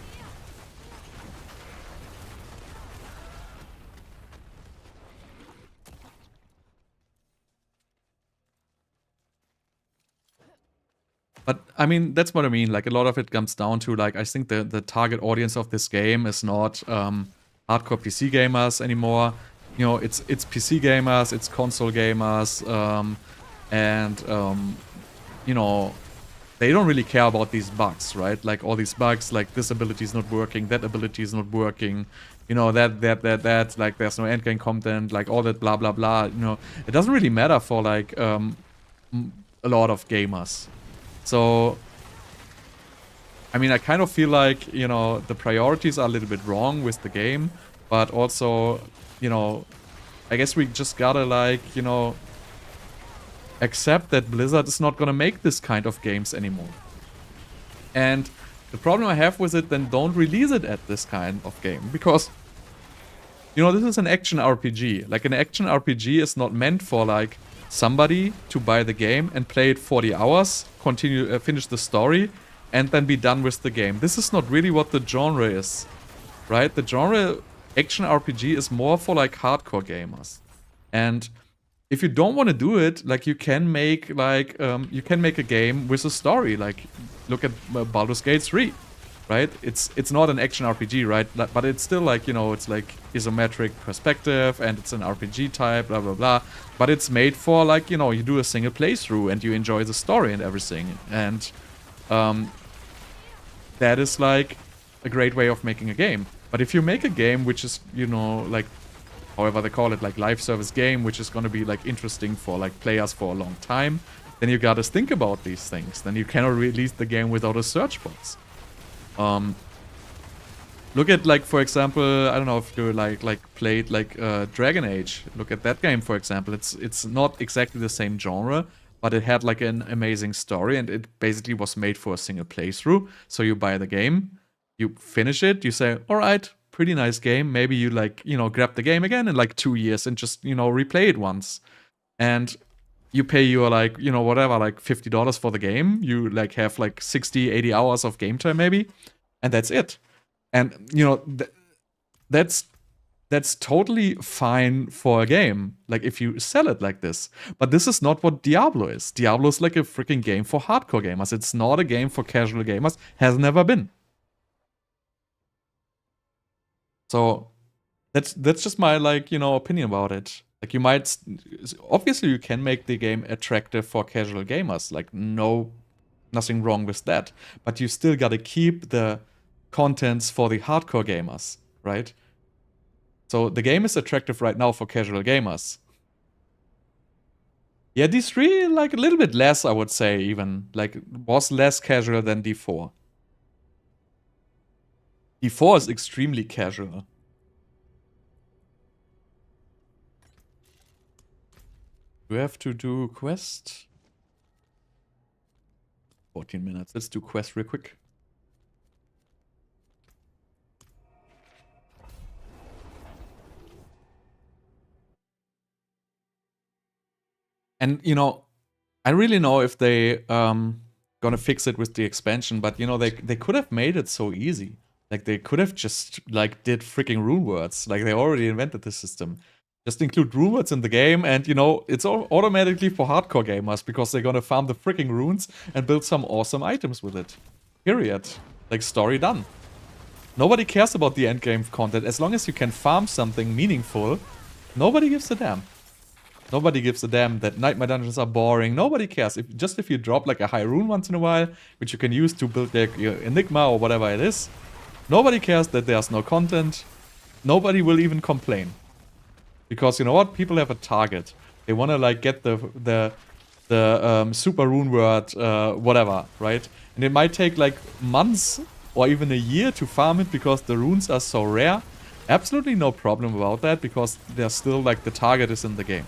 But, I mean, that's what I mean. Like, a lot of it comes down to, like, I think the target audience of this game is not hardcore PC gamers anymore. You know, it's PC gamers, it's console gamers, and you know, they don't really care about these bugs, right? Like, all these bugs, like, this ability is not working, that ability is not working, you know, that, like, there's no endgame content, like, all that blah blah blah, you know. It doesn't really matter for, like, a lot of gamers. So, I mean, I kind of feel like, you know, the priorities are a little bit wrong with the game, but also, you know, I guess we just gotta, like, you know, accept that Blizzard is not gonna make this kind of games anymore. And the problem I have with it, then don't release it at this kind of game, because, you know, this is an action RPG. Like, an action RPG is not meant for, like, somebody to buy the game and play it 40 hours, continue, finish the story, and then be done with the game. This is not really what the genre is, right? The genre action RPG is more for, like, hardcore gamers. And if you don't want to do it, like, you can make, like, you can make a game with a story. Like, look at Baldur's Gate 3. right? It's not an action RPG, right? But it's still like, you know, it's like isometric perspective and it's an RPG type, blah, blah, blah. But it's made for like, you know, you do a single playthrough and you enjoy the story and everything. And that is like a great way of making a game. But if you make a game which is, you know, like, however they call it, like live service game, which is going to be like interesting for like players for a long time, then you gotta think about these things. Then you cannot release the game without a search box. Look at, like, for example, I don't know if you like played like Dragon Age. Look at that game, for example. It's not exactly the same genre, but it had like an amazing story, and it basically was made for a single playthrough. So you buy the game, you finish it, you say, all right, pretty nice game. Maybe you like, you know, grab the game again in like 2 years and just, you know, replay it once. And you pay your, like, you know, whatever, like $50 for the game. You like have like 60, 80 hours of game time maybe. And that's it. And, you know, that's totally fine for a game. Like if you sell it like this. But this is not what Diablo is. Diablo is like a freaking game for hardcore gamers. It's not a game for casual gamers. Has never been. So that's just my, like, you know, opinion about it. Like, you might, obviously you can make the game attractive for casual gamers. Like, nothing wrong with that. But you still gotta keep the contents for the hardcore gamers, right? So the game is attractive right now for casual gamers. Yeah, D3, like, a little bit less, I would say, even. Like, was less casual than D4. D4 is extremely casual. Do we have to do quest? 14 minutes. Let's do quest real quick. And, you know, I really know if they gonna fix it with the expansion, but, you know, they could have made it so easy. Like, they could have just, like, did freaking Runewords. Like, they already invented the system. Just include Runewords in the game, and, you know, it's all automatically for hardcore gamers, because they're gonna farm the freaking runes and build some awesome items with it. Period. Like, story done. Nobody cares about the endgame content. As long as you can farm something meaningful, nobody gives a damn. Nobody gives a damn that nightmare dungeons are boring. Nobody cares. If you drop like a high rune once in a while, which you can use to build like your Enigma or whatever it is, nobody cares that there's no content. Nobody will even complain. Because, you know what? People have a target. They want to like get the super rune word, whatever, right? And it might take like months or even a year to farm it because the runes are so rare. Absolutely no problem about that, because they're still like the target is in the game.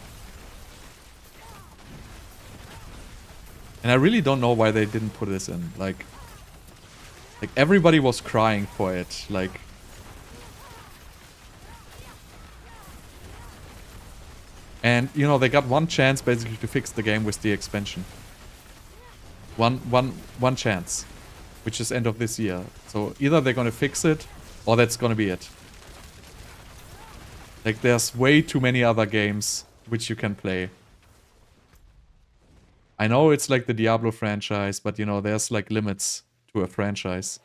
And I really don't know why they didn't put this in. Like everybody was crying for it. Like, and, you know, they got one chance basically to fix the game with the expansion. One chance, which is end of this year. So either they're gonna fix it, or that's gonna be it. Like, there's way too many other games which you can play. I know it's like the Diablo franchise, but, you know, there's like limits to a franchise.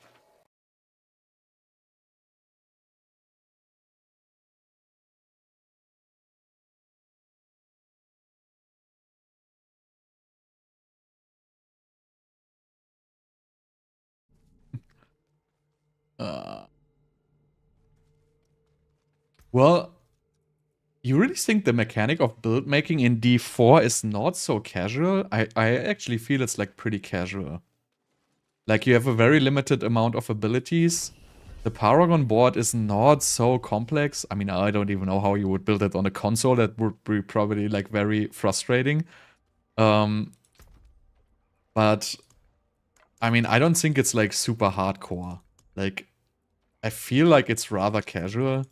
Well, you really think the mechanic of build making in D4 is not so casual? I actually feel it's like pretty casual. Like, you have a very limited amount of abilities. The Paragon board is not so complex. I mean, I don't even know how you would build it on a console. That would be probably like very frustrating. But I mean, I don't think it's like super hardcore. Like, I feel like it's rather casual.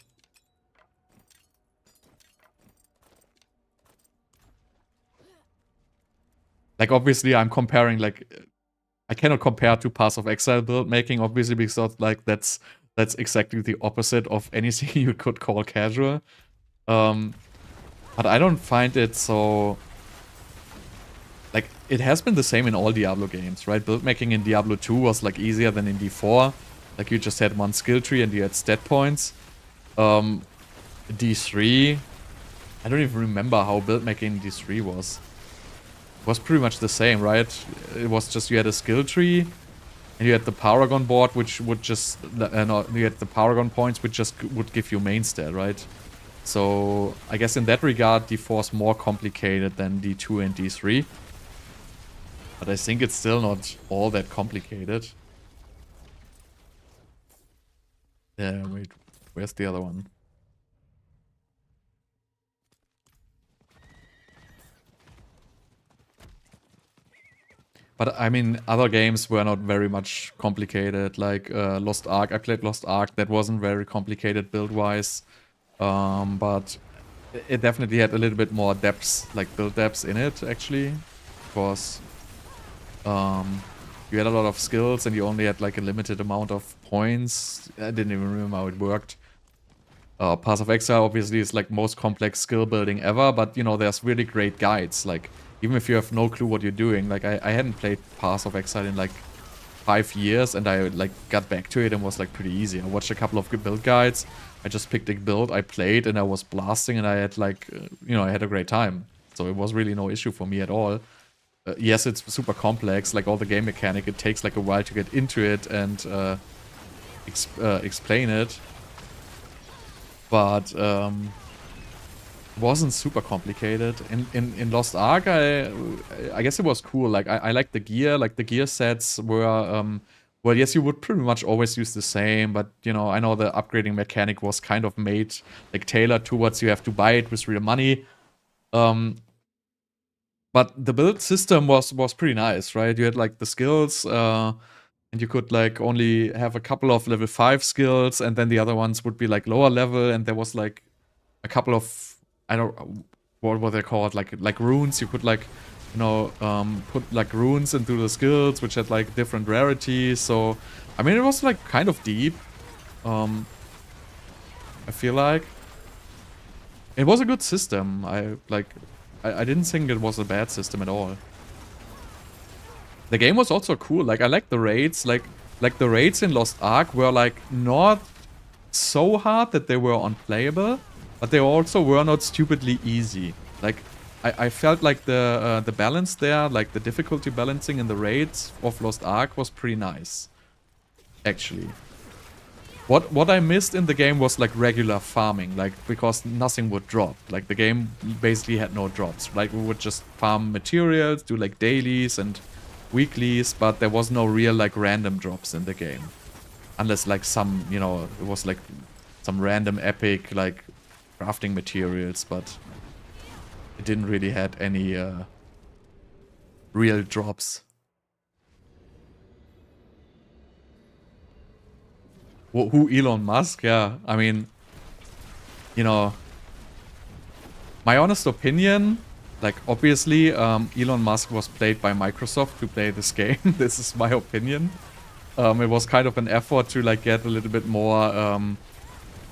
Like, obviously, I'm comparing, like, I cannot compare to Path of Exile build making, obviously, because, like, that's exactly the opposite of anything you could call casual. But I don't find it so... Like, it has been the same in all Diablo games, right? Build making in Diablo 2 was, like, easier than in D4. Like you just had one skill tree and you had stat points. D3, I don't even remember how build making D3 was. It was pretty much the same, right? It was just you had a skill tree and you had the Paragon board, which would just no, you had the Paragon points, which just would give you main stat, right? So I guess in that regard, D4 is more complicated than D2 and D3. But I think it's still not all that complicated. Yeah, wait, where's the other one? But I mean, other games were not very much complicated, like Lost Ark. I played Lost Ark, that wasn't very complicated build-wise. But it definitely had a little bit more depths, like build depths in it, actually. Because you had a lot of skills and you only had like a limited amount of points. I didn't even remember how it worked. Path of Exile obviously is like most complex skill building ever, but you know, there's really great guides. Like, even if you have no clue what you're doing, like I hadn't played Path of Exile in like 5 years, and I like got back to it and was like pretty easy. I watched a couple of good build guides. I just picked a build, I played, and I was blasting, and I had like, you know, I had a great time. So it was really no issue for me at all. Yes, it's super complex, like all the game mechanic. It takes like a while to get into it and explain it. But wasn't super complicated. In Lost Ark, I guess it was cool. Like I liked the gear. Like the gear sets were well, yes, you would pretty much always use the same, but you know, I know the upgrading mechanic was kind of made like tailored towards you have to buy it with real money. But the build system was pretty nice, right? You had like the skills, and you could like only have a couple of level 5 skills, and then the other ones would be like lower level, and there was like a couple of, I don't, what were they called, like runes. You could like, you know, put like runes into the skills, which had like different rarities. So I mean, it was like kind of deep. I feel like it was a good system. I didn't think it was a bad system at all. The game was also cool. Like I liked the raids. Like the raids in Lost Ark were like not so hard that they were unplayable, but they also were not stupidly easy. Like I felt like the balance there, like the difficulty balancing in the raids of Lost Ark was pretty nice, actually. What I missed in the game was like regular farming, like because nothing would drop. Like the game basically had no drops. Like we would just farm materials, do like dailies and weeklies, but there was no real like random drops in the game. Unless like some, you know, it was like some random epic like crafting materials, but it didn't really had any real drops. Who Elon Musk? Yeah, I mean, you know, my honest opinion, like obviously Elon Musk was played by Microsoft to play this game. This is my opinion. It was kind of an effort to like get a little bit more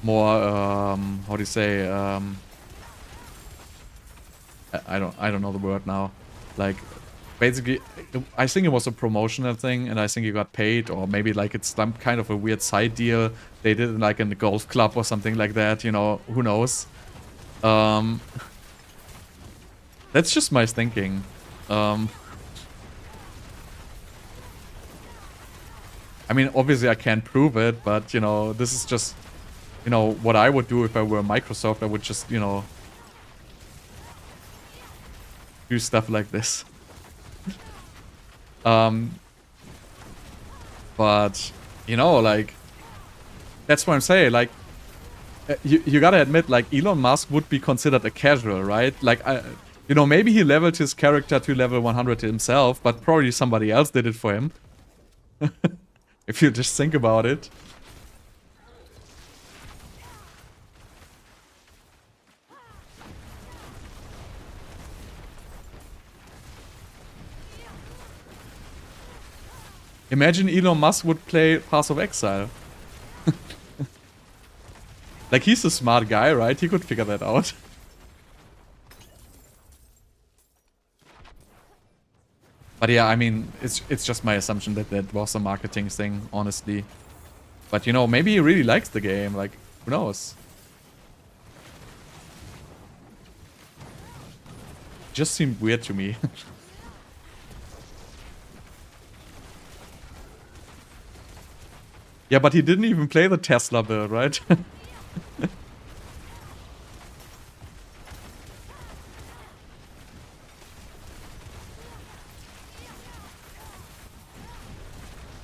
how do you say, I don't know the word now. Like basically, I think it was a promotional thing, and I think he got paid, or maybe like it's some kind of a weird side deal they did like in the golf club or something like that, you know, who knows. That's just my thinking. I mean, obviously I can't prove it, but you know, this is just, you know, what I would do if I were Microsoft. I would just, you know, do stuff like this. But you know, like that's what I'm saying. Like you gotta admit, like Elon Musk would be considered a casual, right? Like you know, maybe he leveled his character to level 100 himself, but probably somebody else did it for him. If you just think about it. Imagine Elon Musk would play Path of Exile. Like, he's a smart guy, right? He could figure that out. But yeah, I mean, it's just my assumption that that was a marketing thing, honestly. But, you know, maybe he really likes the game. Like, who knows? Just seemed weird to me. Yeah, but he didn't even play the Tesla build, right?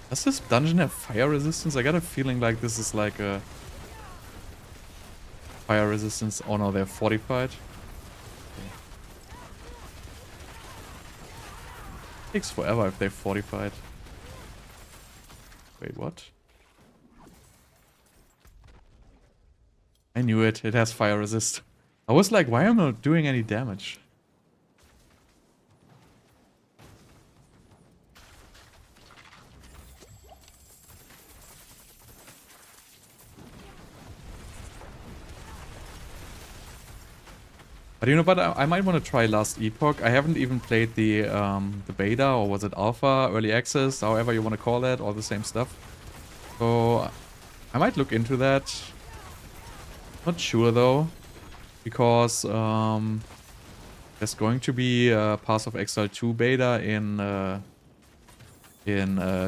Does this dungeon have fire resistance? I got a feeling like this is like a fire resistance. Oh no, they're fortified. Okay. Takes forever if they're fortified. Wait, what? I knew it. It has fire resist. I was like, why am I not doing any damage? But you know, but I might want to try Last Epoch. I haven't even played the beta, or was it alpha, early access, however you want to call it, all the same stuff. So I might look into that. Not sure though, because there's going to be a Path of Exile 2 beta in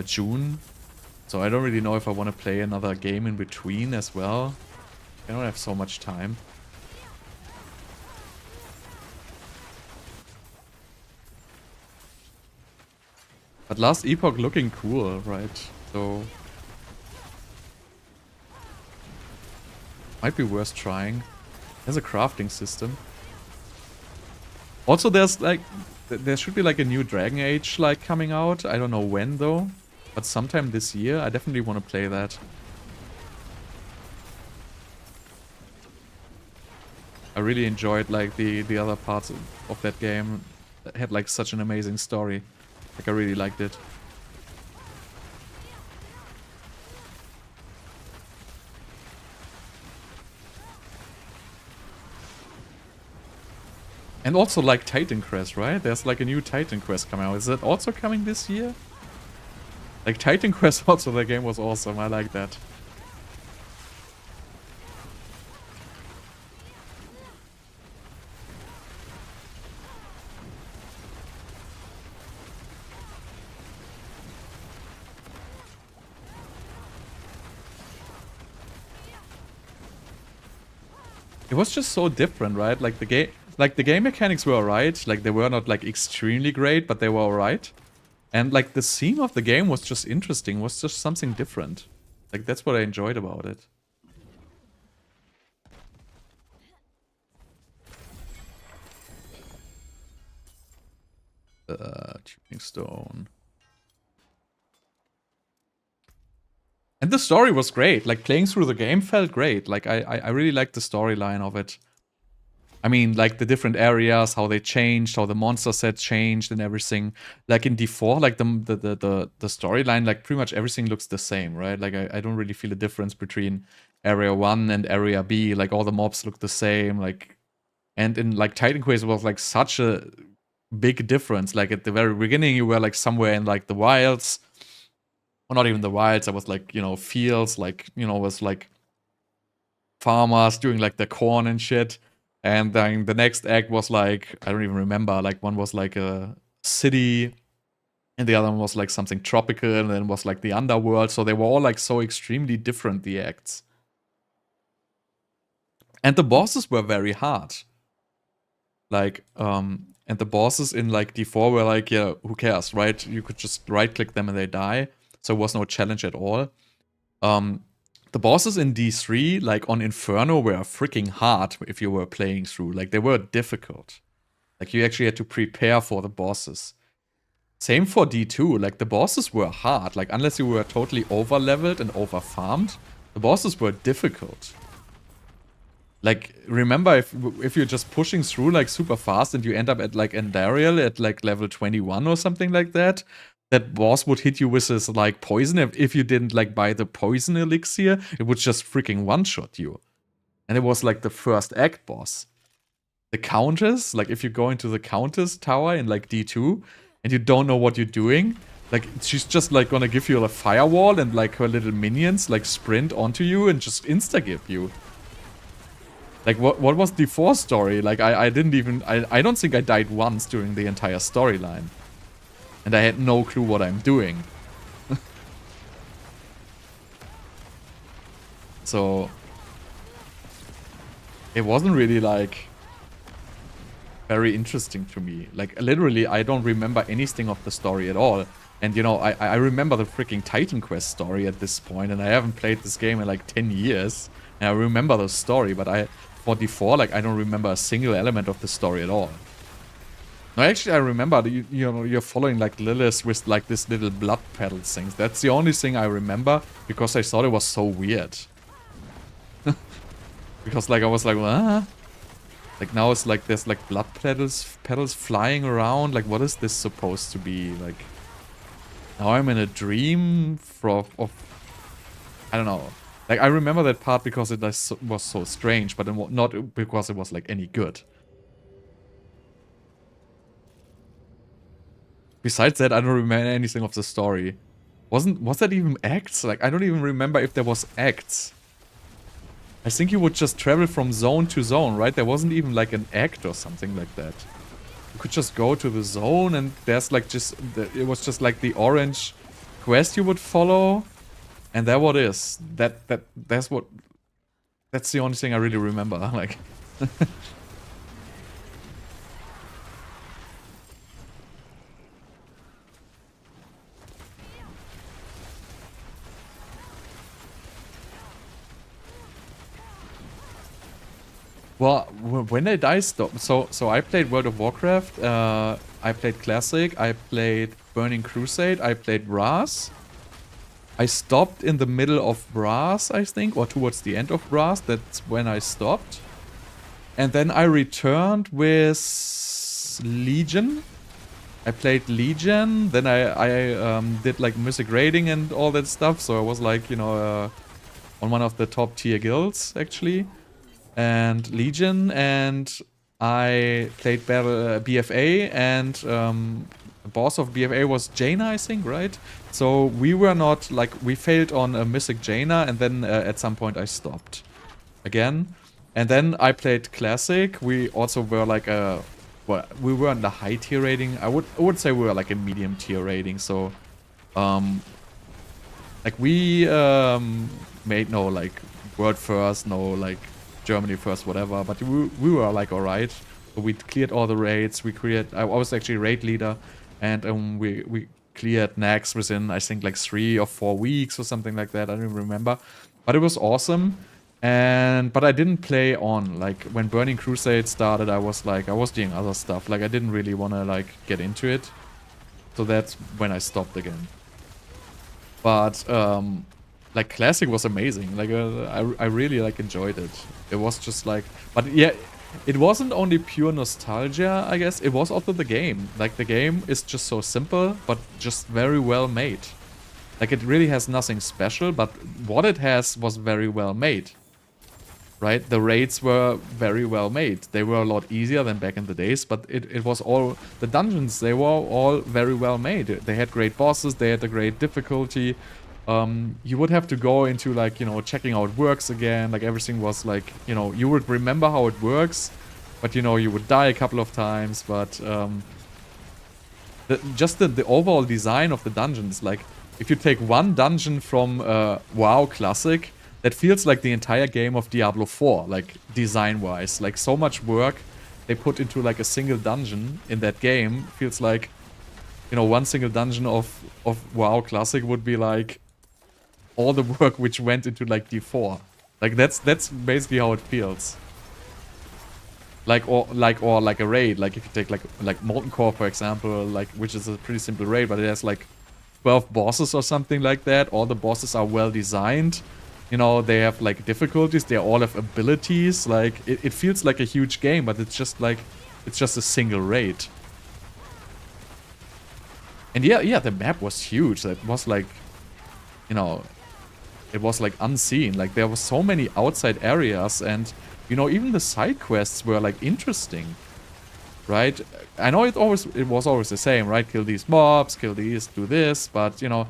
June. So I don't really know if I want to play another game in between as well. I don't have so much time. But Last Epoch looking cool, right? So might be worth trying. There's a crafting system. Also, there's like there should be like a new Dragon Age like coming out. I don't know when though, but sometime this year. I definitely want to play that. I really enjoyed like the other parts of that game. It had like such an amazing story. Like I really liked it. And also like Titan Quest, right? There's like a new Titan Quest coming out. Is that also coming this year? Like Titan Quest also, the game was awesome. I like that. It was just so different, right? Like the game mechanics were alright. Like they were not like extremely great, but they were alright. And like the theme of the game was just interesting. Was just something different. Like that's what I enjoyed about it. Tuning stone. And the story was great. Like, playing through the game felt great. Like, I really liked the storyline of it. I mean, like, the different areas, how they changed, how the monster set changed and everything. Like, in D4, like, the storyline, like, pretty much everything looks the same, right? Like, I don't really feel a difference between Area 1 and Area B. Like, all the mobs look the same. Like, and in, like, Titan Quest was, like, such a big difference. Like, at the very beginning, you were, like, somewhere in, like, the wilds. Well, not even the wilds, I was like, you know, fields, like, you know, was like farmers doing like the corn and shit. And then the next act was like, I don't even remember, like one was like a city and the other one was like something tropical and then was like the underworld. So they were all like so extremely different, the acts. And the bosses were very hard. Like, and the bosses in like D4 were like, yeah, who cares, right? You could just right click them and they die. So it was no challenge at all. The bosses in D3, like on Inferno, were freaking hard if you were playing through. Like, they were difficult. Like, you actually had to prepare for the bosses. Same for D2. Like, the bosses were hard. Like, unless you were totally over-leveled and over-farmed, the bosses were difficult. Like, remember, if you're just pushing through, like, super fast and you end up at, like, Andariel at, like, level 21 or something like that, that boss would hit you with this, like, poison. If you didn't, like, buy the poison elixir, it would just freaking one-shot you. And it was, like, the first act boss. The Countess, like, if you go into the Countess tower in, like, D2, and you don't know what you're doing, Like, she's just, like, gonna give you a firewall and, like, her little minions, like, sprint onto you and just insta-give you. Like, what was the 4 story? Like, I didn't even... I don't think I died once during the entire storyline. And I had no clue what I'm doing. So... It wasn't really, like... very interesting to me. Like, literally, I don't remember anything of the story at all. And, you know, I remember the freaking Titan Quest story at this point, and I haven't played this game in, like, 10 years. And I remember the story, but for D4, like, I don't remember a single element of the story at all. No, actually, I remember, you know, you're following, like, Lilith with, like, this little blood petals things. That's the only thing I remember, because I thought it was so weird. Because, like, I was like, ah. Like, now it's like, there's, like, blood petals flying around. Like, what is this supposed to be? Like, now I'm in a dream of... I don't know. Like, I remember that part because it was so strange, but not because it was, like, any good. Besides that, I don't remember anything of the story. Was that even acts? Like, I don't even remember if there was acts. I think you would just travel from zone to zone, right? There wasn't even, like, an act or something like that. You could just go to the zone and there's, like, it was just, like, the orange quest you would follow. And there what is. That's the only thing I really remember, like... Well, when did I stop? So I played World of Warcraft, I played Classic, I played Burning Crusade, I played Brass. I stopped in the middle of Brass, I think, or towards the end of Brass. That's when I stopped. And then I returned with Legion. I played Legion, then I did, like, Mythic Raiding and all that stuff. So I was, like, you know, on one of the top tier guilds, actually. And Legion, and I played BFA, and the boss of BFA was Jaina, I think, right? So we were not, like, we failed on a Mythic Jaina, and then at some point I stopped again. And then I played Classic. We also were, like, well, we were in the high tier rating. I would say we were, like, a medium tier rating, so like, we made no, like, world first, no, like, Germany first, whatever, but we were, like, alright. So we cleared all the raids, I was actually raid leader, and we cleared Nax within, I think, like, 3 or 4 weeks or something like that, I don't even remember. But it was awesome, but I didn't play on. Like, when Burning Crusade started, I was doing other stuff, like, I didn't really want to, like, get into it. So that's when I stopped again. But, like, Classic was amazing. Like, I really, like, enjoyed it. It was just like... But yeah, it wasn't only pure nostalgia, I guess. It was also the game. Like, the game is just so simple, but just very well made. Like, it really has nothing special, but what it has was very well made. Right? The raids were very well made. They were a lot easier than back in the days, but it was all... The dungeons, they were all very well made. They had great bosses, they had a great difficulty. You would have to go into, like, you know, checking how it works again. Like, everything was, like, you know, you would remember how it works, but, you know, you would die a couple of times. But just the overall design of the dungeons, like, if you take one dungeon from WoW Classic, that feels like the entire game of Diablo 4, like, design-wise. Like, so much work they put into, like, a single dungeon in that game. Feels like, you know, one single dungeon of WoW Classic would be, like, all the work which went into, like, D4. Like, that's basically how it feels. Like, or like a raid. Like, if you take, like Molten Core, for example, like, which is a pretty simple raid, but it has, like, 12 bosses or something like that. All the bosses are well designed. You know, they have, like, difficulties. They all have abilities. Like, it feels like a huge game, but it's just, like, it's just a single raid. And yeah, the map was huge. It was, like, you know... It was, like, unseen. Like, there were so many outside areas, and, you know, even the side quests were, like, interesting. right? I know it was always the same, right? Kill these mobs, kill these, do this, but you know,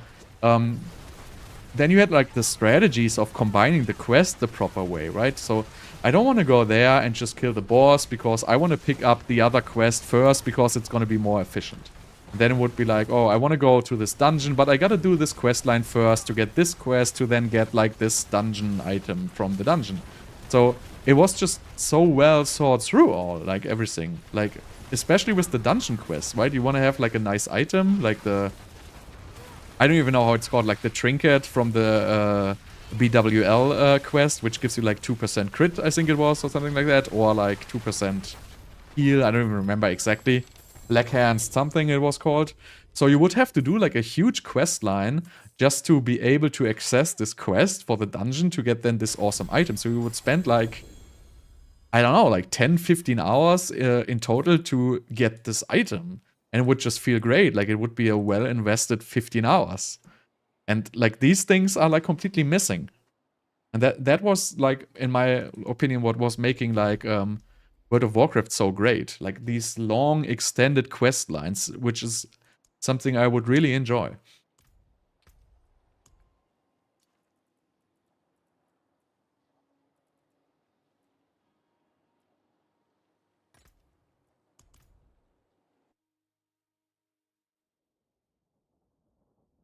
then you had like the strategies of combining the quest the proper way, right? So I don't want to go there and just kill the boss because I want to pick up the other quest first because it's going to be more efficient. And then it would be like, oh, I want to go to this dungeon, but I got to do this quest line first to get this quest to then get like this dungeon item from the dungeon. So it was just so well thought through all, like everything. Like, especially with the dungeon quests, right? You want to have like a nice item, like the... I don't even know how it's called, like the trinket from the BWL quest, which gives you like 2% crit, I think it was, or something like that. Or like 2% heal, I don't even remember exactly. Black Hands something it was called. So you would have to do like a huge quest line just to be able to access this quest for the dungeon to get then this awesome item. So you would spend like, I don't know, like 10, 15 hours in total to get this item. And it would just feel great. Like it would be a well invested 15 hours. And like these things are like completely missing. And that was like, in my opinion, what was making like World of Warcraft so great. Like these long extended quest lines, which is something I would really enjoy.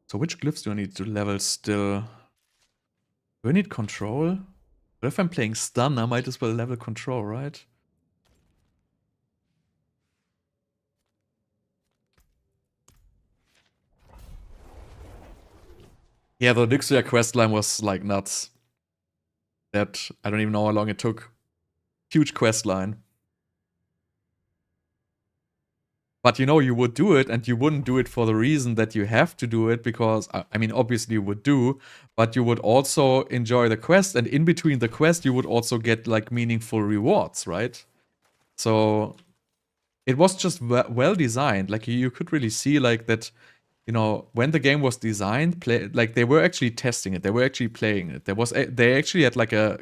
So which glyphs do I need to level still? Do I need control? But if I'm playing stun, I might as well level control, right? Yeah, the Nixia questline was like nuts. That, I don't even know how long it took. Huge questline. But you know, you would do it, and you wouldn't do it for the reason that you have to do it, because, I mean, obviously you would do, but you would also enjoy the quest, and in between the quest, you would also get, like, meaningful rewards, right? So, it was just well designed. Like, you could really see, like, that, you know, when the game was designed, like, they were actually testing it, they were actually playing it. They actually had, like, a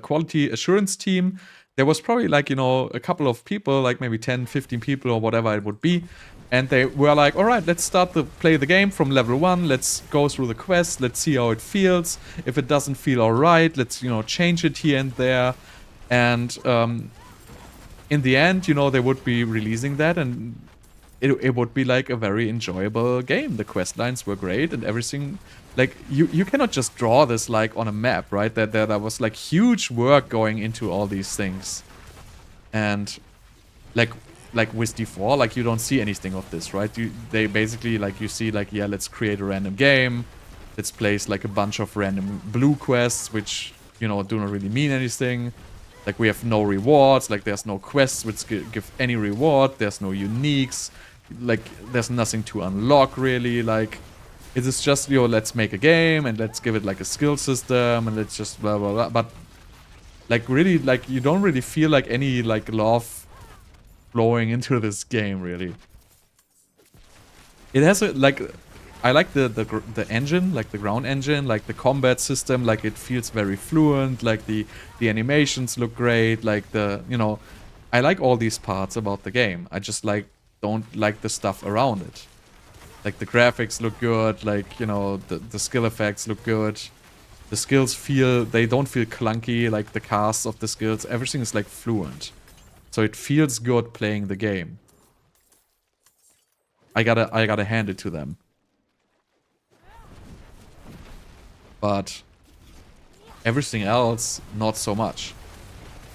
quality assurance team. There was probably, like, you know, a couple of people, like maybe 10, 15 people or whatever it would be. And they were like, all right, let's start to play the game from level 1. Let's go through the quest. Let's see how it feels. If it doesn't feel all right, let's, you know, change it here and there. And in the end, you know, they would be releasing that, and it would be like a very enjoyable game. The quest lines were great and everything. Like, you cannot just draw this like on a map, right? There was like huge work going into all these things. And like with D4, like you don't see anything of this, right? They basically, like, you see like, yeah, let's create a random game. Let's place like a bunch of random blue quests, which, you know, do not really mean anything. Like, we have no rewards, like there's no quests which give any reward, there's no uniques, like there's nothing to unlock really. Like, it is just, you know, let's make a game and let's give it like a skill system and let's just blah blah blah. But like, really, like, you don't really feel like any like love flowing into this game really. It has a, like, I like the engine, like the ground engine, like the combat system, like it feels very fluent, like the animations look great, like the, you know, I like all these parts about the game. I just like don't like the stuff around it. Like the graphics look good, like, you know, the skill effects look good. The skills they don't feel clunky, like the casts of the skills, everything is like fluent. So it feels good playing the game. I gotta hand it to them. But everything else, not so much.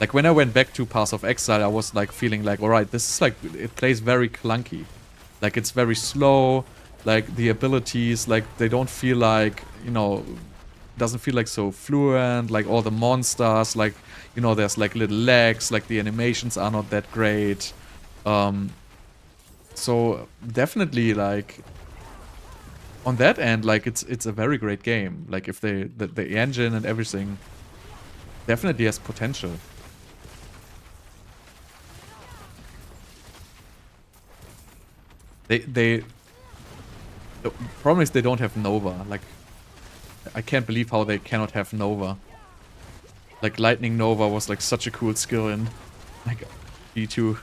Like, when I went back to Path of Exile, I was like feeling like, alright, this is like, it plays very clunky. Like, it's very slow, like the abilities, like, they don't feel like, you know, doesn't feel like so fluent, like all the monsters, like, you know, there's like little lags, like the animations are not that great. So definitely, like, on that end, like, it's a very great game. Like, if the engine and everything definitely has potential. The problem is they don't have Nova. Like, I can't believe how they cannot have Nova. Like, Lightning Nova was like such a cool skill in like D2.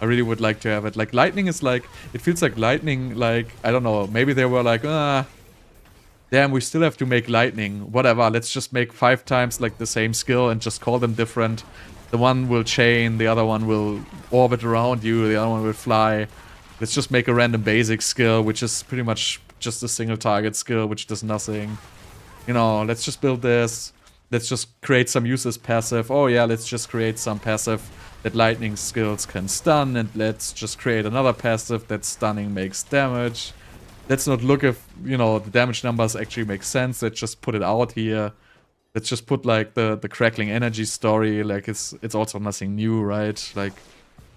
I really would like to have it. Like, lightning is like... It feels like lightning, like... I don't know. Maybe they were like, damn, we still have to make lightning. Whatever, let's just make 5 times, like, the same skill and just call them different. The one will chain, the other one will orbit around you, the other one will fly. Let's just make a random basic skill, which is pretty much just a single target skill, which does nothing. You know, let's just build this. Let's just create some useless passive. Oh yeah, let's just create some passive that lightning skills can stun, and let's just create another passive that stunning makes damage. Let's not look if, you know, the damage numbers actually make sense. Let's just put it out here. Let's just put, like, the crackling energy story. Like, it's also nothing new, right? Like,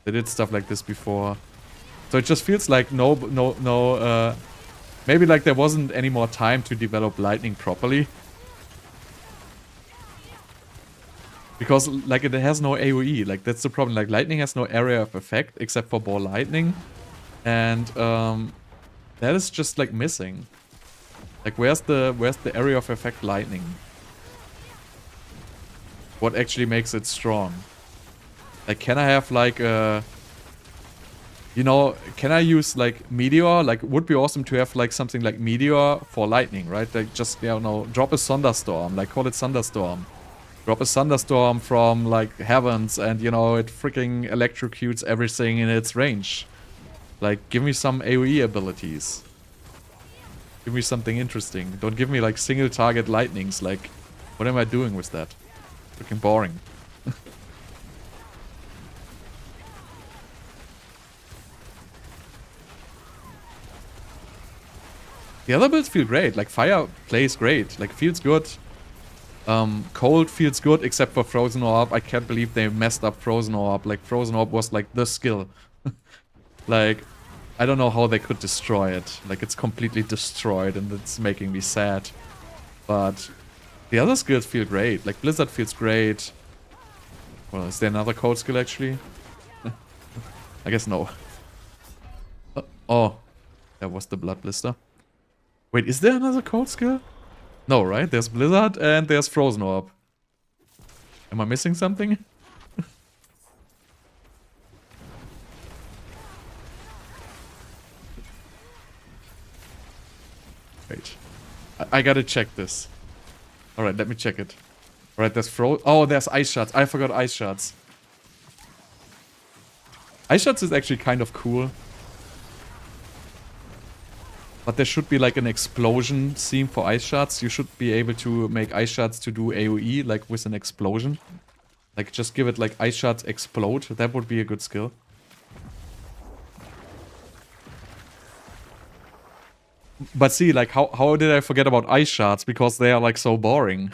they did stuff like this before. So it just feels like maybe, like, there wasn't any more time to develop lightning properly. Because, like, it has no AoE. Like, that's the problem. Like, lightning has no area of effect except for ball lightning. And, that is just, like, missing. Like, where's the area of effect lightning? What actually makes it strong? Like, can I have, like, you know, can I use, like, Meteor? Like, it would be awesome to have, like, something like Meteor for lightning, right? Like, just, you know, drop a Thunderstorm. Like, call it Thunderstorm. Drop a Thunderstorm from, like, heavens and, you know, it freaking electrocutes everything in its range. Like, give me some AoE abilities. Give me something interesting. Don't give me, like, single target lightnings. Like, what am I doing with that? Freaking boring. The other builds feel great. Like, fire plays great. Like, feels good. Cold feels good, except for Frozen Orb. I can't believe they messed up Frozen Orb. Like, Frozen Orb was, like, the skill. Like, I don't know how they could destroy it. Like, it's completely destroyed, and it's making me sad. But the other skills feel great. Like, Blizzard feels great. Well, is there another cold skill, actually? I guess no. Oh, that was the Blood Blister. Wait, is there another cold skill? No, right? There's Blizzard and there's Frozen Orb. Am I missing something? Wait. I gotta check this. Alright, let me check it. Alright, there's Oh, there's Ice Shards. I forgot Ice Shards. Ice Shards is actually kind of cool. But there should be like an explosion theme for Ice Shards. You should be able to make Ice Shards to do AoE, like with an explosion. Like, just give it like Ice Shards explode. That would be a good skill. But see, like, how did I forget about Ice Shards? Because they are, like, so boring.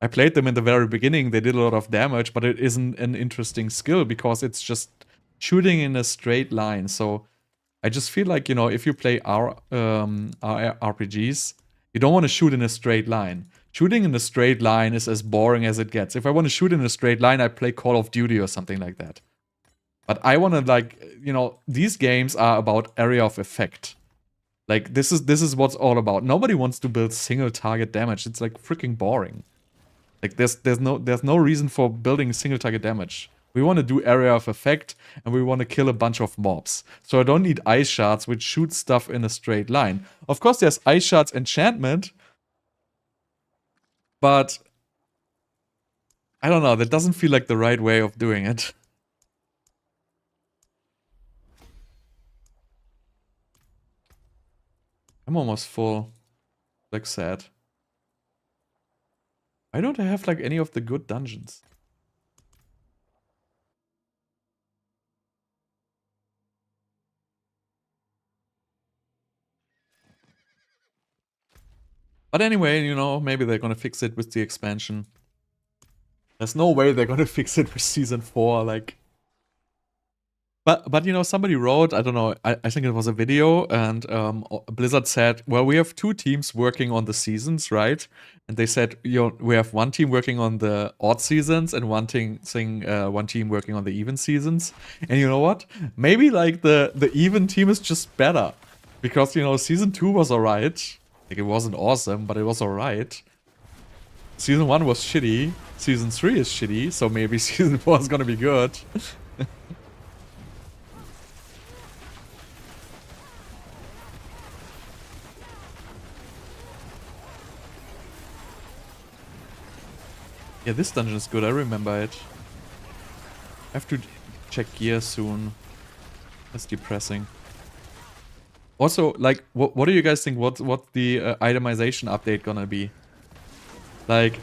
I played them in the very beginning. They did a lot of damage, but it isn't an interesting skill because it's just shooting in a straight line. So I just feel like, you know, if you play RPGs, you don't want to shoot in a straight line. Shooting in a straight line is as boring as it gets. If I want to shoot in a straight line, I play Call of Duty or something like that. But I want to, like, you know, these games are about area of effect. Like, this is what's all about. Nobody wants to build single target damage. It's like freaking boring. Like, there's no reason for building single target damage. We want to do area of effect, and we want to kill a bunch of mobs. So I don't need Ice Shards, which shoot stuff in a straight line. Of course, there's Ice Shards enchantment, but I don't know. That doesn't feel like the right way of doing it. I'm almost full. Like, sad. Why don't I have, like, any of the good dungeons? But anyway, you know, maybe they're gonna fix it with the expansion. There's no way they're gonna fix it with Season 4, like... But you know, somebody wrote, I don't know, I think it was a video, and Blizzard said, well, we have 2 teams working on the seasons, right? And they said, you know, we have 1 team working on the odd seasons and one team working on the even seasons. And you know what? Maybe, like, the even team is just better. Because, you know, Season 2 was alright. Like, it wasn't awesome, but it was alright. Season 1 was shitty. Season 3 is shitty, so maybe Season 4 is gonna be good. Yeah, this dungeon is good, I remember it. I have to check gear soon. That's depressing. Also, like, what do you guys think? What the itemization update gonna be? Like,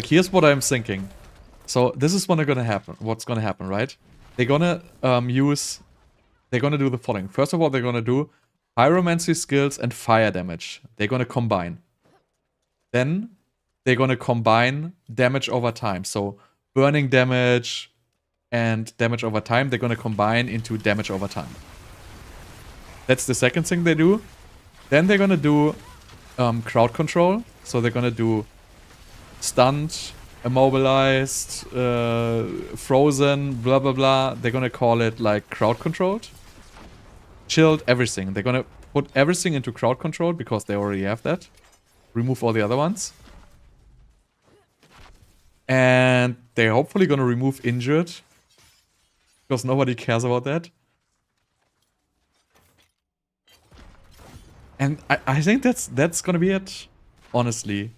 here's what I'm thinking. So this is what's gonna happen. What's gonna happen, right? They're gonna They're gonna do the following. First of all, they're gonna do pyromancy skills and fire damage. They're gonna combine. Then they're gonna combine damage over time. So burning damage and damage over time, they're gonna combine into damage over time. That's the second thing they do. Then they're gonna do crowd control. So they're gonna do stunned, immobilized, frozen, blah blah blah. They're gonna call it like crowd controlled. Chilled, everything. They're gonna put everything into crowd control because they already have that. Remove all the other ones. And they're hopefully gonna remove injured. Because nobody cares about that. And I think that's gonna be it. Honestly.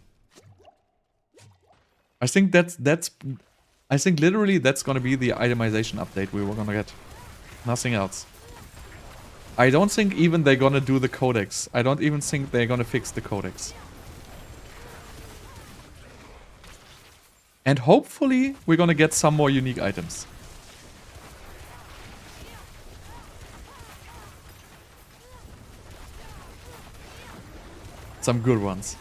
I think literally that's gonna be the itemization update we were gonna get. Nothing else. I don't think even they're gonna do the codex. I don't even think they're gonna fix the codex. And hopefully we're gonna get some more unique items. Some good ones.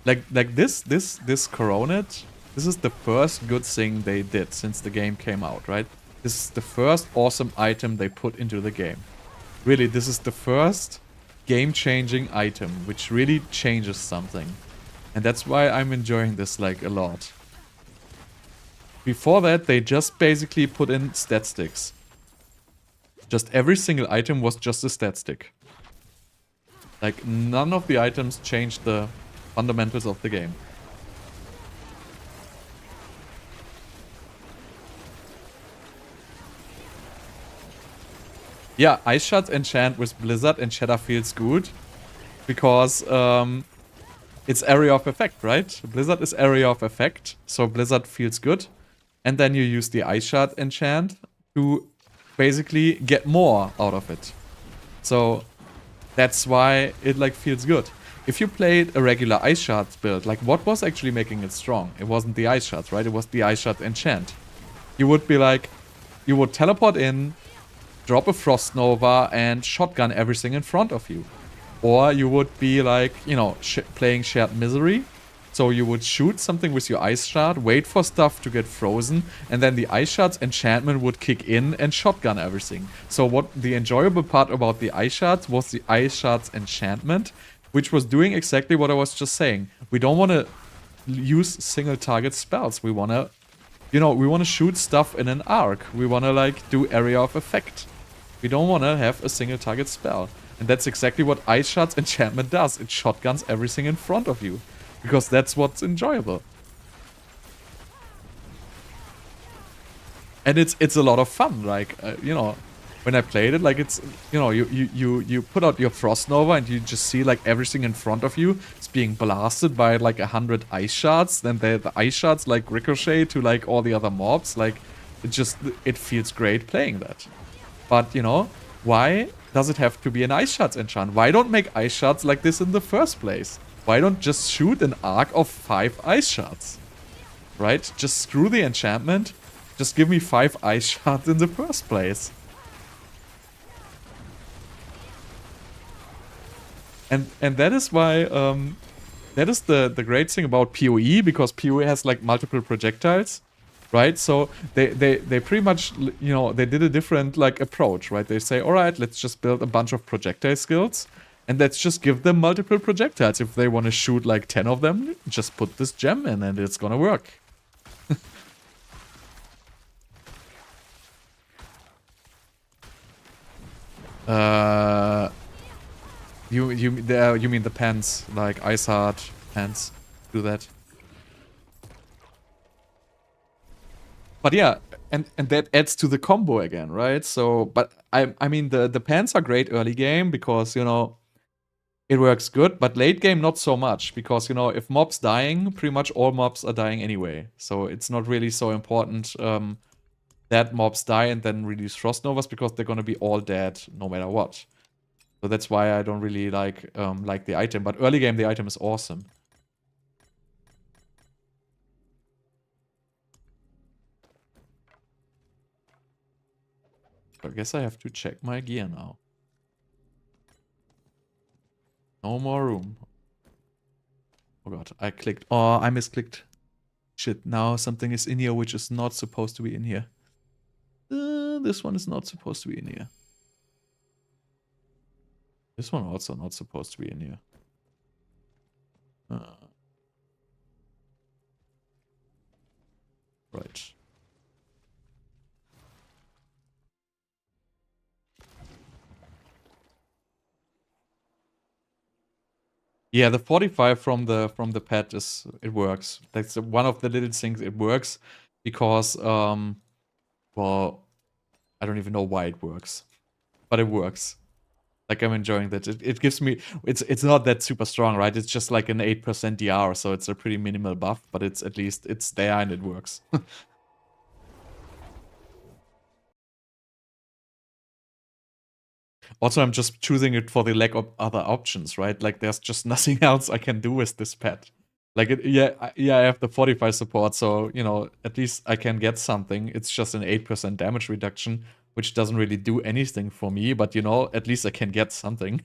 Like this Coronet, this is the first good thing they did since the game came out, right? This is the first awesome item they put into the game. Really, this is the first game-changing item, which really changes something. And that's why I'm enjoying this like a lot. Before that, they just basically put in stat sticks. Just every single item was just a stat stick. Like, none of the items changed the fundamentals of the game. Yeah, Ice Shard enchant with Blizzard and Shatter feels good. Because it's area of effect, right? Blizzard is area of effect, so Blizzard feels good. And then you use the Ice Shard enchant to basically get more out of it. So that's why it like feels good. If you played a regular Ice Shards build, like what was actually making it strong? It wasn't the Ice Shards, right? It was the Ice Shard enchant. You would be like, you would teleport in, drop a Frost Nova, and shotgun everything in front of you. Or you would be like, you know, playing Shared Misery. So you would shoot something with your Ice Shard, wait for stuff to get frozen, and then the Ice Shard's enchantment would kick in and shotgun everything. So what the enjoyable part about the Ice Shards was the Ice Shard's enchantment, which was doing exactly what I was just saying. We don't want to use single target spells. We want to, you know, we want to shoot stuff in an arc. We want to like do area of effect. We don't want to have a single target spell. And that's exactly what Ice Shard's enchantment does. It shotguns everything in front of you. Because that's what's enjoyable. And it's a lot of fun, like, you know, when I played it, like it's, you know, you put out your Frost Nova and you just see like everything in front of you is being blasted by like 100 Ice Shards, then the Ice Shards like ricochet to like all the other mobs, like it feels great playing that. But, you know, why does it have to be an Ice Shards enchant? Why don't make Ice Shards like this in the first place? Why don't just shoot an arc of 5 Ice Shards? Right? Just screw the enchantment. Just give me 5 Ice Shards in the first place. And that is why, that is the great thing about PoE, because PoE has like multiple projectiles, right? So they pretty much, you know, they did a different like approach, right? They say, all right, let's just build a bunch of projectile skills. And let's just give them multiple projectiles. If they want to shoot like 10 of them, just put this gem in and it's gonna work. You mean the pants, like Ice Heart pants, do that. But yeah, and that adds to the combo again, right? So, but I mean the pants are great early game because you know it works good, but late game not so much because you know if mobs dying, pretty much all mobs are dying anyway. So it's not really so important that mobs die and then release Frost Novas because they're gonna be all dead no matter what. So that's why I don't really like the item. But early game the item is awesome. I guess I have to check my gear now. No more room. Oh god, I clicked. Oh, I misclicked. Shit, now something is in here which is not supposed to be in here. This one is not supposed to be in here. This one also not supposed to be in here. Right. Yeah, the 45 from the pet is it works. That's one of the little things it works because well, I don't even know why it works, but it works. Like I'm enjoying that. It gives me it's not that super strong, right? It's just like an 8% DR, so it's a pretty minimal buff, but it's at least it's there and it works. Also, I'm just choosing it for the lack of other options, right? Like there's just nothing else I can do with this pet. Like yeah, I have the Fortify support, so you know at least I can get something. It's just an 8% damage reduction, which doesn't really do anything for me, but you know at least I can get something.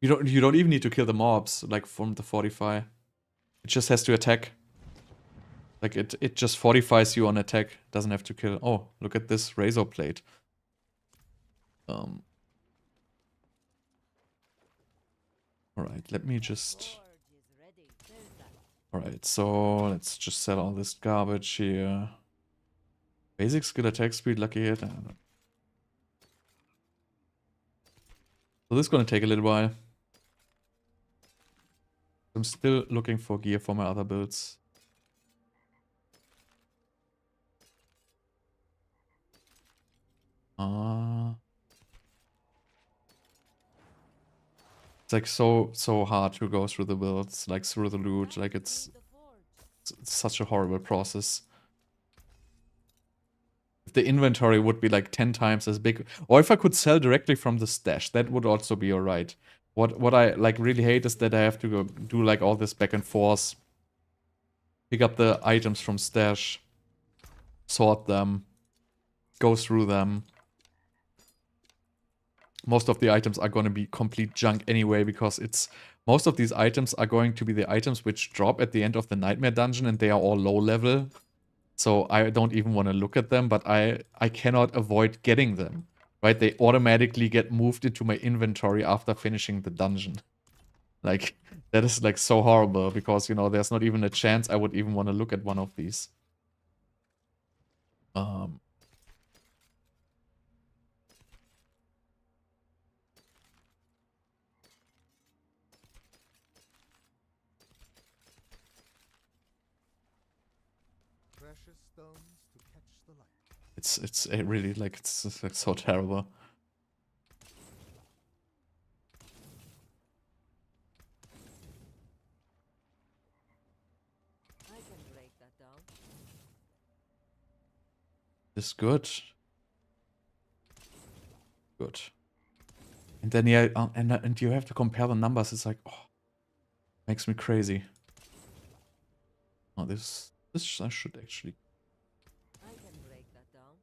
You don't even need to kill the mobs like from the Fortify. It just has to attack. Like it just fortifies you on attack. Doesn't have to kill. Oh, look at this razor plate. Alright, let me just... Alright, so let's just sell all this garbage here. Basic skill attack speed, lucky hit. So this is gonna take a little while. I'm still looking for gear for my other builds. It's like so hard to go through the builds, like through the loot, like it's such a horrible process. If the inventory would be like 10 times as big, or if I could sell directly from the stash, that would also be alright. What I like really hate is that I have to go do like all this back and forth, pick up the items from stash, sort them, go through them. Most of the items are going to be complete junk anyway, because most of these items are going to be the items which drop at the end of the Nightmare Dungeon, and they are all low level. So I don't even want to look at them, but I cannot avoid getting them. Right? They automatically get moved into my inventory after finishing the dungeon. Like, that is like so horrible, because, you know, there's not even a chance I would even want to look at one of these. It's really like it's like so terrible. I can break that down. It's good. Good. And then yeah, and you have to compare the numbers. It's like, oh, makes me crazy. Oh, this I should actually. I can break that down.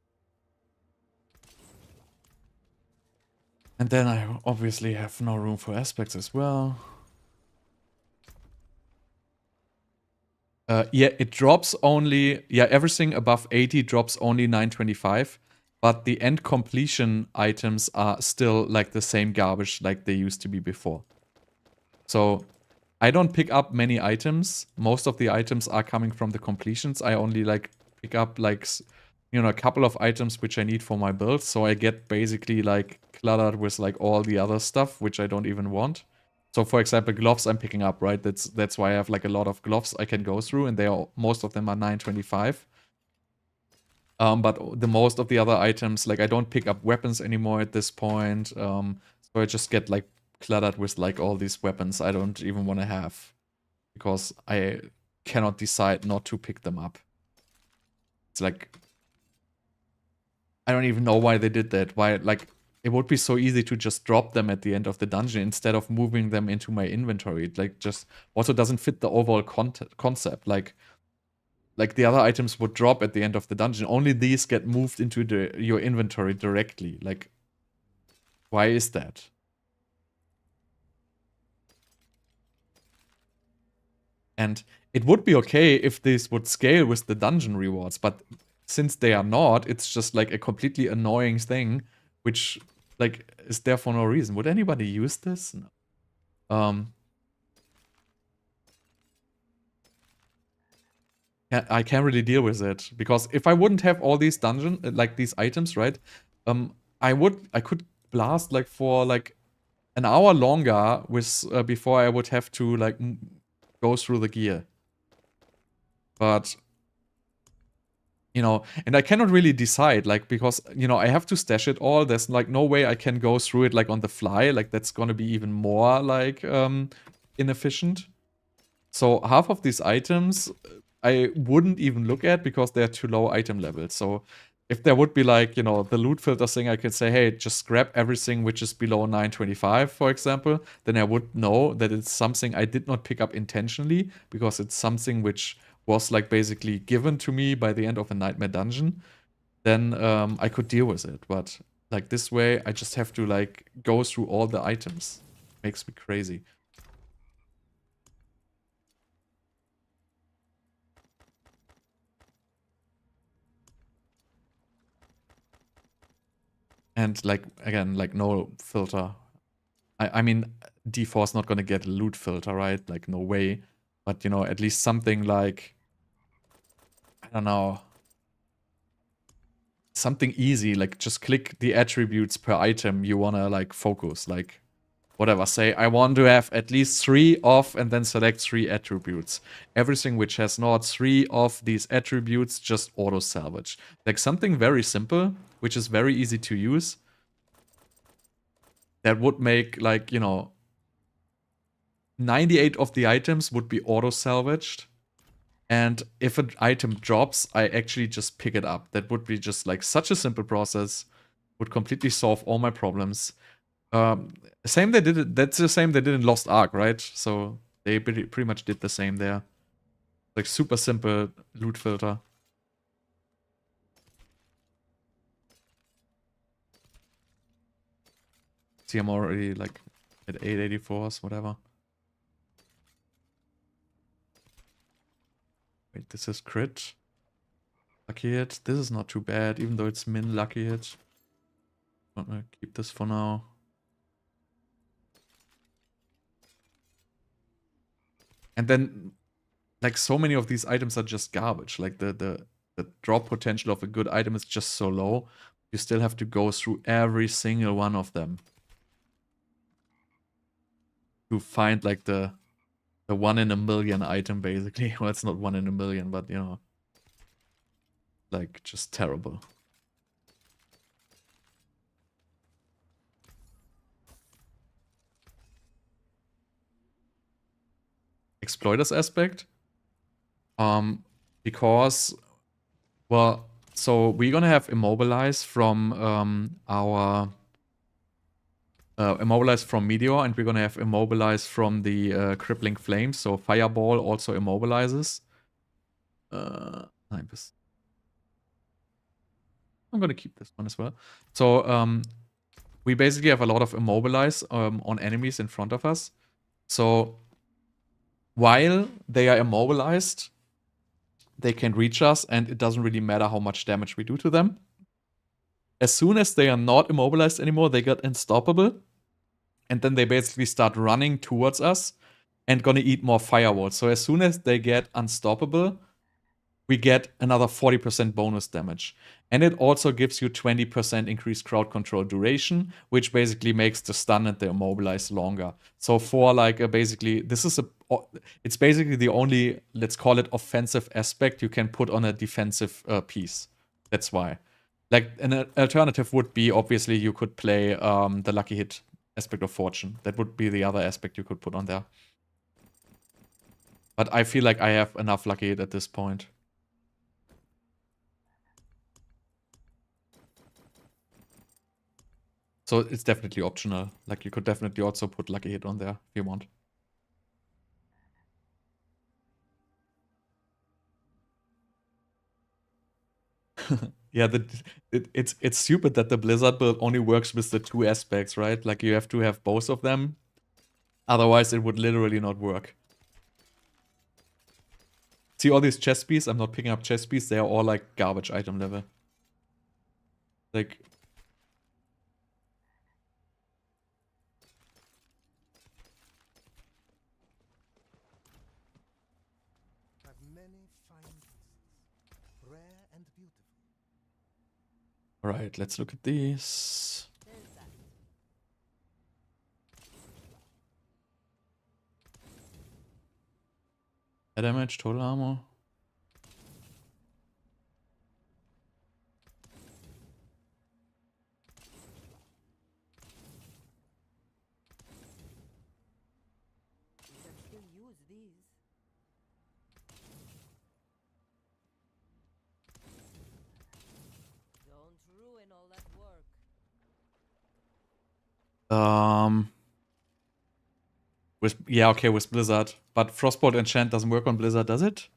And then I obviously have no room for aspects as well. Yeah, it drops only, yeah, everything above 80 drops only 925, but the end completion items are still like the same garbage like they used to be before. So I don't pick up many items. Most of the items are coming from the completions. I only like pick up like, you know, a couple of items which I need for my build. So I get basically like cluttered with like all the other stuff which I don't even want. So for example, gloves I'm picking up, right? That's why I have like a lot of gloves I can go through, and they are, most of them are 925. But the most of the other items, like I don't pick up weapons anymore at this point. So I just get like cluttered with like all these weapons I don't even want to have, because I cannot decide not to pick them up. It's like, I don't even know why they did that. Why, like, it would be so easy to just drop them at the end of the dungeon instead of moving them into my inventory. It like just also doesn't fit the overall concept. Like the other items would drop at the end of the dungeon. Only these get moved into your inventory directly. Like, why is that? And it would be okay if this would scale with the dungeon rewards, but since they are not, it's just like a completely annoying thing, which like is there for no reason. Would anybody use this? No. I can't really deal with it, because if I wouldn't have all these like these items, right? I could blast like for like an hour longer with before I would have to like go through the gear. But you know, and I cannot really decide, like, because you know I have to stash it all. There's like no way I can go through it like on the fly. Like that's gonna be even more like inefficient. So half of these items I wouldn't even look at because they're too low item level. So if there would be like, you know, the loot filter thing, I could say, hey, just grab everything which is below 925, for example. Then I would know that it's something I did not pick up intentionally, because it's something which was like basically given to me by the end of a nightmare dungeon. Then I could deal with it. But like this way, I just have to like go through all the items. Makes me crazy. And like, again, like no filter. I mean, D4's not gonna get a loot filter, right? Like, no way. But, you know, at least something like, I don't know, something easy, like just click the attributes per item you wanna like focus, like whatever. Say, I want to have at least 3 of, and then select 3 attributes. Everything which has not 3 of these attributes, just auto salvage. Like something very simple, which is very easy to use. That would make like, you know, 98 of the items would be auto salvaged. And if an item drops, I actually just pick it up. That would be just like such a simple process. Would completely solve all my problems. Same they did it. That's the same they did in Lost Ark, right? So they pretty much did the same there. Like super simple loot filter. See, I'm already like at 884s, whatever. Wait, this is crit. Lucky hit. This is not too bad, even though it's min lucky hit. I'm gonna keep this for now. And then, like, so many of these items are just garbage. Like, the drop potential of a good item is just so low. You still have to go through every single one of them to find, like, the 1 in a million item, basically. Well, it's not 1 in a million, but, you know, like, just terrible. Exploiters aspect. Because, well, so we're gonna have Immobilize from our Immobilize from Meteor, and we're gonna have Immobilize from the Crippling Flames. So Fireball also immobilizes. 9%. I'm gonna keep this one as well. So we basically have a lot of Immobilize on enemies in front of us. So while they are immobilized, they can reach us, and it doesn't really matter how much damage we do to them. As soon as they are not immobilized anymore, they get unstoppable. And then they basically start running towards us. and gonna eat more firewalls. So as soon as they get unstoppable, we get another 40% bonus damage. And it also gives you 20% increased crowd control duration, which basically makes the stun and the immobilize longer. So for like basically, it's basically the only, let's call it offensive aspect you can put on a defensive piece. That's why. Like an alternative would be, obviously, you could play the lucky hit aspect of fortune. That would be the other aspect you could put on there. But I feel like I have enough lucky hit at this point. So it's definitely optional. Like you could definitely also put lucky hit on there if you want. Yeah, it's stupid that the Blizzard build only works with the two aspects, right? Like you have to have both of them. Otherwise it would literally not work. See all these chest pieces? I'm not picking up chest pieces. They are all like garbage item level. Like Alright, let's look at these. Air damage, total armor. You can still use these. Don't ruin all that work. With Blizzard. But Frostbolt enchant doesn't work on Blizzard, does it?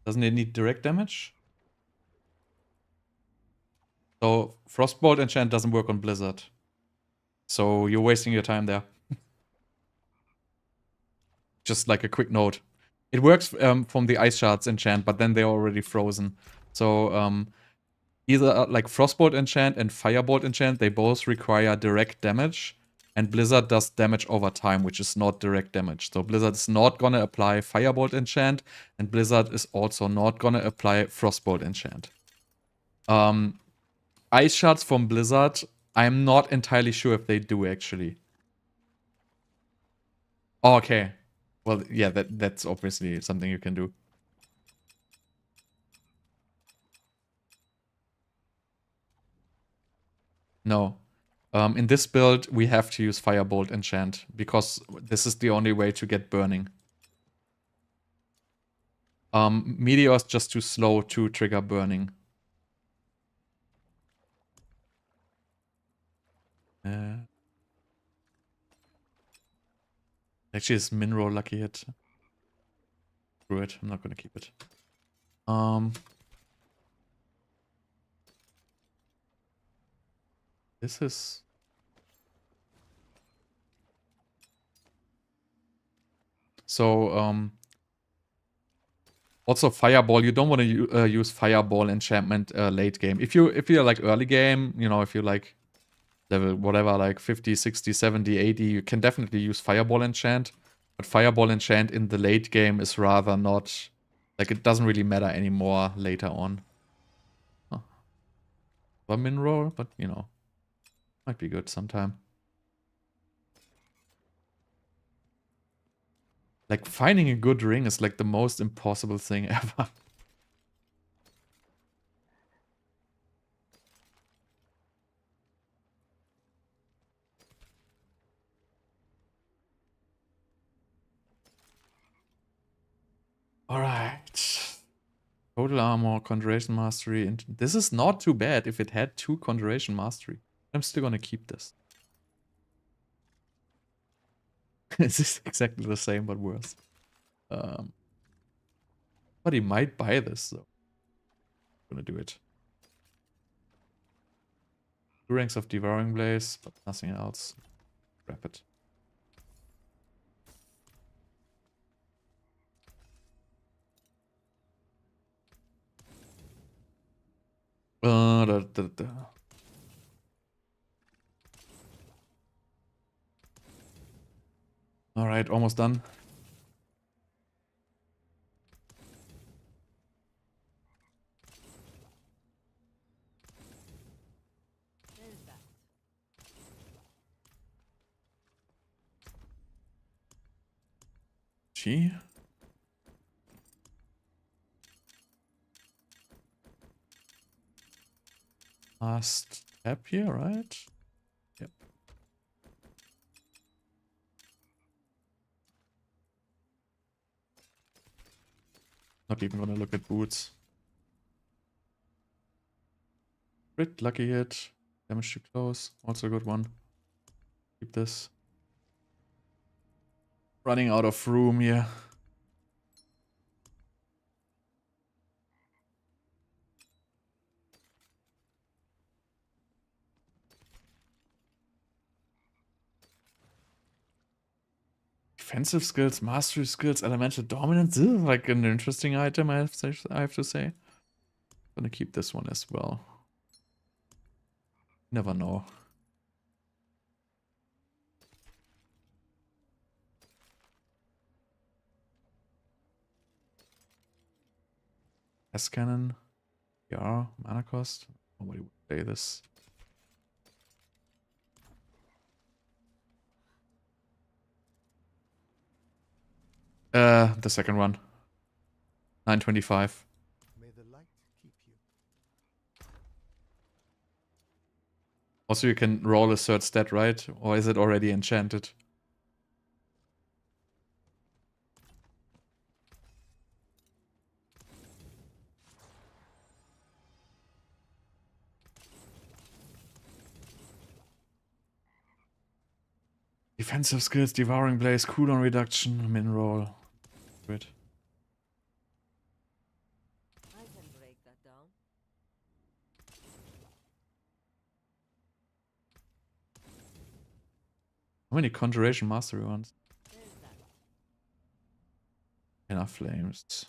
Doesn't it need direct damage? So Frostbolt enchant doesn't work on Blizzard. So you're wasting your time there. Just like a quick note. It works from the Ice Shards enchant, but then they're already frozen. So either like Frostbolt enchant and Firebolt enchant, they both require direct damage. And Blizzard does damage over time, which is not direct damage. So Blizzard is not gonna apply Firebolt enchant, and Blizzard is also not gonna apply Frostbolt enchant. Ice Shards from Blizzard, I'm not entirely sure if they do actually. Oh, okay. Well, yeah, that's obviously something you can do. No. In this build, we have to use Firebolt enchant, because this is the only way to get burning. Meteor is just too slow to trigger burning. Actually, it's Minro lucky hit. Screw it, I'm not gonna keep it. This is... So, also Fireball, you don't want to use Fireball enchantment late game. If you're like early game, you know, if you're like level whatever, like 50, 60, 70, 80, you can definitely use Fireball enchant. But Fireball enchant in the late game is rather not... Like, it doesn't really matter anymore later on. Huh. Or min roll, but, you know, might be good sometime. Like, finding a good ring is like the most impossible thing ever. Alright. Total armor, conjuration mastery. And this is not too bad if it had 2 conjuration mastery. I'm still gonna keep this. This is exactly the same, but worse. But he might buy this, though. I'm gonna do it. 2 ranks of Devouring Blaze, but nothing else. Grab it. Alright, almost done. T. Last tab here, right? Yep. Not even gonna look at boots. Crit, lucky hit, damage to close, also a good one. Keep this. Running out of room here. Defensive skills, mastery skills, elemental dominance. This is like an interesting item, I have to say. Gonna keep this one as well. Never know. S-Cannon. Yeah, mana cost. Nobody would play this. The second one. 925. May the light keep you. Also, you can roll a third stat, right? Or is it already enchanted? Defensive skills, devouring blaze, cooldown reduction, min roll. Great. I can break that down. How many conjuration mastery ones? There's that. Enough flames.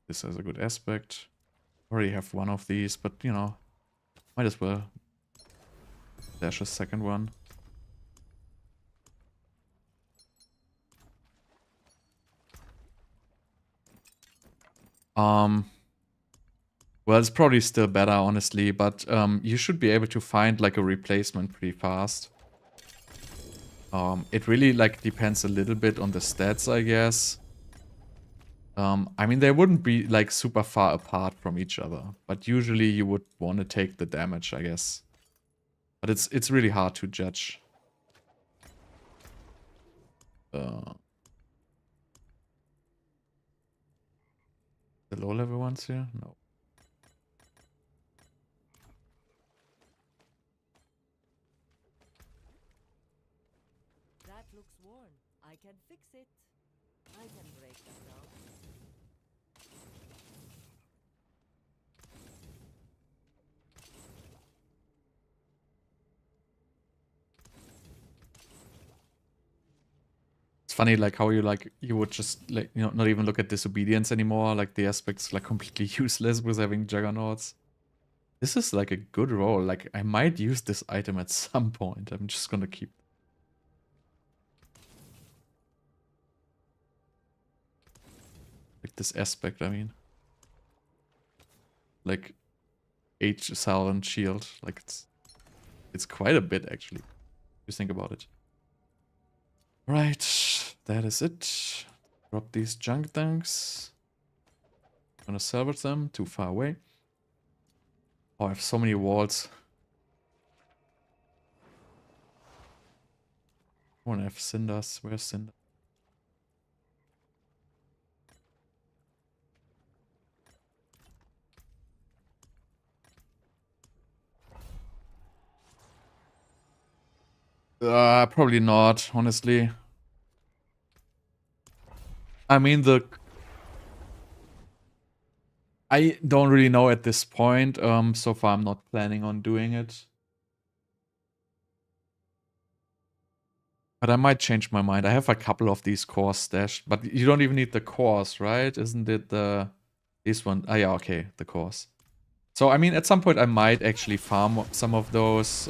This has a good aspect. Already have one of these, but you know, might as well dash a second one. Well, it's probably still better, honestly, but you should be able to find like a replacement pretty fast. It really like depends a little bit on the stats, I guess. I mean, they wouldn't be like super far apart from each other, but usually you would want to take the damage, I guess. But it's really hard to judge. The low level ones here? No. That looks worn. I can fix it. I can break that down. It's funny like how you would just like, you know, not even look at disobedience anymore, like the aspect's like completely useless with having juggernauts. This is like a good roll. Like I might use this item at some point. I'm just gonna keep like this aspect, I mean. Like 8,000 shield. Like it's quite a bit actually. If you think about it. Right, that is it. Drop these junk dunks. Gonna salvage them, too far away. Oh, I have so many walls. I wanna have cinders. Where's cinder? Probably not, honestly. I mean, I don't really know at this point. So far I'm not planning on doing it. But I might change my mind. I have a couple of these cores stashed, but you don't even need the cores, right? Isn't it this one? Ah, yeah, okay, the cores. So, I mean, at some point I might actually farm some of those.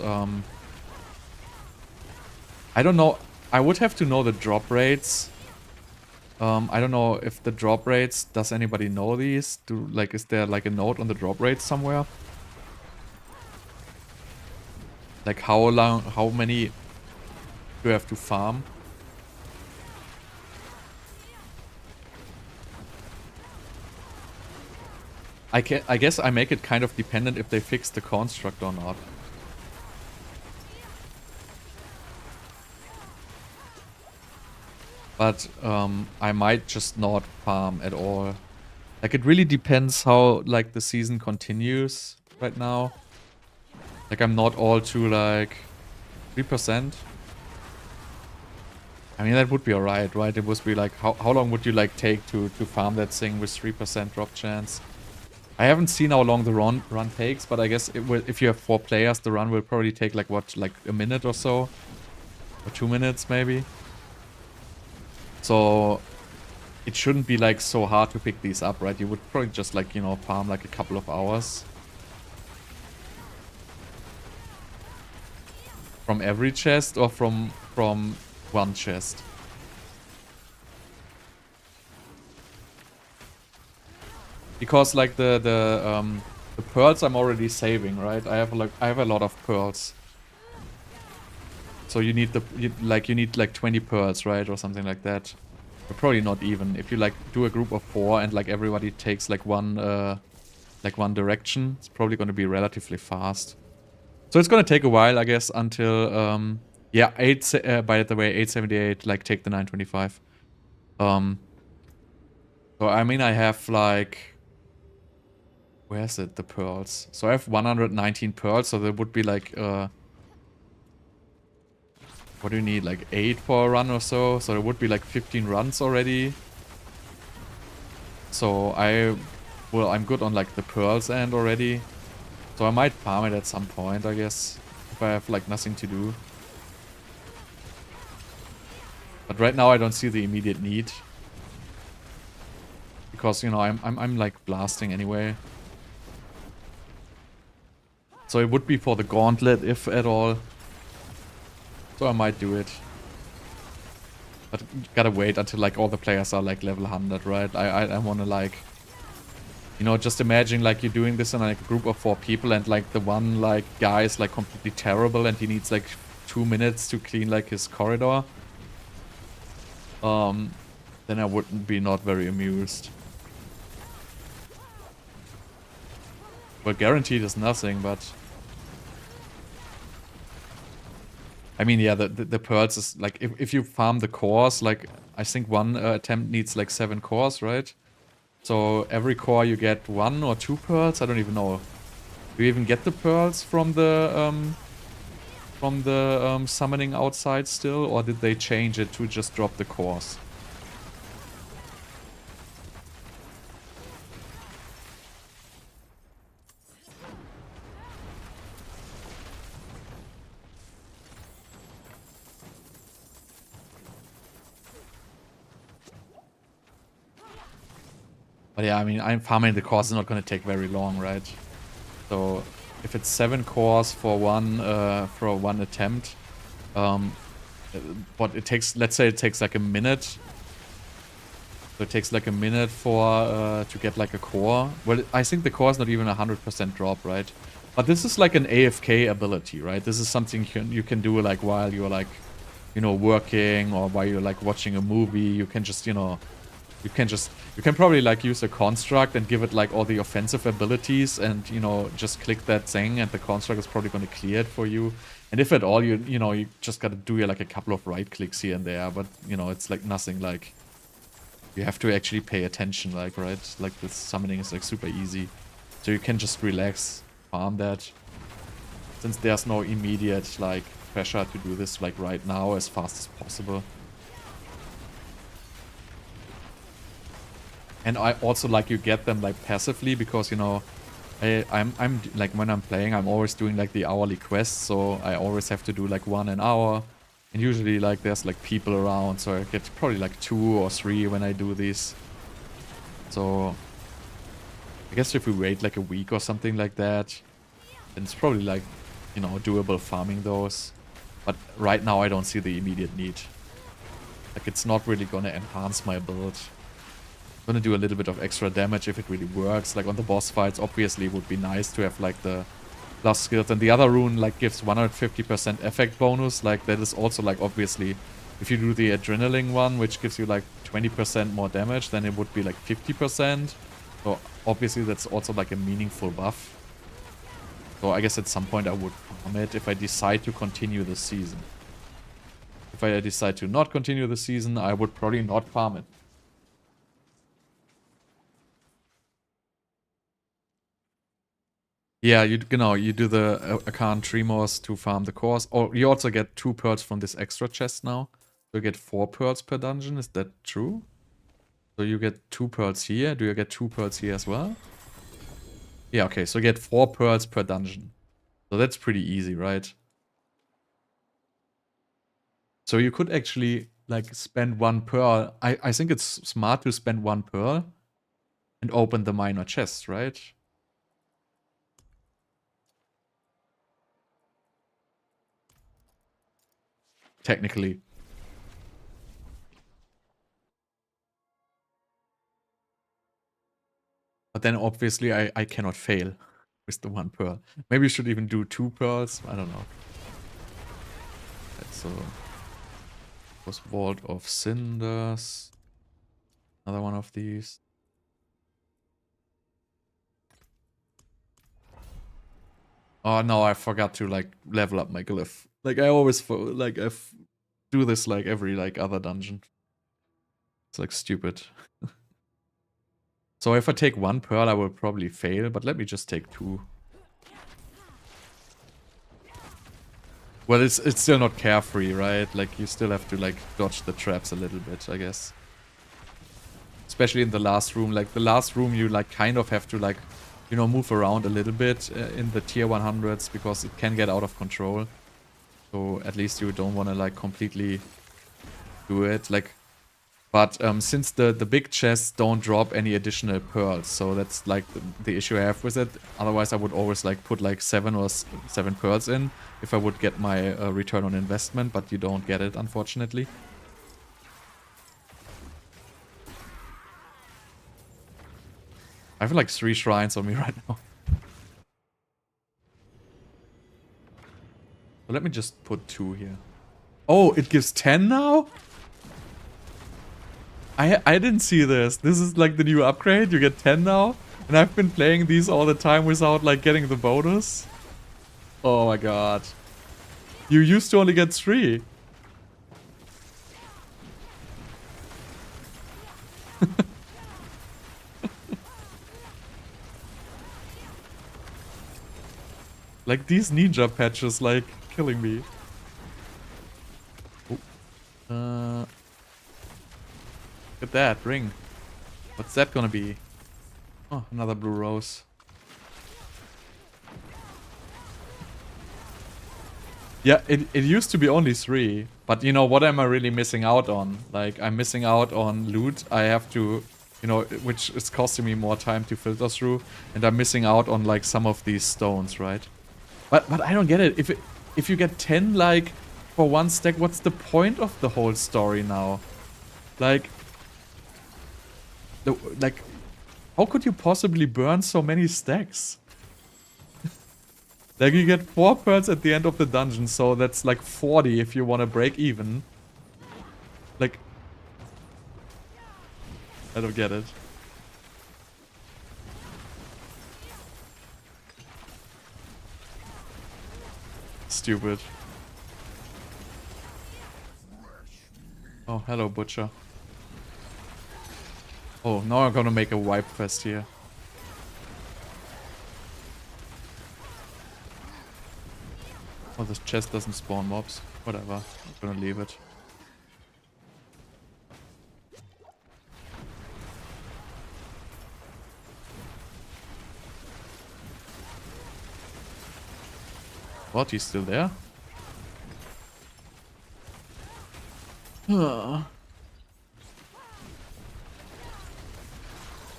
I don't know. I would have to know the drop rates. I don't know if the drop rates, does anybody know these? Is there like a note on the drop rates somewhere? Like how many do you have to farm? I guess I make it kind of dependent if they fix the construct or not. But I might just not farm at all. Like it really depends how like the season continues right now. Like I'm not all to like 3%. I mean that would be alright, right? It would be like how long would you like take to farm that thing with 3% drop chance? I haven't seen how long the run takes, but I guess it will, if you have 4 players, the run will probably take like what, like a minute or so? Or 2 minutes maybe? So it shouldn't be like so hard to pick these up, right? You would probably just like, you know, farm like a couple of hours. From every chest or from one chest? Because like the pearls I'm already saving, right? I have a lot of pearls. So you need you need like 20 pearls, right? Or something like that. Or probably not even. If you like do a group of 4 and like everybody takes like one direction, it's probably gonna be relatively fast. So it's gonna take a while, I guess, until yeah, by the way, 878, like take the 925. So I mean I have like, where's it, the pearls? So I have 119 pearls, so there would be like what do you need, like 8 for a run or so? So there would be like 15 runs already. So I'm good on like the pearls end already. So I might farm it at some point, I guess, if I have like nothing to do. But right now I don't see the immediate need. Because, you know, I'm like blasting anyway. So it would be for the Gauntlet, if at all. So I might do it. But you gotta wait until like all the players are like level 100, right? I wanna like, you know, just imagine like you're doing this in like a group of 4 people and like the one like guy is like completely terrible and he needs like 2 minutes to clean like his corridor. Then I wouldn't be not very amused. Well, guaranteed is nothing, but I mean, yeah, the pearls is like, if you farm the cores, like I think one attempt needs like 7 cores, right? So every core you get 1 or 2 pearls. I don't even know. Do you even get the pearls from the summoning outside still, or did they change it to just drop the cores? But yeah, I mean, I'm farming the cores is not going to take very long, right? So if it's 7 cores for one attempt, but it takes, let's say it takes like a minute. So it takes like a minute for to get like a core. Well, I think the core is not even 100% drop, right? But this is like an AFK ability, right? This is something you can do like while you're like, you know, working or while you're like watching a movie. You can just, you know, you can probably like use a construct and give it like all the offensive abilities and, you know, just click that thing and the construct is probably going to clear it for you. And if at all, you know, you just got to do like a couple of right clicks here and there, but you know, it's like nothing like you have to actually pay attention, like, right? Like this summoning is like super easy. So you can just relax, farm that. Since there's no immediate like pressure to do this like right now as fast as possible. And I also like you get them like passively because, you know, I'm like when I'm playing, I'm always doing like the hourly quests, so I always have to do like 1 an hour. And usually like there's like people around, so I get probably like 2 or 3 when I do these. So I guess if we wait like a week or something like that, then it's probably like, you know, doable farming those. But right now I don't see the immediate need. Like it's not really gonna enhance my build. Gonna do a little bit of extra damage if it really works. Like on the boss fights, obviously it would be nice to have like the plus skills. And the other rune like gives 150% effect bonus. Like that is also like obviously if you do the adrenaline one, which gives you like 20% more damage, then it would be like 50%. So obviously that's also like a meaningful buff. So I guess at some point I would farm it if I decide to continue the season. If I decide to not continue the season, I would probably not farm it. Yeah, you do the Arcane Tremors to farm the cores. Or you also get 2 pearls from this extra chest now. So you get 4 pearls per dungeon, is that true? So you get 2 pearls here. Do you get 2 pearls here as well? Yeah, okay, so you get 4 pearls per dungeon. So that's pretty easy, right? So you could actually like spend 1 pearl. I think it's smart to spend 1 pearl and open the minor chest, right? Technically. But then obviously I cannot fail with the 1 pearl. Maybe you should even do 2 pearls. I don't know. Right, so was Vault of Cinders. Another one of these. Oh no, I forgot to like level up my glyph. Like I always do this like every like other dungeon. It's like stupid. So if I take 1 pearl, I will probably fail, but let me just take 2. Well, it's still not carefree, right? Like you still have to like dodge the traps a little bit, I guess. Especially in the last room. Like the last room, you like kind of have to like, you know, move around a little bit in the tier 100s because it can get out of control. So at least you don't want to like completely do it. Like, but since the big chests don't drop any additional pearls, so that's like the issue I have with it. Otherwise, I would always like put like 7 pearls in if I would get my return on investment, but you don't get it, unfortunately. I have like 3 shrines on me right now. So let me just put 2 here. Oh, it gives 10 now? I didn't see this. This is like the new upgrade. You get 10 now. And I've been playing these all the time without like getting the bonus. Oh my god. You used to only get 3. Like these ninja patches like killing me. Oh. Look at that ring. What's that gonna be? Oh, another blue rose. Yeah, it used to be only 3. But you know, what am I really missing out on? Like, I'm missing out on loot. I have to, you know, which is costing me more time to filter through. And I'm missing out on like some of these stones, right? But I don't get it. If you get 10 like for 1 stack, what's the point of the whole story now? Like, how could you possibly burn so many stacks? Like, you get 4 pearls at the end of the dungeon, so that's like 40 if you want to break even. Like, I don't get it. Stupid. Oh, hello, Butcher. Oh, now I'm gonna make a wipe fest here. Oh, this chest doesn't spawn mobs. Whatever. I'm gonna leave it. What? He's still there?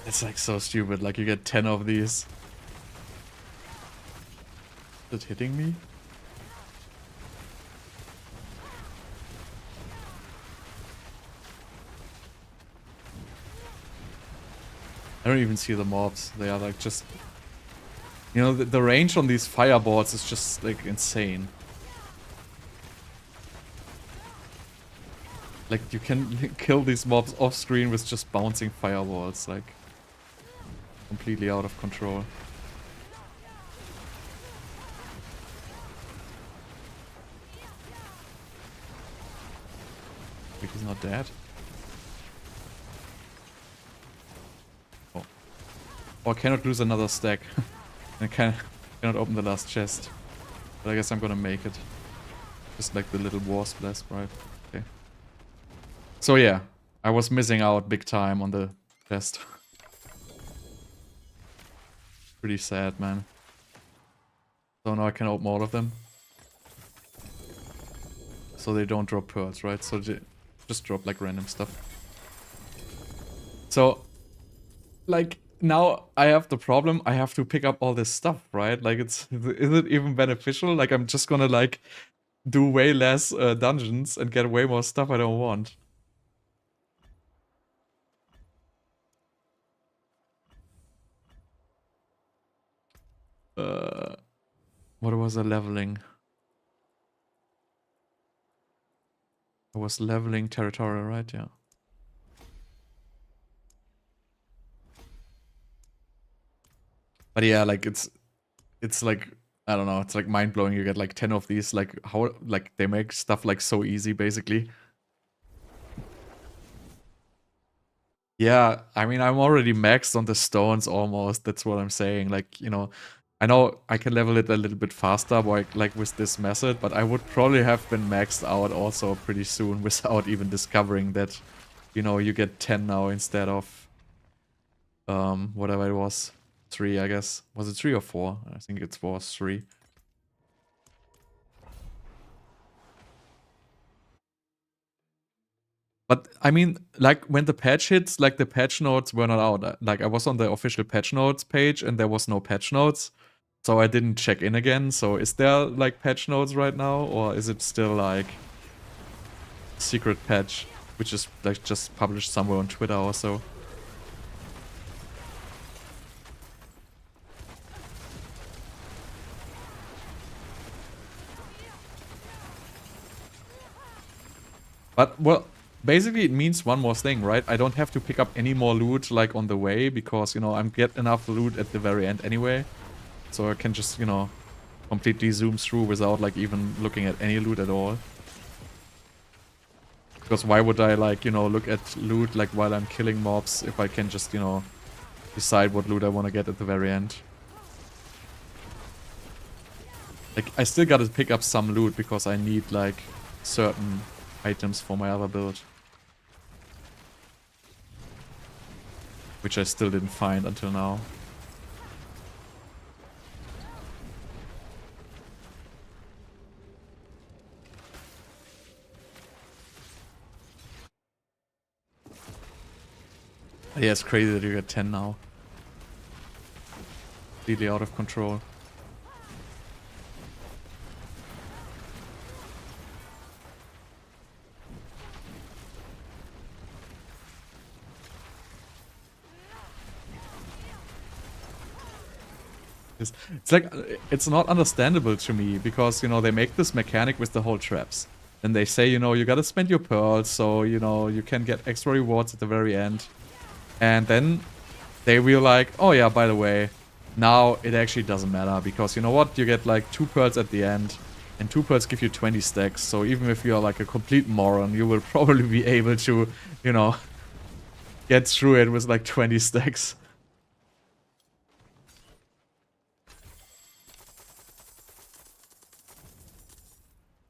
It's like so stupid. Like you get 10 of these. Is it hitting me? I don't even see the mobs. They are like just You know, the range on these fireballs is just, like, insane. Like, you can kill these mobs off-screen with just bouncing fireballs, like, completely out of control. Wait, he's not dead? Oh. Oh, I cannot lose another stack. I cannot open the last chest. But I guess I'm gonna make it. Just like the little war splash, right? Okay. So yeah, I was missing out big time on the chest. Pretty sad, man. So now I can open all of them. So they don't drop pearls, right? So they just drop like random stuff. So, like, now I have the problem, I have to pick up all this stuff, right? Like, is it even beneficial? Like, I'm just gonna, like, do way less dungeons and get way more stuff I don't want. What was I leveling? I was leveling territorial, right? Yeah. But yeah, like, it's like, I don't know, it's like mind-blowing. You get like 10 of these, like, how, like, they make stuff like so easy, basically. Yeah, I mean, I'm already maxed on the stones almost. That's what I'm saying. Like, you know, I know I can level it a little bit faster, like with this method, but I would probably have been maxed out also pretty soon without even discovering that, you know, you get 10 now instead of, whatever it was, 3, I guess. Was it 3 or 4? I think it was 3. But, I mean, like, when the patch hits, like, the patch notes were not out. Like, I was on the official patch notes page, and there was no patch notes. So I didn't check in again. So is there, like, patch notes right now? Or is it still, like, secret patch? Which is, like, just published somewhere on Twitter or so. But, well, basically it means one more thing, right? I don't have to pick up any more loot, like, on the way, because, you know, I'm get enough loot at the very end anyway. So I can just, you know, completely zoom through without, like, even looking at any loot at all. Because why would I, like, you know, look at loot, like, while I'm killing mobs if I can just, you know, decide what loot I want to get at the very end. Like, I still gotta pick up some loot because I need, like, certain items for my other build. Which I still didn't find until now. Yeah, it's crazy that you get 10 now. Completely out of control. It's like, it's not understandable to me, because, you know, they make this mechanic with the whole traps. And they say, you know, you gotta spend your pearls, so, you know, you can get extra rewards at the very end. And then they will like, oh yeah, by the way, now it actually doesn't matter, because you know what? You get like 2 pearls at the end, and 2 pearls give you 20 stacks, so even if you're like a complete moron, you will probably be able to, you know, get through it with like 20 stacks.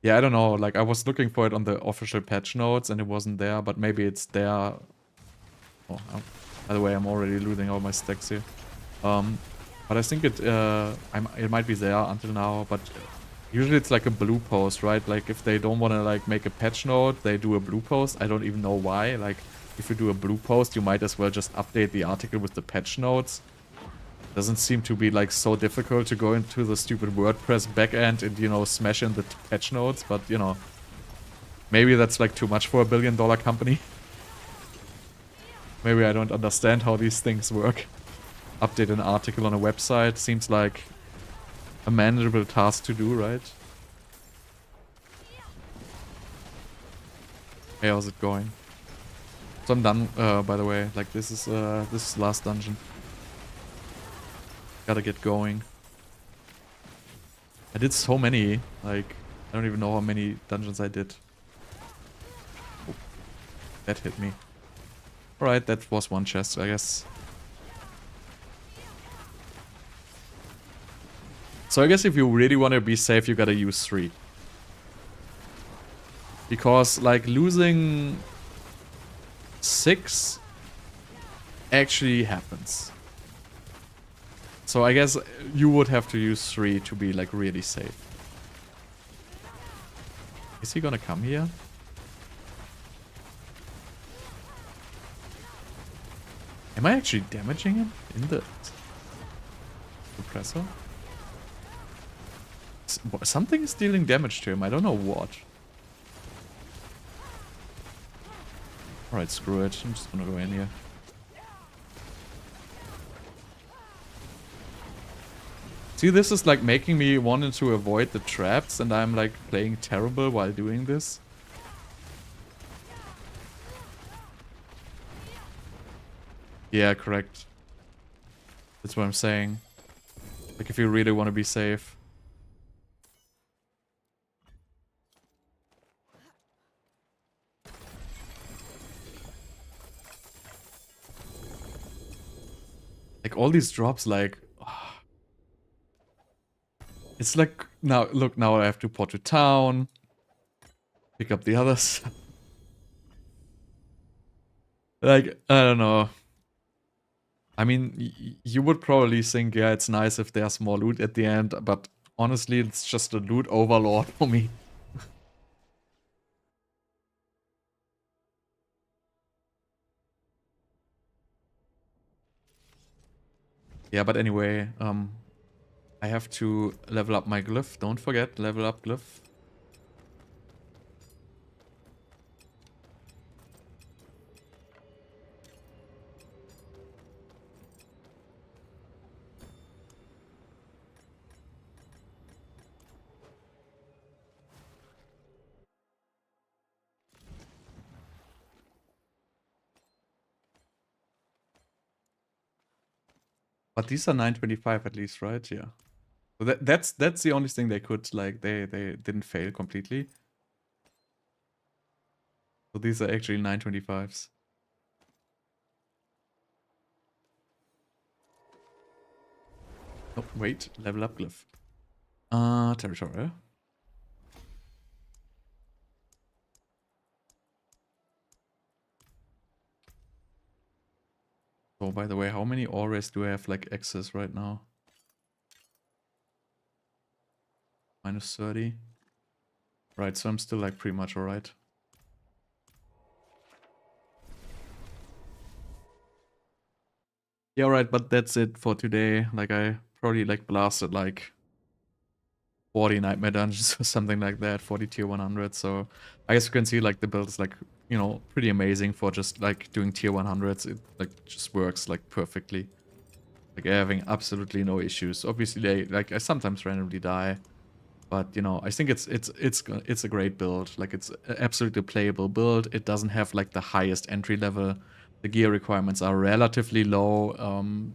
Yeah, I don't know, like, I was looking for it on the official patch notes and it wasn't there, but maybe it's there. Oh, by the way, I'm already losing all my stacks here. But I think it might be there until now, but usually it's like a blue post, right? Like, if they don't want to, like, make a patch note, they do a blue post. I don't even know why. Like, if you do a blue post, you might as well just update the article with the patch notes. Doesn't seem to be, like, so difficult to go into the stupid WordPress backend and, you know, smash in the patch notes, but, you know, maybe that's, like, too much for a billion-dollar company. Maybe I don't understand how these things work. update an article on a website. Seems like a manageable task to do, right? Hey, how's it going? So I'm done, by the way. Like, this is last dungeon. Gotta get going. I did so many, like, I don't even know how many dungeons I did. Oh, that hit me. Alright, that was one chest, I guess. So I guess if you really want to be safe, you gotta use 3. Because, like, losing 6 actually happens. So I guess you would have to use 3 to be, like, really safe. Is he gonna come here? Am I actually damaging him in the suppressor? Something is dealing damage to him. I don't know what. Alright, screw it. I'm just gonna go in here. See, this is like making me wanting to avoid the traps, and I'm like playing terrible while doing this. Yeah, correct. That's what I'm saying. Like, if you really want to be safe. Like, all these drops, like... It's like, now, look, now I have to port to town. Pick up the others. Like, I don't know. I mean, you would probably think, yeah, it's nice if there's more loot at the end, but honestly, it's just a loot overlord for me. Yeah, but anyway, I have to level up my Glyph. Don't forget, level up Glyph. But these are 925 at least, right? Yeah. So that's the only thing they could, like, they didn't fail completely. So these are actually 925s. Oh, wait, level up Glyph. Territorial. So, by the way, how many auras do I have, like, access right now? Minus 30. Right, so I'm still, like, pretty much alright. Yeah, alright, but that's it for today. Like, I probably, like, blasted, like, 40 nightmare dungeons or something like that, 40 tier 100. So I guess you can see, like, the build is, like, you know, pretty amazing for just, like, doing tier 100s. It, like, just works, like, perfectly. Like, having absolutely no issues. Obviously, I sometimes randomly die, but, you know, I think it's a great build. Like, it's an absolutely playable build. It doesn't have, like, the highest entry level. The gear requirements are relatively low.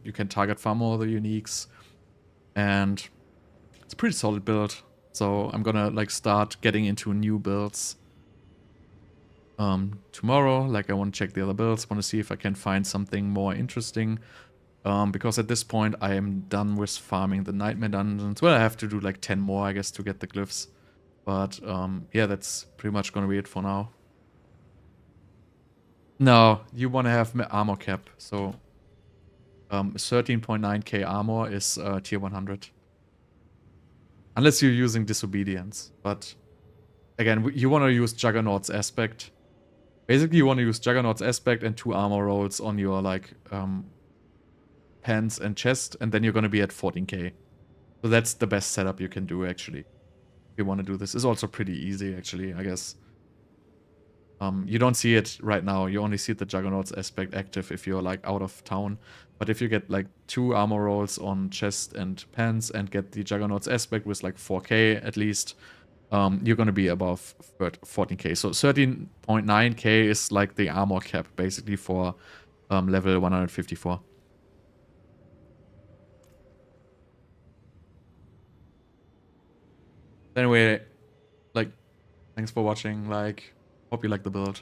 You can target farm all the uniques, and it's a pretty solid build. So I'm gonna, like, start getting into new builds tomorrow. Like, I want to check the other builds, want to see if I can find something more interesting. Because at this point I am done with farming the nightmare dungeons. Well, I have to do like 10 more, I guess, to get the glyphs. But yeah, that's pretty much gonna be it for now. No, you want to have armor cap. So 13.9k armor is tier 100. Unless you're using Disobedience. But again, you want to use Juggernaut's aspect. Basically, you want to use Juggernaut's aspect and 2 armor rolls on your, like, pants and chest, and then you're going to be at 14k. So that's the best setup you can do, actually. If you want to do this. It's also pretty easy, actually, I guess. You don't see it right now. You only see the Juggernaut's aspect active if you're like out of town. But if you get like 2 armor rolls on chest and pants and get the Juggernaut's aspect with like 4k at least, you're gonna be above 14k. So 13.9k is like the armor cap basically for level 154. Anyway, like, thanks for watching. Like, hope you like the build.